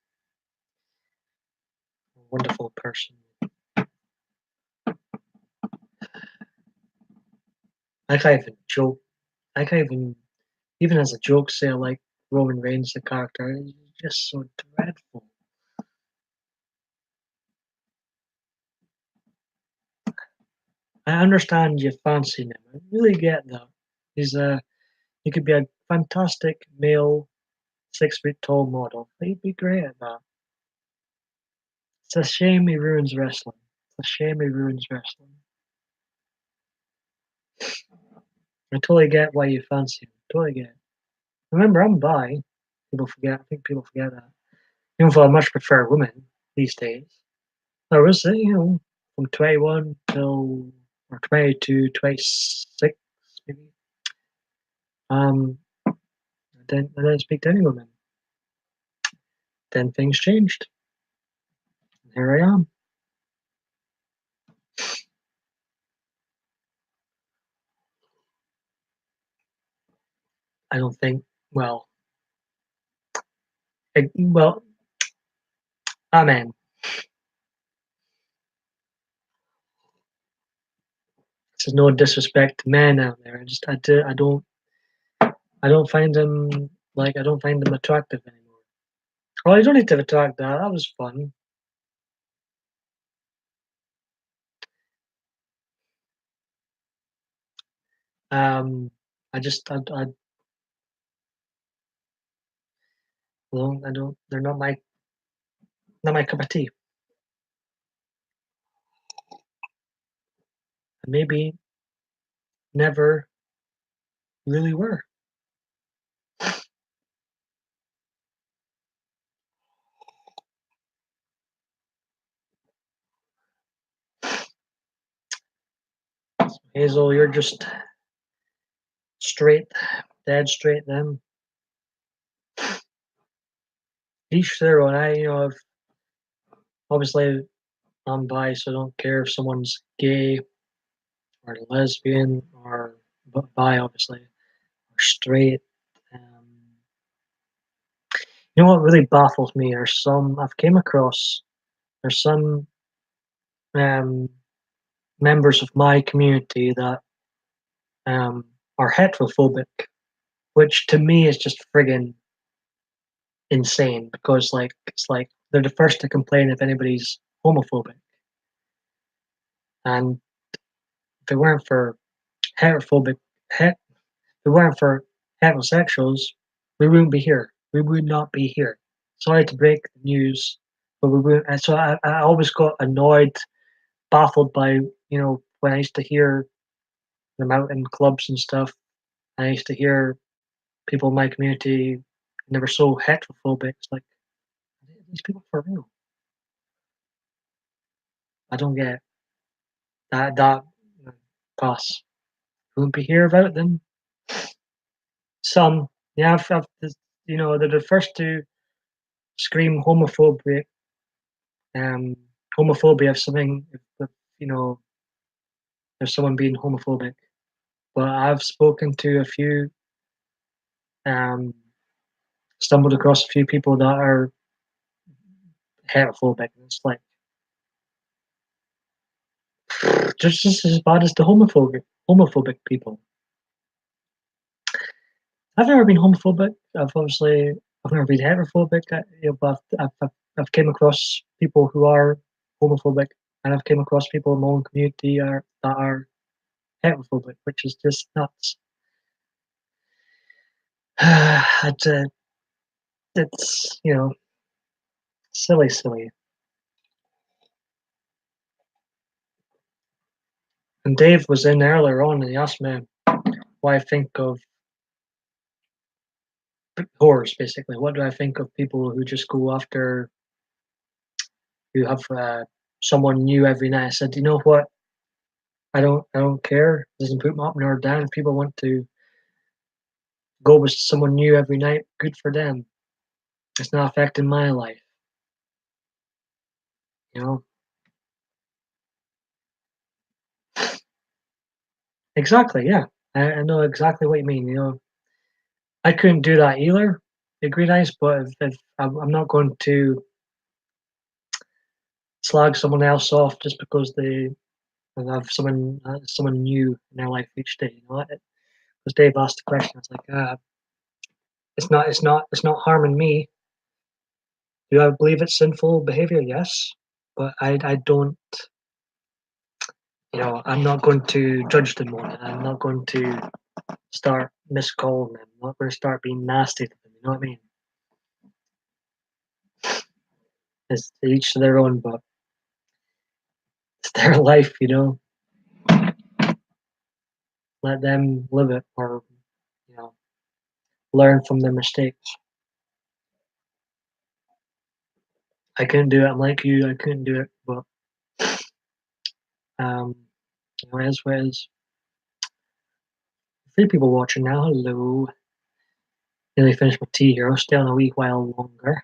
wonderful person. I can't even joke. I can't even as a joke, say I like Roman Reigns, the character. It's just so dreadful. I understand you fancy him. I really get that. He could be a fantastic male, 6 foot tall model. He'd be great at that. It's a shame he ruins wrestling. It's a shame he ruins wrestling. I totally get why you fancy him. Totally get it. Remember, I'm bi. People forget. I think people forget that. Even though I much prefer women these days. I was, from 21 till or 22, 26, maybe. I didn't speak to any women. Then things changed. And here I am. I don't think. Well, well, amen. This is no disrespect to men out there. I don't find them I don't find them attractive anymore. Oh, you don't need to attract that. That was fun. Um, I just I well, I don't. They're not my cup of tea. Maybe never really were. Hazel, you're just straight, dead straight. Them each their own. Obviously I'm bi, so I don't care if someone's gay or lesbian or bi, obviously, or straight. Um, you know what really baffles me are some I've came across. There's some um, members of my community that are heterophobic, which to me is just friggin' insane because it's like they're the first to complain if anybody's homophobic. And if it weren't for heterophobic, if it weren't for heterosexuals, we wouldn't be here. We would not be here. Sorry to break the news, but we would. And so I always got annoyed, baffled by when I used to hear them out in clubs and stuff. I used to hear people in my community, and they were so heterophobic. It's like, are these people for real? I don't get that pass. Wouldn't be here about them. Some, yeah, they're the first to scream um, homophobia if something, if you know, there's someone being homophobic. But I've spoken to a few, um, stumbled across a few people that are heterophobic. And it's like just as bad as the homophobic people. I've never been homophobic. I've never been heterophobic. But I've came across people who are homophobic, and I've came across people in my own community that are heterophobic, which is just nuts. It's silly. And Dave was in earlier on, and he asked me what I think of whores. Basically, what do I think of people who just go after who have someone new every night? I said, you know what? I don't care. It doesn't put me up nor down. If people want to go with someone new every night, good for them. It's not affecting my life, you know. Exactly, yeah. I know exactly what you mean. I couldn't do that either. Agree, nice, but if I'm not going to slag someone else off just because they have someone new in their life each day. Because Dave asked the question, it's like, it's not harming me. Do I believe it's sinful behavior? Yes, but I don't. I'm not going to judge them on it. I'm not going to start miscalling them. I'm not going to start being nasty to them. You know what I mean? It's each to their own, but it's their life. Let them live it, or you know, learn from their mistakes. I couldn't do it. I'm like you. I couldn't do it, but um, it is what it is. Three people watching now. Hello. Nearly finished my tea here. I'll stay on a wee while longer.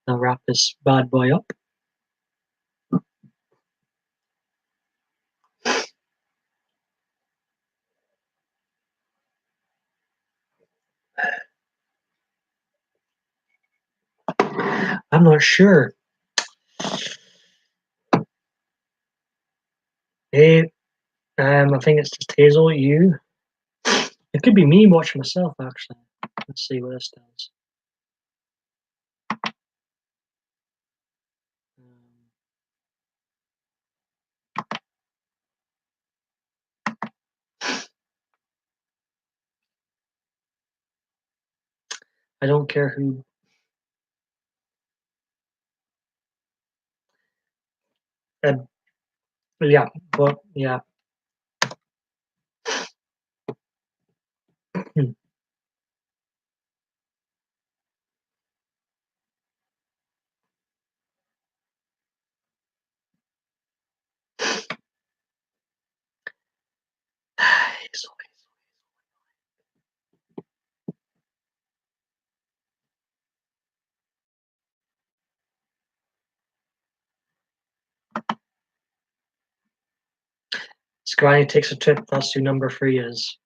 I'll wrap this bad boy up. I'm not sure. Hey, I think it's just Hazel. You. It could be me watching myself actually. Let's see what this does. Um, I don't care who. Uh, yeah, but yeah. Hazel. Granny takes a trip. That's who number 3 is.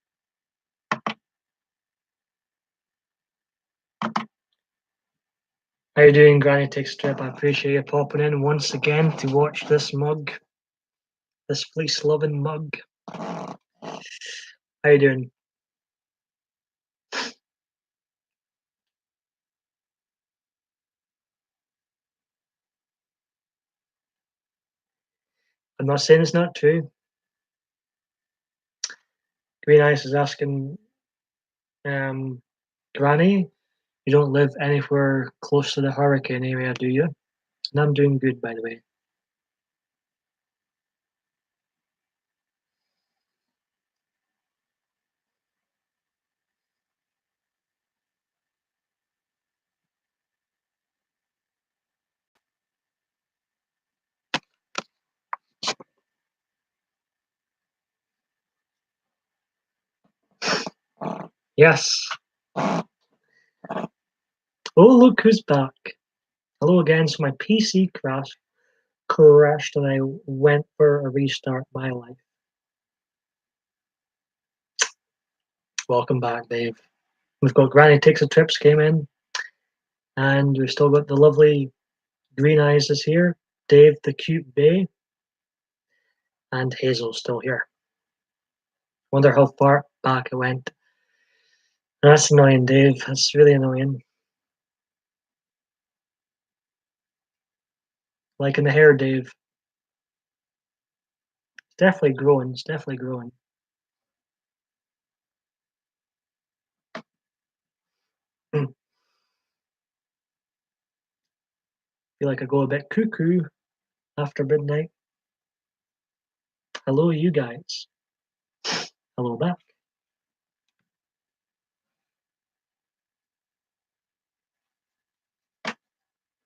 How you doing, Granny takes a trip? I appreciate you popping in once again to watch this mug, this fleece-loving mug. How you doing? I'm not saying it's not true. Green Ice is asking, um, Granny, you don't live anywhere close to the hurricane area, do you? And I'm doing good, by the way. Yes. Oh, look who's back. Hello again. So my PC crashed and I went for a restart my life. Welcome back, Dave. We've got Granny Takes a Trips came in, and we've still got the lovely Green Eyes is here, Dave the Cute Bay, and Hazel's still here. Wonder how far back it went. That's annoying, Dave. That's really annoying. Like in the hair, Dave. It's definitely growing. It's definitely growing. Feel like I go a bit cuckoo after midnight. Hello, you guys. Hello back.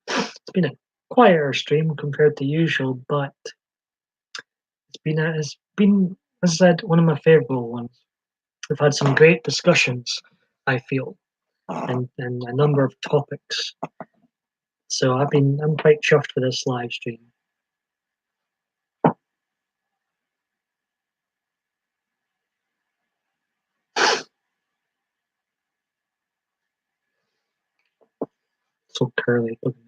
It's been a quieter stream compared to usual, but it's been, as I said, one of my favorite ones. We've had some great discussions, I feel, and a number of topics. So I'm quite chuffed with this live stream. So curly. Look at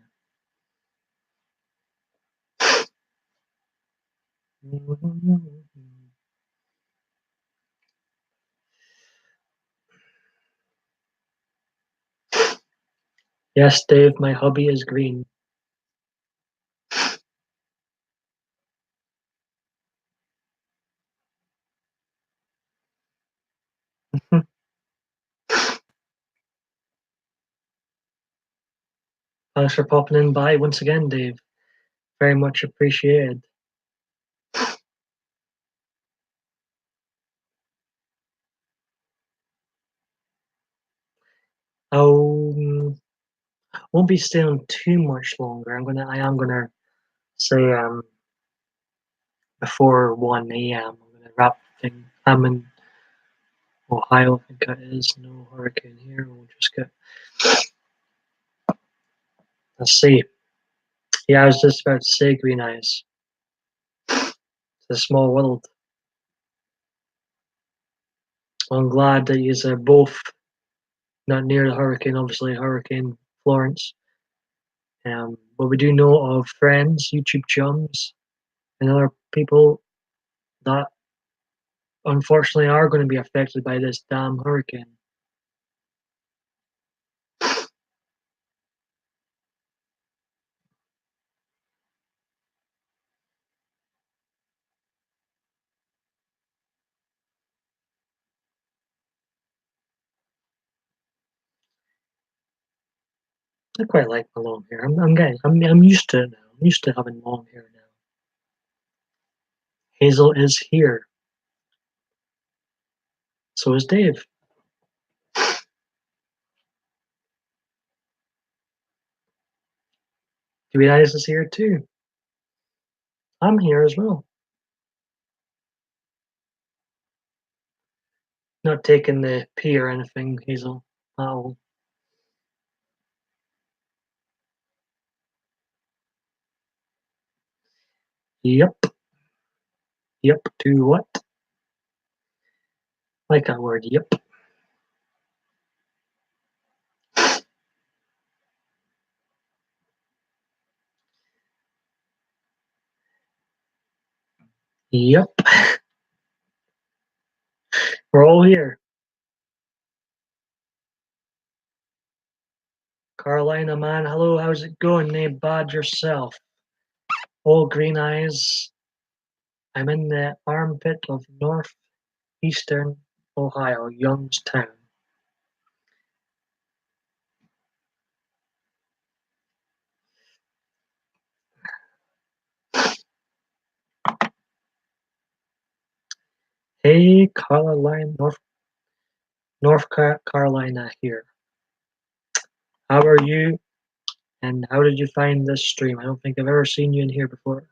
that. Yes, Dave, my hubby is green. Thanks for popping in by once again, Dave. Very much appreciated. I won't be staying too much longer. I am gonna say before 1 a.m. I'm gonna wrap the thing. I'm in Ohio, I think it is. No hurricane here. We'll just get. Let's see. Yeah, I was just about to say Green Eyes. It's a small world. I'm glad that you are both not near the hurricane. Obviously, Hurricane Florence. But we do know of friends, YouTube chums, and other people that unfortunately are going to be affected by this damn hurricane. I quite like my long hair. I'm used to it now. I'm used to having long hair now. Hazel is here. So is Dave. Green Eyes is here too. I'm here as well. Not taking the pee or anything, Hazel. Oh. Yep. Yep. To what? Like that word. Yep. Yep. We're all here. Carolina, man. Hello. How's it going? Named Bad yourself. Oh, Green Eyes. I'm in the armpit of northeastern Ohio, Youngstown. Hey, Carolina, North Carolina here. How are you? And how did you find this stream? I don't think I've ever seen you in here before.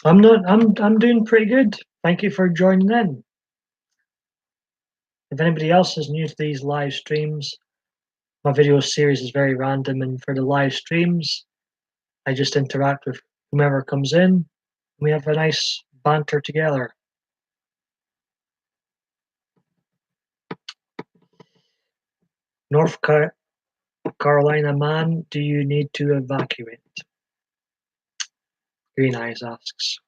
I'm doing pretty good. Thank you for joining in. If anybody else is new to these live streams, my video series is very random, and for the live streams, I just interact with whomever comes in. We have a nice banter together. North Carolina man, do you need to evacuate? Green Eyes asks.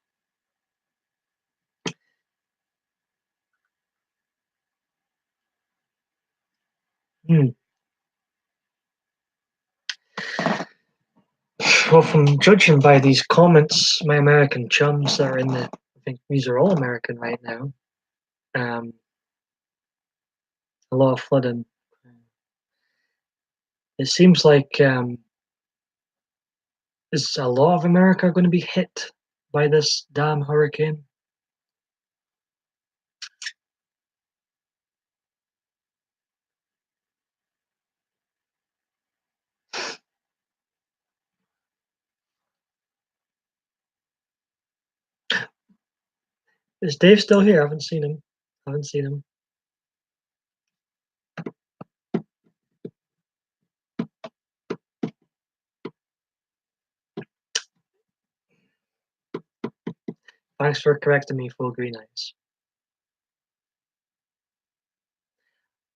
Hmm. Well, from judging by these comments, my American chums that are in the, I think these are all American right now. A lot of flooding. It seems like is a lot of America going to be hit by this damn hurricane? Is Dave still here? I haven't seen him. I haven't seen him. Thanks for correcting me, full green eyes.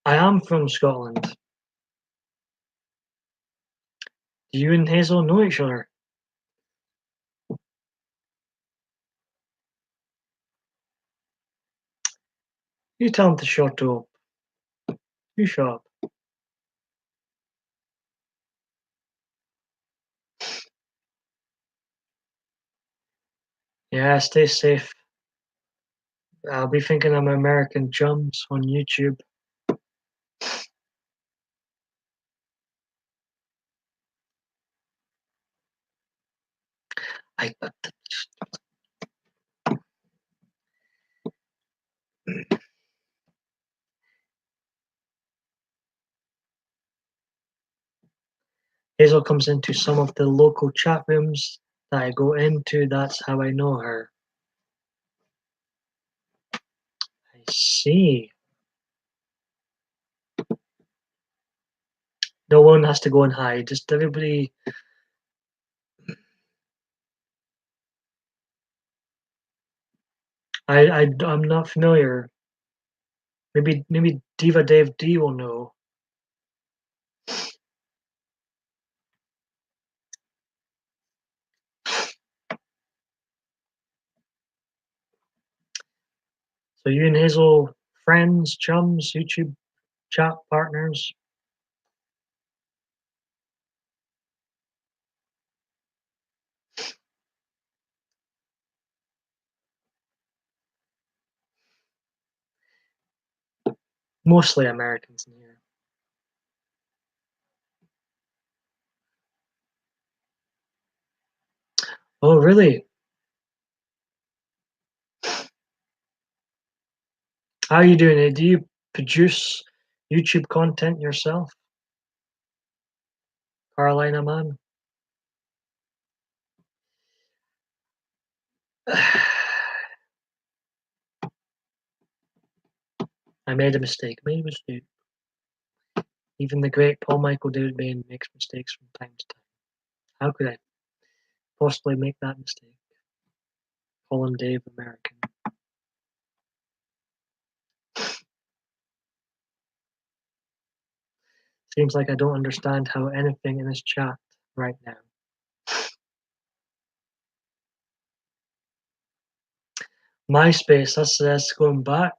I am from Scotland. Do you and Hazel know each other? You tell him to shut up. You shut up. Yeah, stay safe. I'll be thinking I'm American Chums on YouTube. I Hazel comes into some of the local chat rooms that I go into. That's how I know her. I see. No one has to go and hide. Just everybody. I'm not familiar. Maybe Diva Dave D will know. So you and Hazel friends, chums, YouTube chat partners. Mostly Americans in here. Oh, really? How are you doing it? Do you produce YouTube content yourself, Carolina man? I made a mistake. Made a mistake. Even the great Paul Michael David Bain makes mistakes from time to time. How could I possibly make that mistake? Call him Dave American. Seems like I don't understand how anything in this chat right now. MySpace, that's going back.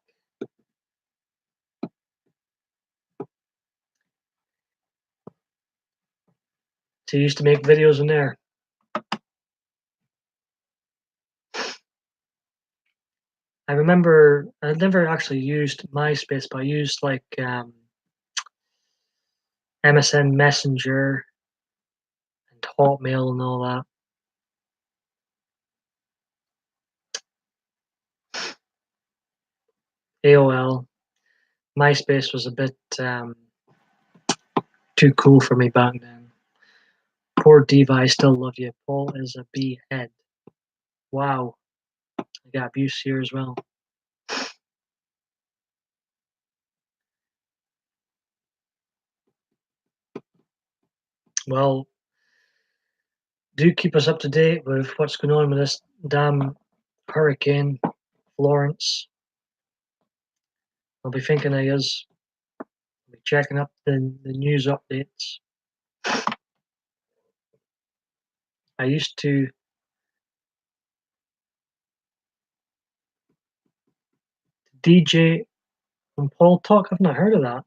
So you used to make videos in there. I remember I never actually used MySpace, but I used like MSN Messenger and Hotmail and all that. AOL. MySpace was a bit too cool for me back then. Poor Diva, I still love you. Paul is a B head. Wow. I got abuse here as well. Well, do keep us up to date with what's going on with this damn hurricane, Florence. I'll be thinking of yous. I'll be checking up the news updates. I used to DJ on Paul Talk. I've not heard of that.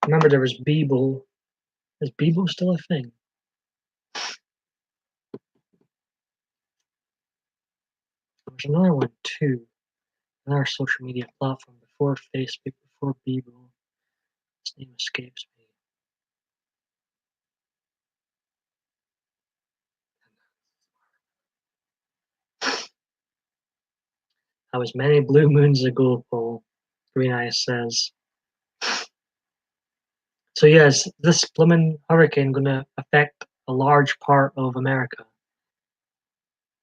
Remember there was Bebo. Is Bebo still a thing? There's another one too. Another social media platform before Facebook, before Bebo. His name escapes me. That was many blue moons ago, Paul. Green Eyes says. So yes, this blooming hurricane gonna affect a large part of America.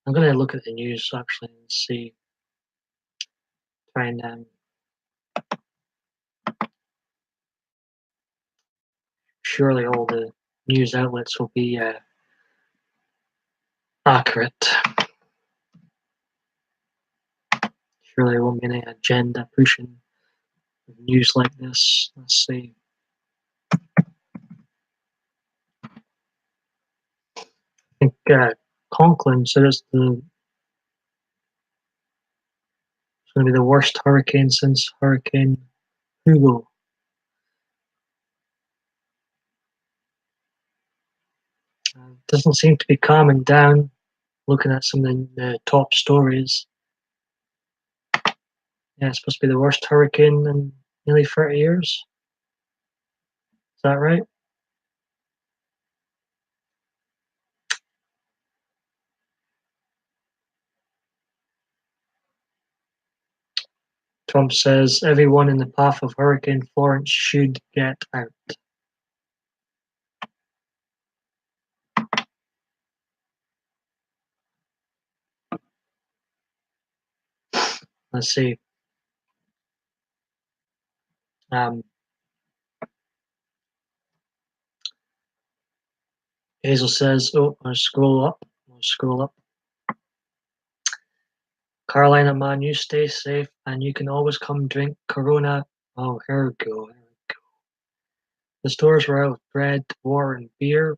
I'm gonna look at the news actually and see, try and surely all the news outlets will be accurate. Surely there won't be any agenda pushing news like this. Let's see. I think Conklin said it's going to be the worst hurricane since Hurricane Hugo. Doesn't seem to be calming down. Looking at some of the top stories, yeah, it's supposed to be the worst hurricane in nearly 30 years. Is that right? Trump says everyone in the path of Hurricane Florence should get out. Let's see. Hazel says, oh, I'll scroll up. Carolina man, you stay safe and you can always come drink Corona. Oh, here we go. The stores were out of bread, water, and beer.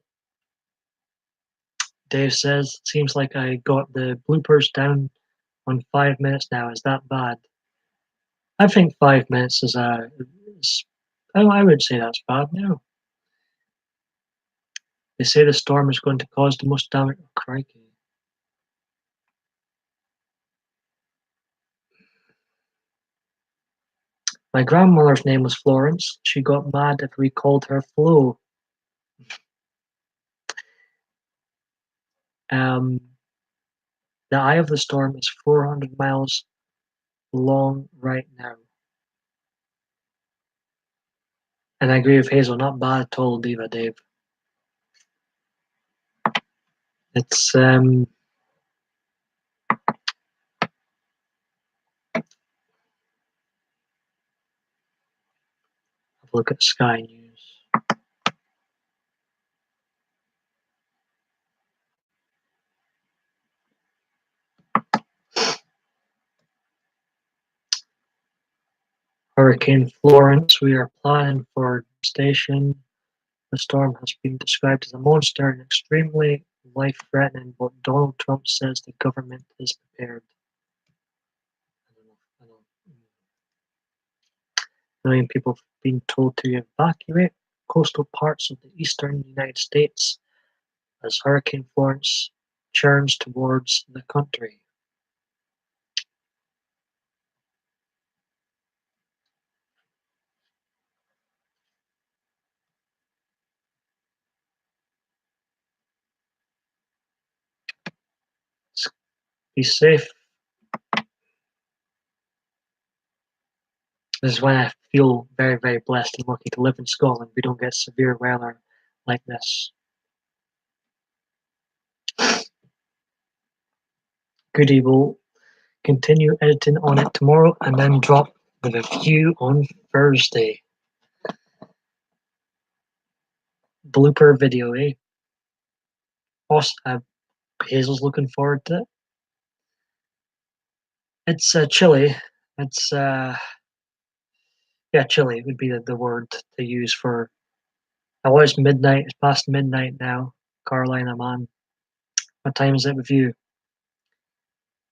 Dave says, seems like I got the bloopers down on 5 minutes now. Is that bad? I think 5 minutes is I would say that's bad now. They say the storm is going to cause the most damage. Oh, crikey. My grandmother's name was Florence. She got mad if we called her Flo. The eye of the storm is 400 miles long right now. And I agree with Hazel, not bad at all, Diva Dave. It's have a look at Sky News. Hurricane Florence, we are planning for devastation. The storm has been described as a monster and extremely life-threatening, but Donald Trump says the government is prepared. I don't know. A million people have been told to evacuate coastal parts of the eastern United States as Hurricane Florence churns towards the country. Be safe. This is why I feel very, very blessed and lucky to live in Scotland. We don't get severe weather like this. Goody will continue editing on it tomorrow and then drop the review on Thursday. Blooper video, eh? Awesome. Hazel's looking forward to it. It's chilly. It's yeah, chilly would be the word to use for. I was midnight. It's past midnight now. Caroline, I'm on. What time is it with you?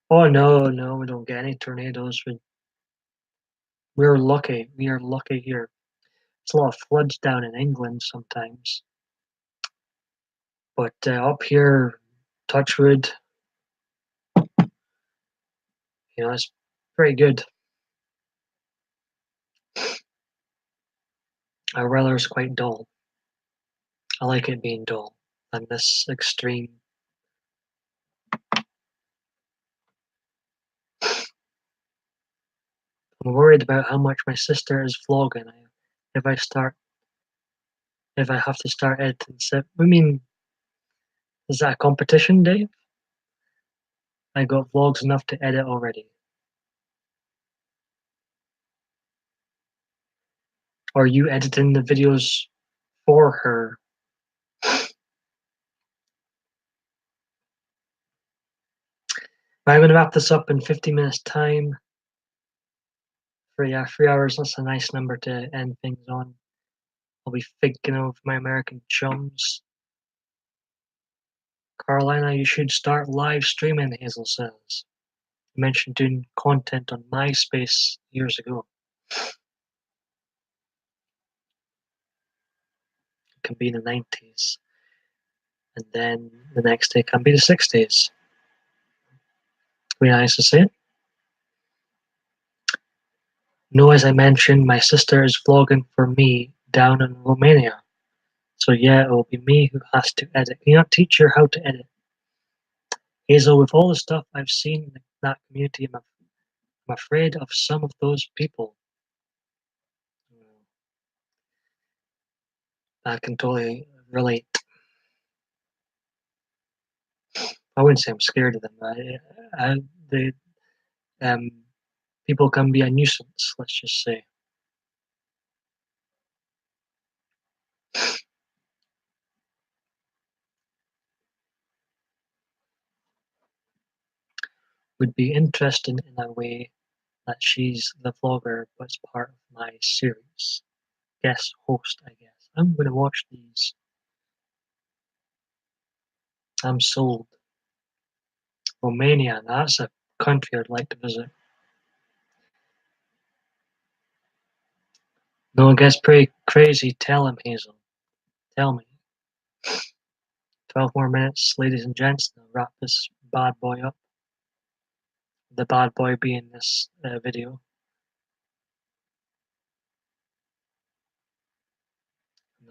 Oh no, no, we don't get any tornadoes. We're lucky. We are lucky here. It's a lot of floods down in England sometimes, but up here, Touchwood, it's pretty good. Our weather is quite dull. I like it being dull and this extreme. I'm worried about how much my sister is vlogging. If I start, if I have to start editing, I mean, is that a competition, Dave? I got vlogs enough to edit already. Are you editing the videos for her? I'm going to wrap this up in 50 minutes time. 3 hours, that's a nice number to end things on. I'll be thinking of my American chums. Carolina, you should start live streaming, Hazel says. You mentioned doing content on MySpace years ago. It can be in the 90s. And then the next day can be the 60s. Be nice to see it. No, as I mentioned, my sister is vlogging for me down in Romania. So yeah, it will be me who has to edit. Can you not teach her how to edit? Hazel, with all the stuff I've seen in that community, I'm afraid of some of those people. I can totally relate. I wouldn't say I'm scared of them. Um, people can be a nuisance, let's just say. Would be interesting in a way that she's the vlogger, but it's part of my series. Guest host, I guess. I'm gonna watch these. I'm sold. Romania, that's a country I'd like to visit. No, it gets pretty crazy. Tell him, Hazel. Tell me. 12 more minutes, ladies and gents. I'll wrap this bad boy up. The bad boy being this video.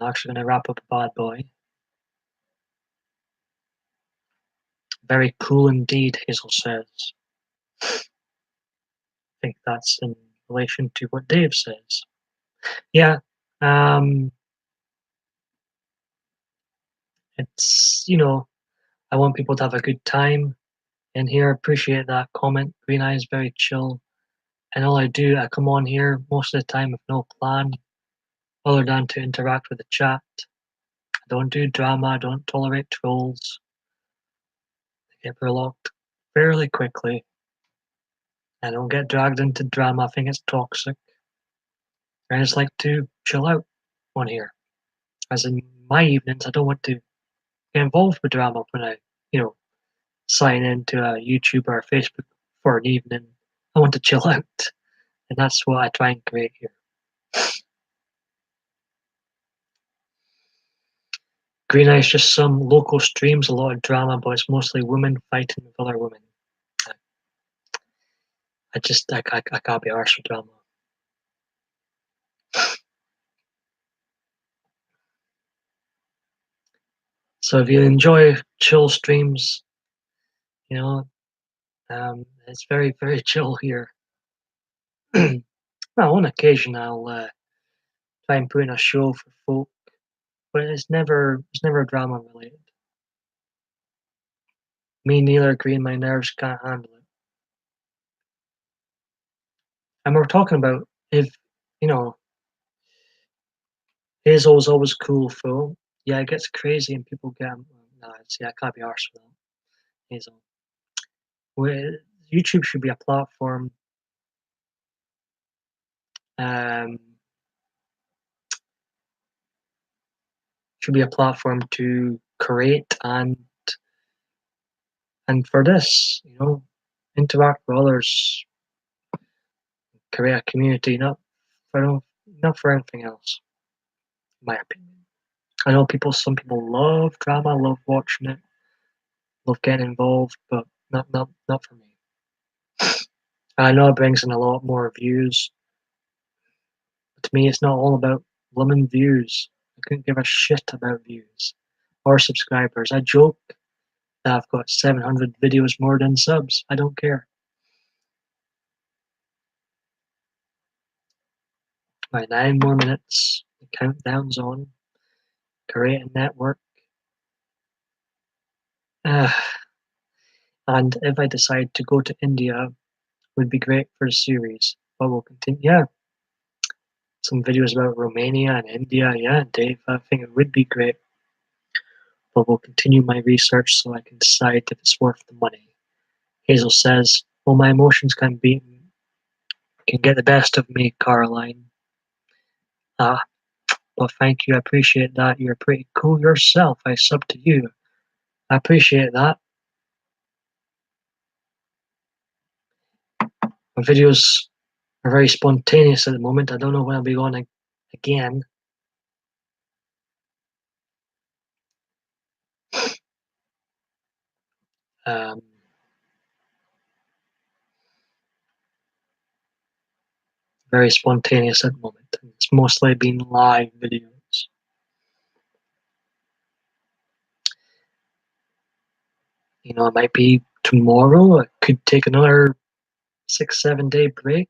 I'm actually going to wrap up a bad boy. Very cool indeed, Hazel says. I think that's in relation to what Dave says. Yeah, it's, I want people to have a good time in here. I appreciate that comment. Green Eye is very chill. And all I do, I come on here most of the time with no plan other than to interact with the chat. I don't do drama, I don't tolerate trolls. I get blocked fairly quickly. I don't get dragged into drama, I think it's toxic. I just like to chill out on here. As in my evenings, I don't want to get involved with drama when I, sign into a YouTube or a Facebook for an evening. I want to chill out. And that's what I try and create here. Green Eye is just some local streams, a lot of drama, but it's mostly women fighting with other women. I can't be arsed with drama. So if you enjoy chill streams, it's very, very chill here. Well, on occasion I'll try and put in a show for folk, but it's never drama related. Me neither, Green. My nerves can't handle it. And we're talking about if you know Hazel's always cool, Phil. Yeah, it gets crazy and people get. Nah, see, I can't be arsed with that. Hazel. Well, YouTube should be a platform. Um, should be a platform to create and for this, interact with others, create a community, for not for anything else, in my opinion. I know some people love drama, love watching it, love getting involved, but not for me. I know it brings in a lot more views, but to me, it's not all about lemon views. I couldn't give a shit about views or subscribers. I joke that I've got 700 videos more than subs. I don't care. Right, 9 more minutes. The countdown's on. Create a network. Uh, and if I decide to go to India, would be great for the series. But we'll continue. Yeah, some videos about Romania and India. Yeah, Dave, I think it would be great. But we'll continue my research so I can decide if it's worth the money. Hazel says, "Well, my emotions can get the best of me, Caroline." Ah, well, thank you. I appreciate that. You're pretty cool yourself. I sub to you. I appreciate that. My videos are very spontaneous at the moment. I don't know when I'll be going again. Um, very spontaneous at the moment. It's mostly been live videos. It might be tomorrow. I could take another 6, 7 day break.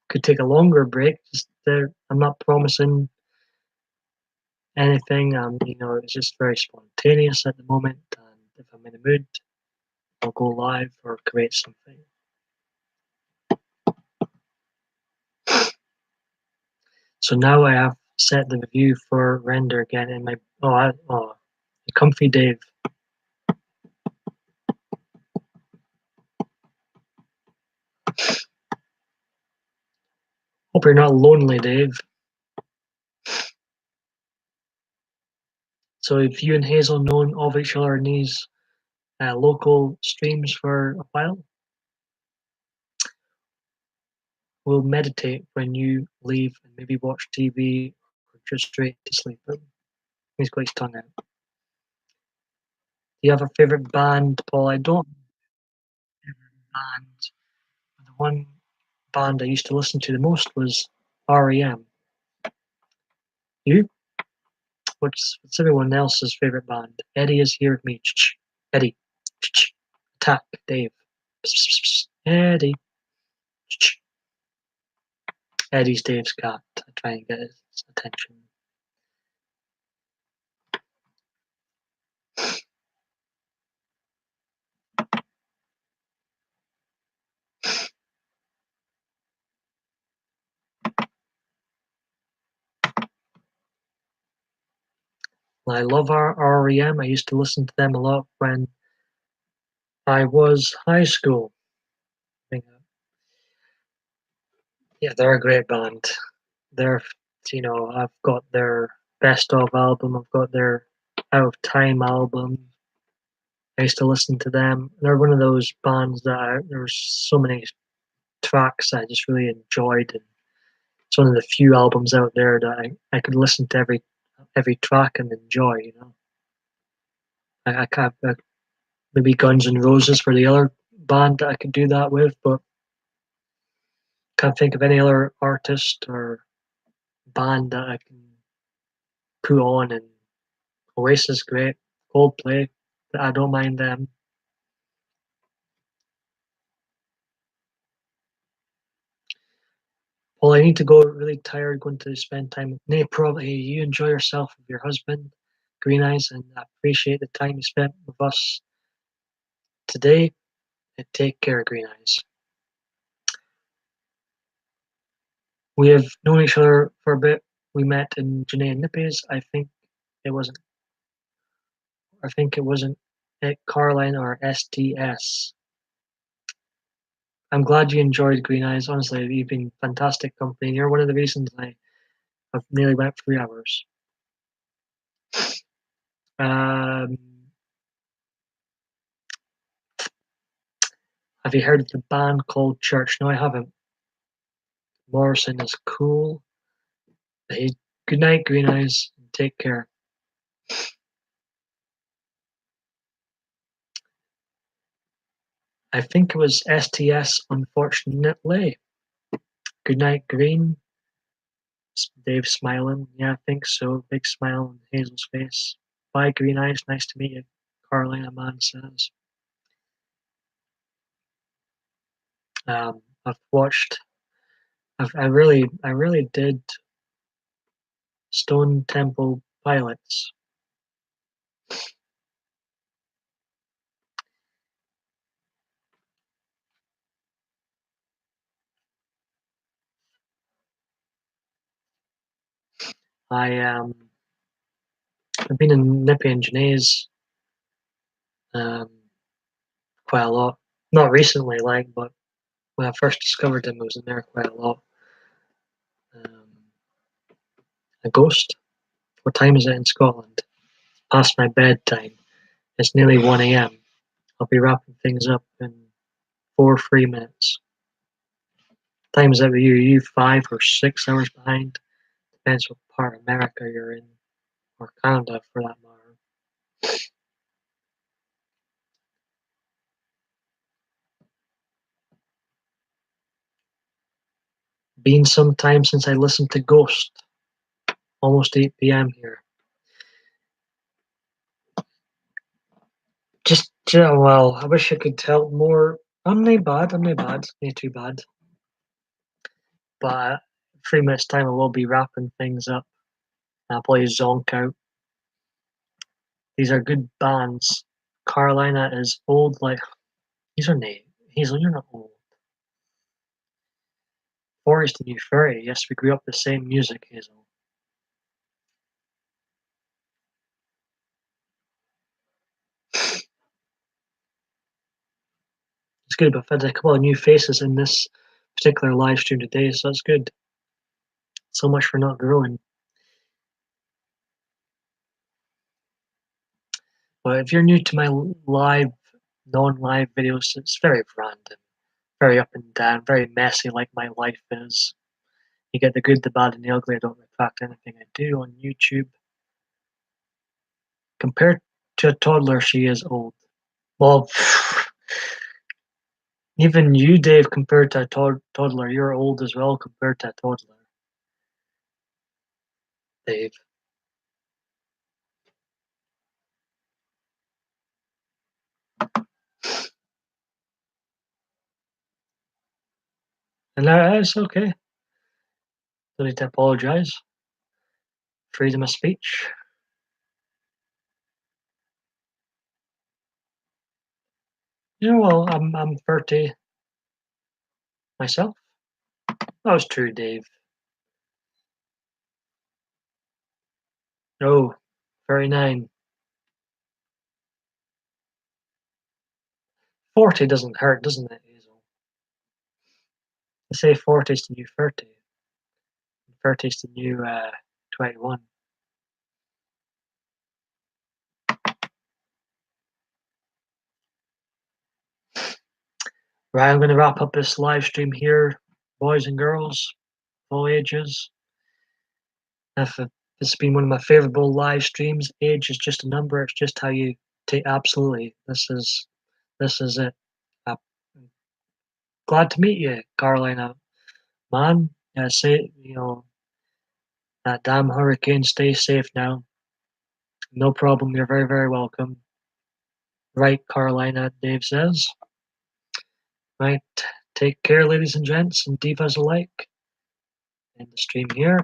Could take a longer break. Just there, I'm not promising anything. It's just very spontaneous at the moment. And if I'm in the mood, I'll go live or create something. So now I have set the view for render again in my comfy Dave. Hope you're not lonely, Dave. So if you and Hazel known of each other in these local streams for a while, we'll meditate when you leave and maybe watch TV or just straight to sleep. He's got his tongue out. Do you have a favorite band, Paul? I don't have a favorite band. The one band I used to listen to the most was REM. You? What's everyone else's favorite band? Eddie is here with me. Eddie. Attack, Dave. Eddie. Eddie's Dave's cat. I try and get his attention. I love REM. I used to listen to them a lot when I was high school. Yeah, they're a great band. They're, I've got their best of album. I've got their Out of Time album. I used to listen to them. They're one of those bands that there's so many tracks I just really enjoyed, and it's one of the few albums out there that I could listen to every track and enjoy. I can't maybe Guns N' Roses for the other band that I could do that with, but can't think of any other artist or band that I can put on. And Oasis great, Coldplay, I don't mind them. Well, I need to go. Really tired. Going to spend time with April. Hey, you enjoy yourself with your husband, Green Eyes, and I appreciate the time you spent with us today. And take care, Green Eyes. We have known each other for a bit. We met in Janae and Nippes. It wasn't. I think it wasn't at Caroline or STS. I'm glad you enjoyed Green Eyes. Honestly, you've been fantastic company. You're one of the reasons I've nearly went 3 hours. Um, have you heard of the band called Church? No, I haven't. Morrison is cool. Hey, good night, Green Eyes. Take care. I think it was STS, unfortunately. Good night, Green. Dave smiling. Yeah, I think so. Big smile on Hazel's face. Bye, Green Eyes. Nice to meet you. Carolina Man says. I've watched. I really did Stone Temple Pilots. I I've been in Nippy and Janae's um quite a lot. Not recently, but when I first discovered him, I was in there quite a lot. Um, a ghost. What time is it in Scotland? Past my bedtime. It's nearly 1 a.m. I'll be wrapping things up in 4 free minutes. Time is it with you? Are you 5 or 6 hours behind? Depends what part of America you're in, or Canada for that matter. Been some time since I listened to Ghost. Almost 8 p.m. here. Just, yeah, well, I wish I could tell more. I'm not bad. I'm not bad. Not too bad. But 3 minutes time, I will be wrapping things up. I'll play Zonk out. These are good bands. Carolina is old, like these are Nate. Hazel, you're not old. Forest and you 30. Yes, we grew up the same music, Hazel. It's good, but I've had a couple of new faces in this particular live stream today, so that's good. So much for not growing. But if you're new to my live, non-live videos, it's very random, very up and down, very messy, like my life is. You get the good, the bad, and the ugly. I don't retract anything I do on YouTube. Compared to a toddler, she is old. Well, even you, Dave, compared to a toddler, you're old as well compared to a toddler, Dave. And that's okay. Don't need to apologize. Freedom of speech. You know, well, I'm 30 myself. That was true, Dave. No, 39. 40 doesn't hurt, doesn't it, Hazel? I say 40 is the new 30. 30 is the new 21. Right, I'm going to wrap up this live stream here, boys and girls, all ages. If this has been one of my favorable live streams, age is just a number. It's just how you take. Absolutely, this is it. I'm glad to meet you, Carolina. Man, yeah, say that damn hurricane. Stay safe now. No problem. You're very very welcome. Right, Carolina. Dave says. Right. Take care, ladies and gents, and divas alike. end the stream here.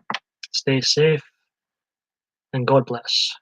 Stay safe and God bless.